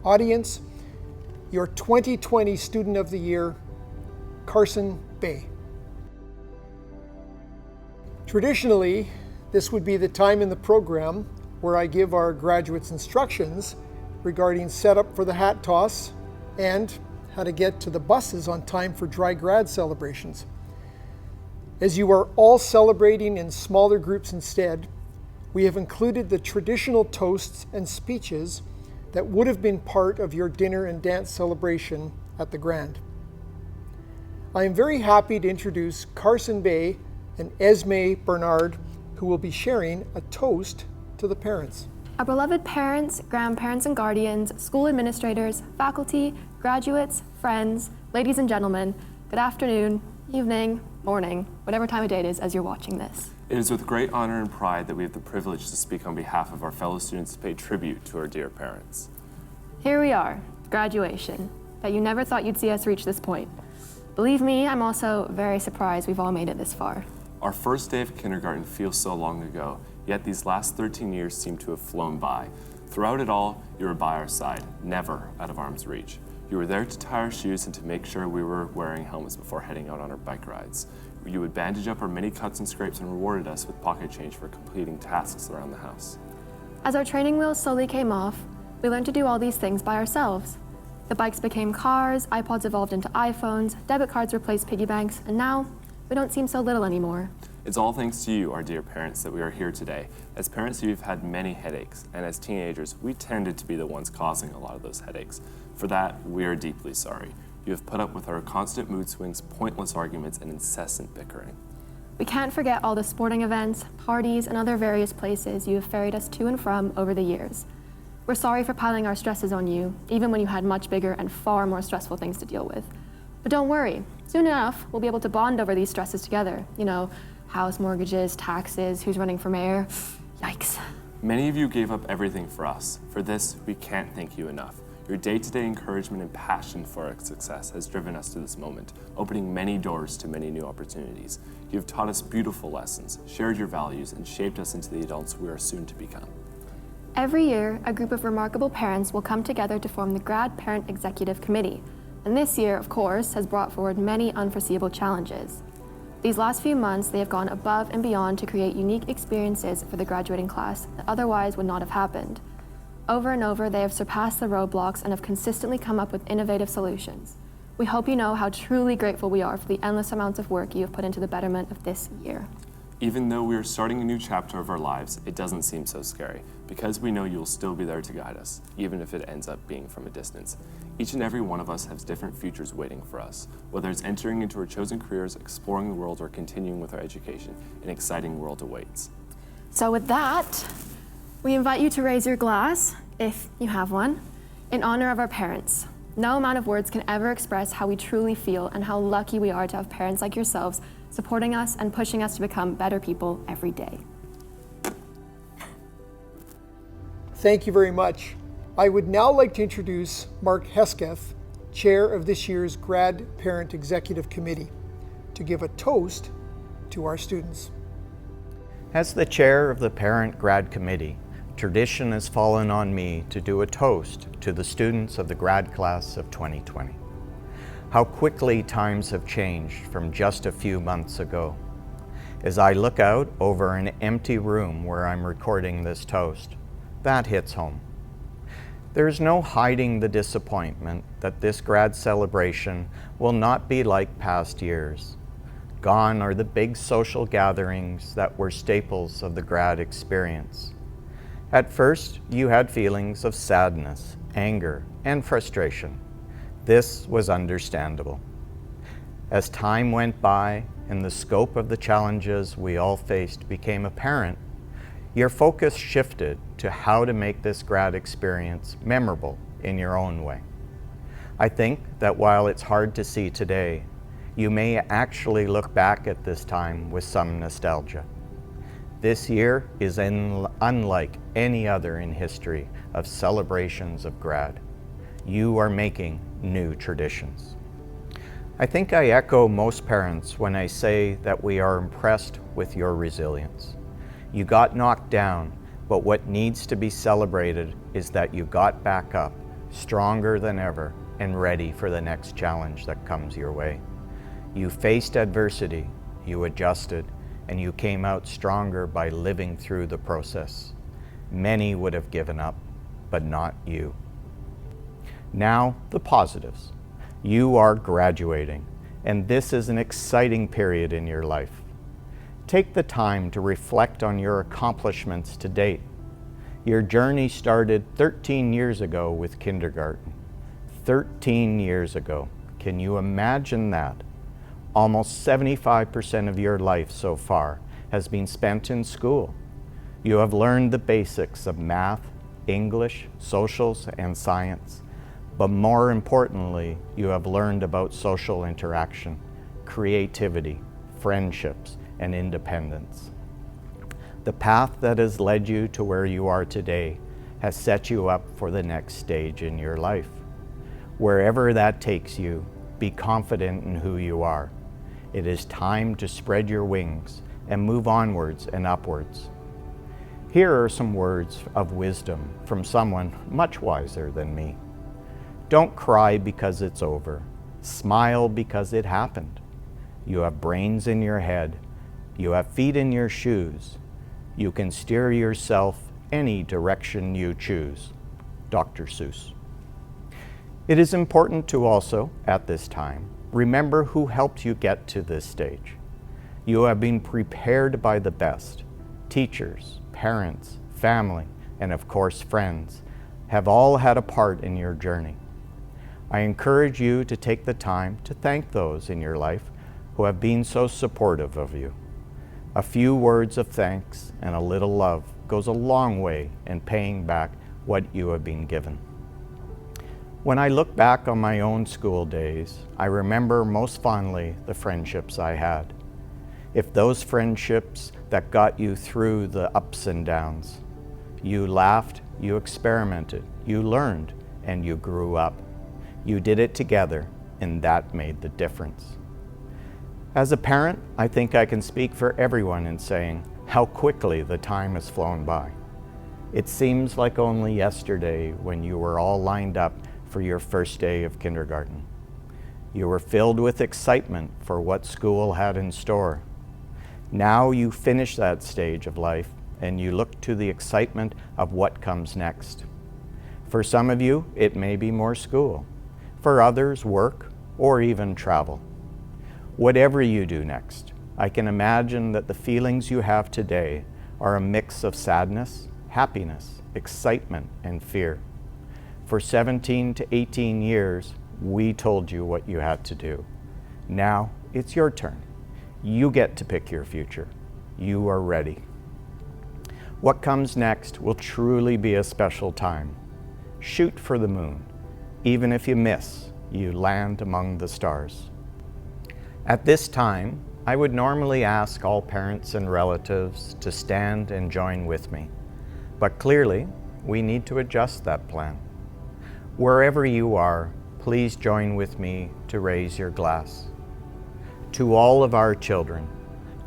Speaker 1: Audience, your 2020 Student of the Year, Carson Bay. Traditionally, this would be the time in the program where I give our graduates instructions regarding setup for the hat toss and how to get to the buses on time for dry grad celebrations. As you are all celebrating in smaller groups instead, we have included the traditional toasts and speeches that would have been part of your dinner and dance celebration at the Grand. I am very happy to introduce Carson Bay and Esme Bernard, who will be sharing a toast to the parents.
Speaker 11: Our beloved parents, grandparents and guardians, school administrators, faculty, graduates, friends, ladies and gentlemen, good afternoon, evening, morning, whatever time of day it is as you're watching this.
Speaker 12: It is with great honor and pride that we have the privilege to speak on behalf of our fellow students to pay tribute to our dear parents.
Speaker 11: Here we are, graduation. Bet you never thought you'd see us reach this point. Believe me, I'm also very surprised we've all made it this far.
Speaker 12: Our first day of kindergarten feels so long ago, yet these last 13 years seem to have flown by. Throughout it all, you were by our side, never out of arm's reach. You were there to tie our shoes and to make sure we were wearing helmets before heading out on our bike rides. You would bandage up our many cuts and scrapes and rewarded us with pocket change for completing tasks around the house.
Speaker 11: As our training wheels slowly came off, we learned to do all these things by ourselves. The bikes became cars, iPods evolved into iPhones, debit cards replaced piggy banks, and now we don't seem so little anymore.
Speaker 12: It's all thanks to you, our dear parents, that we are here today. As parents, you've had many headaches, and as teenagers, we tended to be the ones causing a lot of those headaches. For that, we are deeply sorry. You have put up with our constant mood swings, pointless arguments, and incessant bickering.
Speaker 11: We can't forget all the sporting events, parties, and other various places you have ferried us to and from over the years. We're sorry for piling our stresses on you, even when you had much bigger and far more stressful things to deal with. But don't worry, soon enough, we'll be able to bond over these stresses together. You know, house mortgages, taxes, who's running for mayor. Yikes.
Speaker 12: Many of you gave up everything for us. For this, we can't thank you enough. Your day-to-day encouragement and passion for our success has driven us to this moment, opening many doors to many new opportunities. You have taught us beautiful lessons, shared your values, and shaped us into the adults we are soon to become.
Speaker 11: Every year, a group of remarkable parents will come together to form the Grad Parent Executive Committee. And this year, of course, has brought forward many unforeseeable challenges. These last few months, they have gone above and beyond to create unique experiences for the graduating class that otherwise would not have happened. Over and over, they have surpassed the roadblocks and have consistently come up with innovative solutions. We hope you know how truly grateful we are for the endless amounts of work you have put into the betterment of this year.
Speaker 12: Even though we are starting a new chapter of our lives, it doesn't seem so scary, because we know you'll still be there to guide us, even if it ends up being from a distance. Each and every one of us has different futures waiting for us. Whether it's entering into our chosen careers, exploring the world, or continuing with our education, an exciting world awaits.
Speaker 11: So with that, we invite you to raise your glass, if you have one, in honor of our parents. No amount of words can ever express how we truly feel and how lucky we are to have parents like yourselves supporting us and pushing us to become better people every day.
Speaker 1: Thank you very much. I would now like to introduce Mark Hesketh, Chair of this year's Grad Parent Executive Committee, to give a toast to our students.
Speaker 13: As the Chair of the Parent Grad Committee, tradition has fallen on me to do a toast to the students of the grad class of 2020. How quickly times have changed from just a few months ago. As I look out over an empty room where I'm recording this toast, that hits home. There's no hiding the disappointment that this grad celebration will not be like past years. Gone are the big social gatherings that were staples of the grad experience. At first, you had feelings of sadness, anger, and frustration. This was understandable. As time went by and the scope of the challenges we all faced became apparent, your focus shifted to how to make this grad experience memorable in your own way. I think that while it's hard to see today, you may actually look back at this time with some nostalgia. This year is unlike any other in history of celebrations of grad. You are making new traditions. I think I echo most parents when I say that we are impressed with your resilience. You got knocked down, but what needs to be celebrated is that you got back up, stronger than ever, and ready for the next challenge that comes your way. You faced adversity, you adjusted, and you came out stronger by living through the process. Many would have given up, but not you. Now, the positives. You are graduating, and this is an exciting period in your life. Take the time to reflect on your accomplishments to date. Your journey started 13 years ago with kindergarten. 13 years ago. Can you imagine that? Almost 75% of your life so far has been spent in school. You have learned the basics of math, English, socials, and science. But more importantly, you have learned about social interaction, creativity, friendships, and independence. The path that has led you to where you are today has set you up for the next stage in your life. Wherever that takes you, be confident in who you are. It is time to spread your wings and move onwards and upwards. Here are some words of wisdom from someone much wiser than me. Don't cry because it's over. Smile because it happened. You have brains in your head. You have feet in your shoes. You can steer yourself any direction you choose. Dr. Seuss. It is important to also, at this time, remember who helped you get to this stage. You have been prepared by the best. Teachers, parents, family, and of course friends have all had a part in your journey. I encourage you to take the time to thank those in your life who have been so supportive of you. A few words of thanks and a little love goes a long way in paying back what you have been given. When I look back on my own school days, I remember most fondly the friendships I had. If those friendships that got you through the ups and downs, you laughed, you experimented, you learned, and you grew up. You did it together, and that made the difference. As a parent, I think I can speak for everyone in saying how quickly the time has flown by. It seems like only yesterday when you were all lined up for your first day of kindergarten. You were filled with excitement for what school had in store. Now you finish that stage of life and you look to the excitement of what comes next. For some of you, it may be more school. For others, work or even travel. Whatever you do next, I can imagine that the feelings you have today are a mix of sadness, happiness, excitement, and fear. For 17 to 18 years, we told you what you had to do. Now, it's your turn. You get to pick your future. You are ready. What comes next will truly be a special time. Shoot for the moon. Even if you miss, you land among the stars. At this time, I would normally ask all parents and relatives to stand and join with me. But clearly, we need to adjust that plan. Wherever you are, please join with me to raise your glass. To all of our children,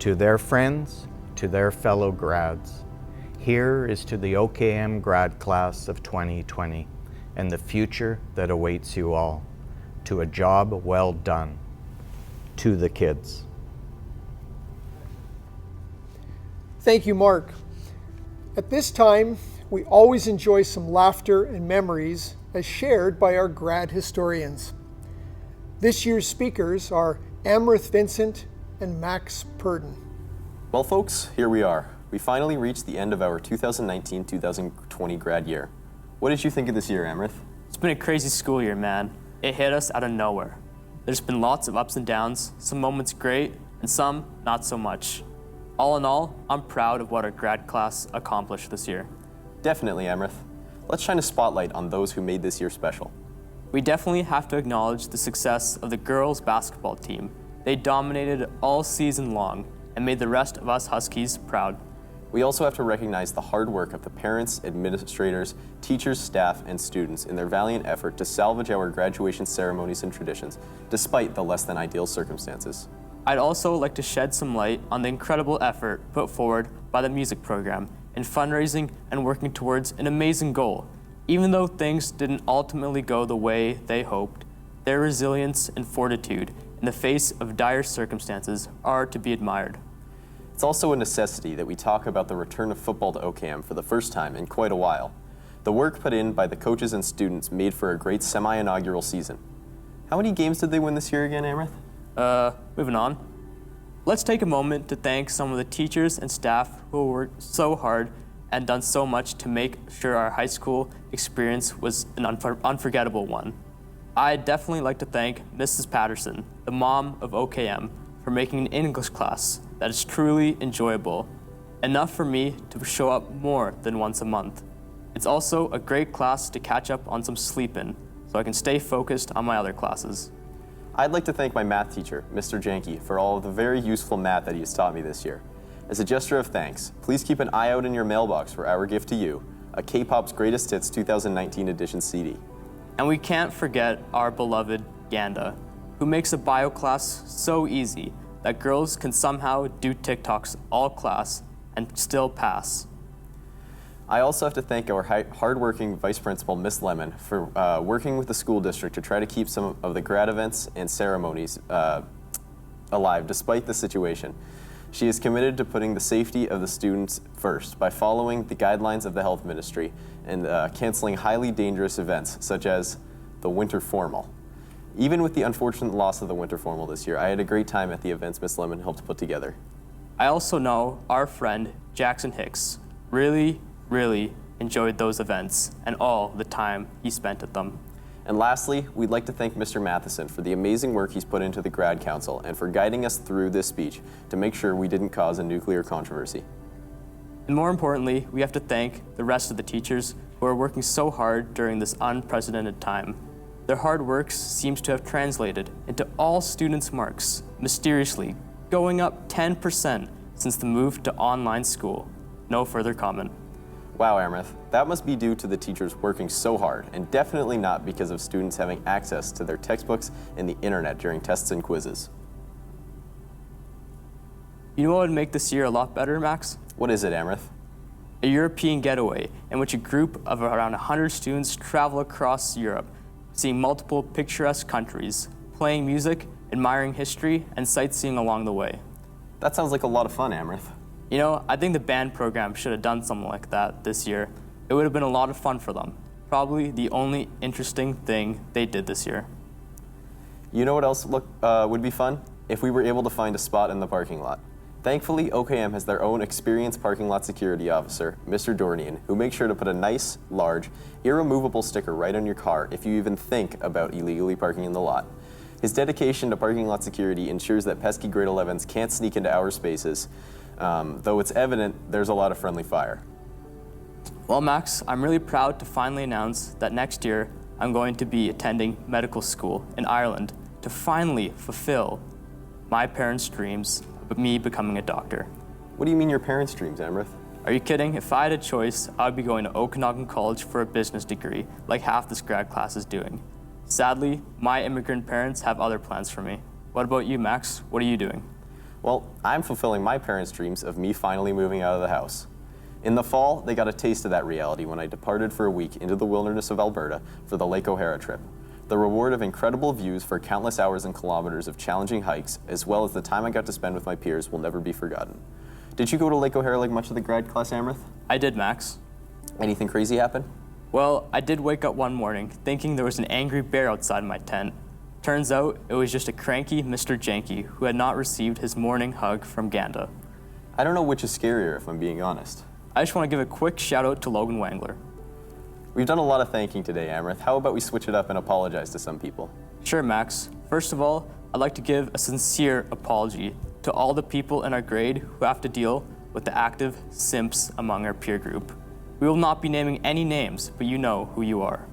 Speaker 13: to their friends, to their fellow grads, here is to the OKM grad class of 2020 and the future that awaits you all, to a job well done, to the kids.
Speaker 1: Thank you, Mark. At this time, we always enjoy some laughter and memories as shared by our grad historians. This year's speakers are Amrith Vincent and Max Purdon.
Speaker 14: Well, folks, here we are. We finally reached the end of our 2019-2020 grad year. What did you think of this year, Amrith?
Speaker 15: It's been a crazy school year, man. It hit us out of nowhere. There's been lots of ups and downs, some moments great, and some not so much. All in all, I'm proud of what our grad class accomplished this year.
Speaker 14: Definitely, Amrith. Let's shine a spotlight on those who made this year special.
Speaker 15: We definitely have to acknowledge the success of the girls' basketball team. They dominated all season long and made the rest of us Huskies proud.
Speaker 14: We also have to recognize the hard work of the parents, administrators, teachers, staff, and students in their valiant effort to salvage our graduation ceremonies and traditions, despite the less than ideal circumstances.
Speaker 15: I'd also like to shed some light on the incredible effort put forward by the music program in fundraising and working towards an amazing goal. Even though things didn't ultimately go the way they hoped, their resilience and fortitude in the face of dire circumstances are to be admired.
Speaker 14: It's also a necessity that we talk about the return of football to OKM for the first time in quite a while. The work put in by the coaches and students made for a great semi-inaugural season. How many games did they win this year again, Amrith?
Speaker 15: Moving on. Let's take a moment to thank some of the teachers and staff who worked so hard and done so much to make sure our high school experience was an unforgettable one. I'd definitely like to thank Mrs. Patterson, the mom of OKM, for making an English class that is truly enjoyable, enough for me to show up more than once a month. It's also a great class to catch up on some sleep in, so I can stay focused on my other classes.
Speaker 14: I'd like to thank my math teacher, Mr. Janke, for all of the very useful math that he has taught me this year. As a gesture of thanks, please keep an eye out in your mailbox for our gift to you, a K-Pop's Greatest Hits 2019 edition CD.
Speaker 15: And we can't forget our beloved Ganda, who makes a bio class so easy that girls can somehow do TikToks all class and still pass.
Speaker 14: I also have to thank our hardworking Vice Principal, Miss Lemon, for working with the school district to try to keep some of the grad events and ceremonies alive despite the situation. She is committed to putting the safety of the students first by following the guidelines of the health ministry and canceling highly dangerous events such as the winter formal. Even with the unfortunate loss of the winter formal this year, I had a great time at the events Miss Lemon helped put together.
Speaker 15: I also know our friend Jackson Hicks really enjoyed those events and all the time he spent at them.
Speaker 14: And lastly, we'd like to thank Mr. Matheson for the amazing work he's put into the Grad Council and for guiding us through this speech to make sure we didn't cause a nuclear controversy.
Speaker 15: And more importantly, we have to thank the rest of the teachers who are working so hard during this unprecedented time. Their hard work seems to have translated into all students' marks, mysteriously going up 10% since the move to online school. No further comment.
Speaker 14: Wow, Amrith, that must be due to the teachers working so hard, and definitely not because of students having access to their textbooks and the internet during tests and quizzes.
Speaker 15: You know what would make this year a lot better, Max?
Speaker 14: What is it, Amrith?
Speaker 15: A European getaway in which a group of around 100 students travel across Europe, seeing multiple picturesque countries, playing music, admiring history, and sightseeing along the way.
Speaker 14: That sounds like a lot of fun, Amrith.
Speaker 15: You know, I think the band program should have done something like that this year. It would have been a lot of fun for them. Probably the only interesting thing they did this year.
Speaker 14: You know what else would be fun? If we were able to find a spot in the parking lot. Thankfully, OKM has their own experienced parking lot security officer, Mr. Dornian, who makes sure to put a nice, large, irremovable sticker right on your car if you even think about illegally parking in the lot. His dedication to parking lot security ensures that pesky grade 11s can't sneak into our spaces, though it's evident there's a lot of friendly fire.
Speaker 15: Well, Max, I'm really proud to finally announce that next year I'm going to be attending medical school in Ireland to finally fulfill my parents' dreams of me becoming a doctor.
Speaker 14: What do you mean your parents' dreams, Amrith?
Speaker 15: Are you kidding? If I had a choice, I would be going to Okanagan College for a business degree, like half this grad class is doing. Sadly, my immigrant parents have other plans for me. What about you, Max? What are you doing?
Speaker 14: Well, I'm fulfilling my parents' dreams of me finally moving out of the house. In the fall, they got a taste of that reality when I departed for a week into the wilderness of Alberta for the Lake O'Hara trip. The reward of incredible views for countless hours and kilometers of challenging hikes, as well as the time I got to spend with my peers, will never be forgotten. Did you go to Lake O'Hara like much of the grad class, Amrith?
Speaker 15: I did, Max.
Speaker 14: Anything crazy happen?
Speaker 15: Well, I did wake up one morning thinking there was an angry bear outside my tent. Turns out it was just a cranky Mr. Janke who had not received his morning hug from Ganda.
Speaker 14: I don't know which is scarier, if I'm being honest.
Speaker 15: I just want to give a quick shout out to Logan Wangler.
Speaker 14: We've done a lot of thanking today, Amrith. How about we switch it up and apologize to some people?
Speaker 15: Sure, Max. First of all, I'd like to give a sincere apology to all the people in our grade who have to deal with the active simps among our peer group. We will not be naming any names, but you know who you are.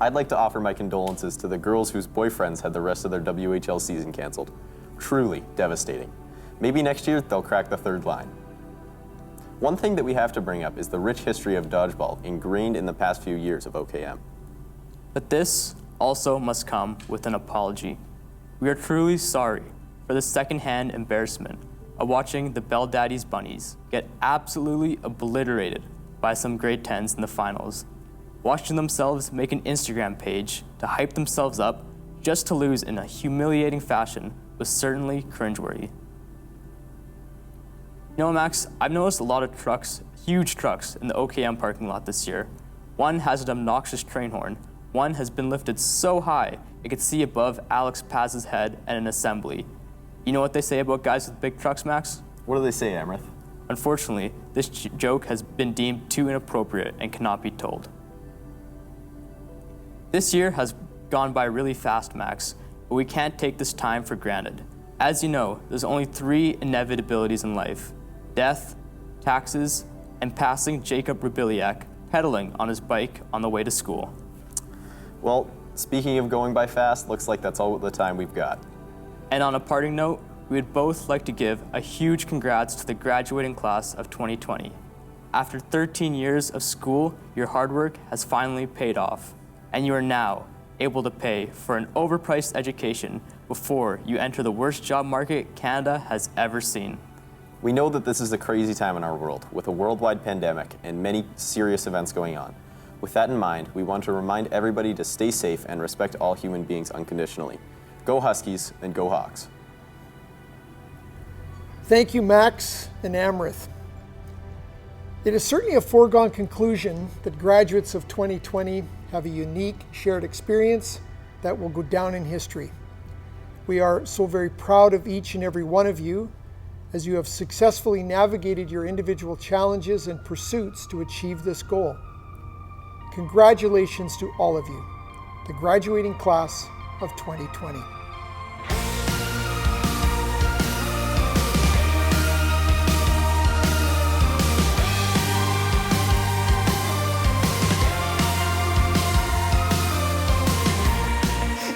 Speaker 14: I'd like to offer my condolences to the girls whose boyfriends had the rest of their WHL season canceled. Truly devastating. Maybe next year they'll crack the third line. One thing that we have to bring up is the rich history of dodgeball ingrained in the past few years of OKM.
Speaker 15: But this also must come with an apology. We are truly sorry for the secondhand embarrassment of watching the Bell Daddy's bunnies get absolutely obliterated by some grade 10s in the finals. Watching themselves make an Instagram page to hype themselves up just to lose in a humiliating fashion was certainly cringeworthy. You know, Max, I've noticed a lot of trucks, huge trucks, in the OKM parking lot this year. One has an obnoxious train horn. One has been lifted so high it could see above Alex Paz's head at an assembly. You know what they say about guys with big trucks, Max?
Speaker 14: What do they say, Amrith?
Speaker 15: Unfortunately, this joke has been deemed too inappropriate and cannot be told. This year has gone by really fast, Max, but we can't take this time for granted. As you know, there's only 3 inevitabilities in life: death, taxes, and passing Jacob Rubiliak pedaling on his bike on the way to school.
Speaker 14: Well, speaking of going by fast, looks like that's all the time we've got.
Speaker 15: And on a parting note, we would both like to give a huge congrats to the graduating class of 2020. After 13 years of school, your hard work has finally paid off, and you are now able to pay for an overpriced education before you enter the worst job market Canada has ever seen.
Speaker 14: We know that this is a crazy time in our world, with a worldwide pandemic and many serious events going on. With that in mind, we want to remind everybody to stay safe and respect all human beings unconditionally. Go Huskies and go Hawks.
Speaker 1: Thank you, Max and Amrith. It is certainly a foregone conclusion that graduates of 2020 have a unique shared experience that will go down in history. We are so very proud of each and every one of you as you have successfully navigated your individual challenges and pursuits to achieve this goal. Congratulations to all of you, the graduating class of 2020.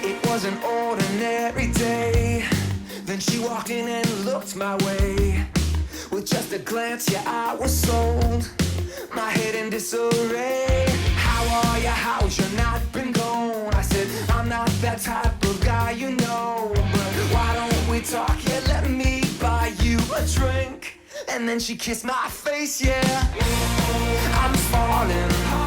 Speaker 16: It was an ordinary day. Then she walked in and looked my way. With just a glance, yeah, I was sold. My head in disarray. How are you? How's your night been gone? I said, I'm not that type of guy, you know. But why don't we talk? Yeah, let me buy you a drink. And then she kissed my face, yeah. I'm falling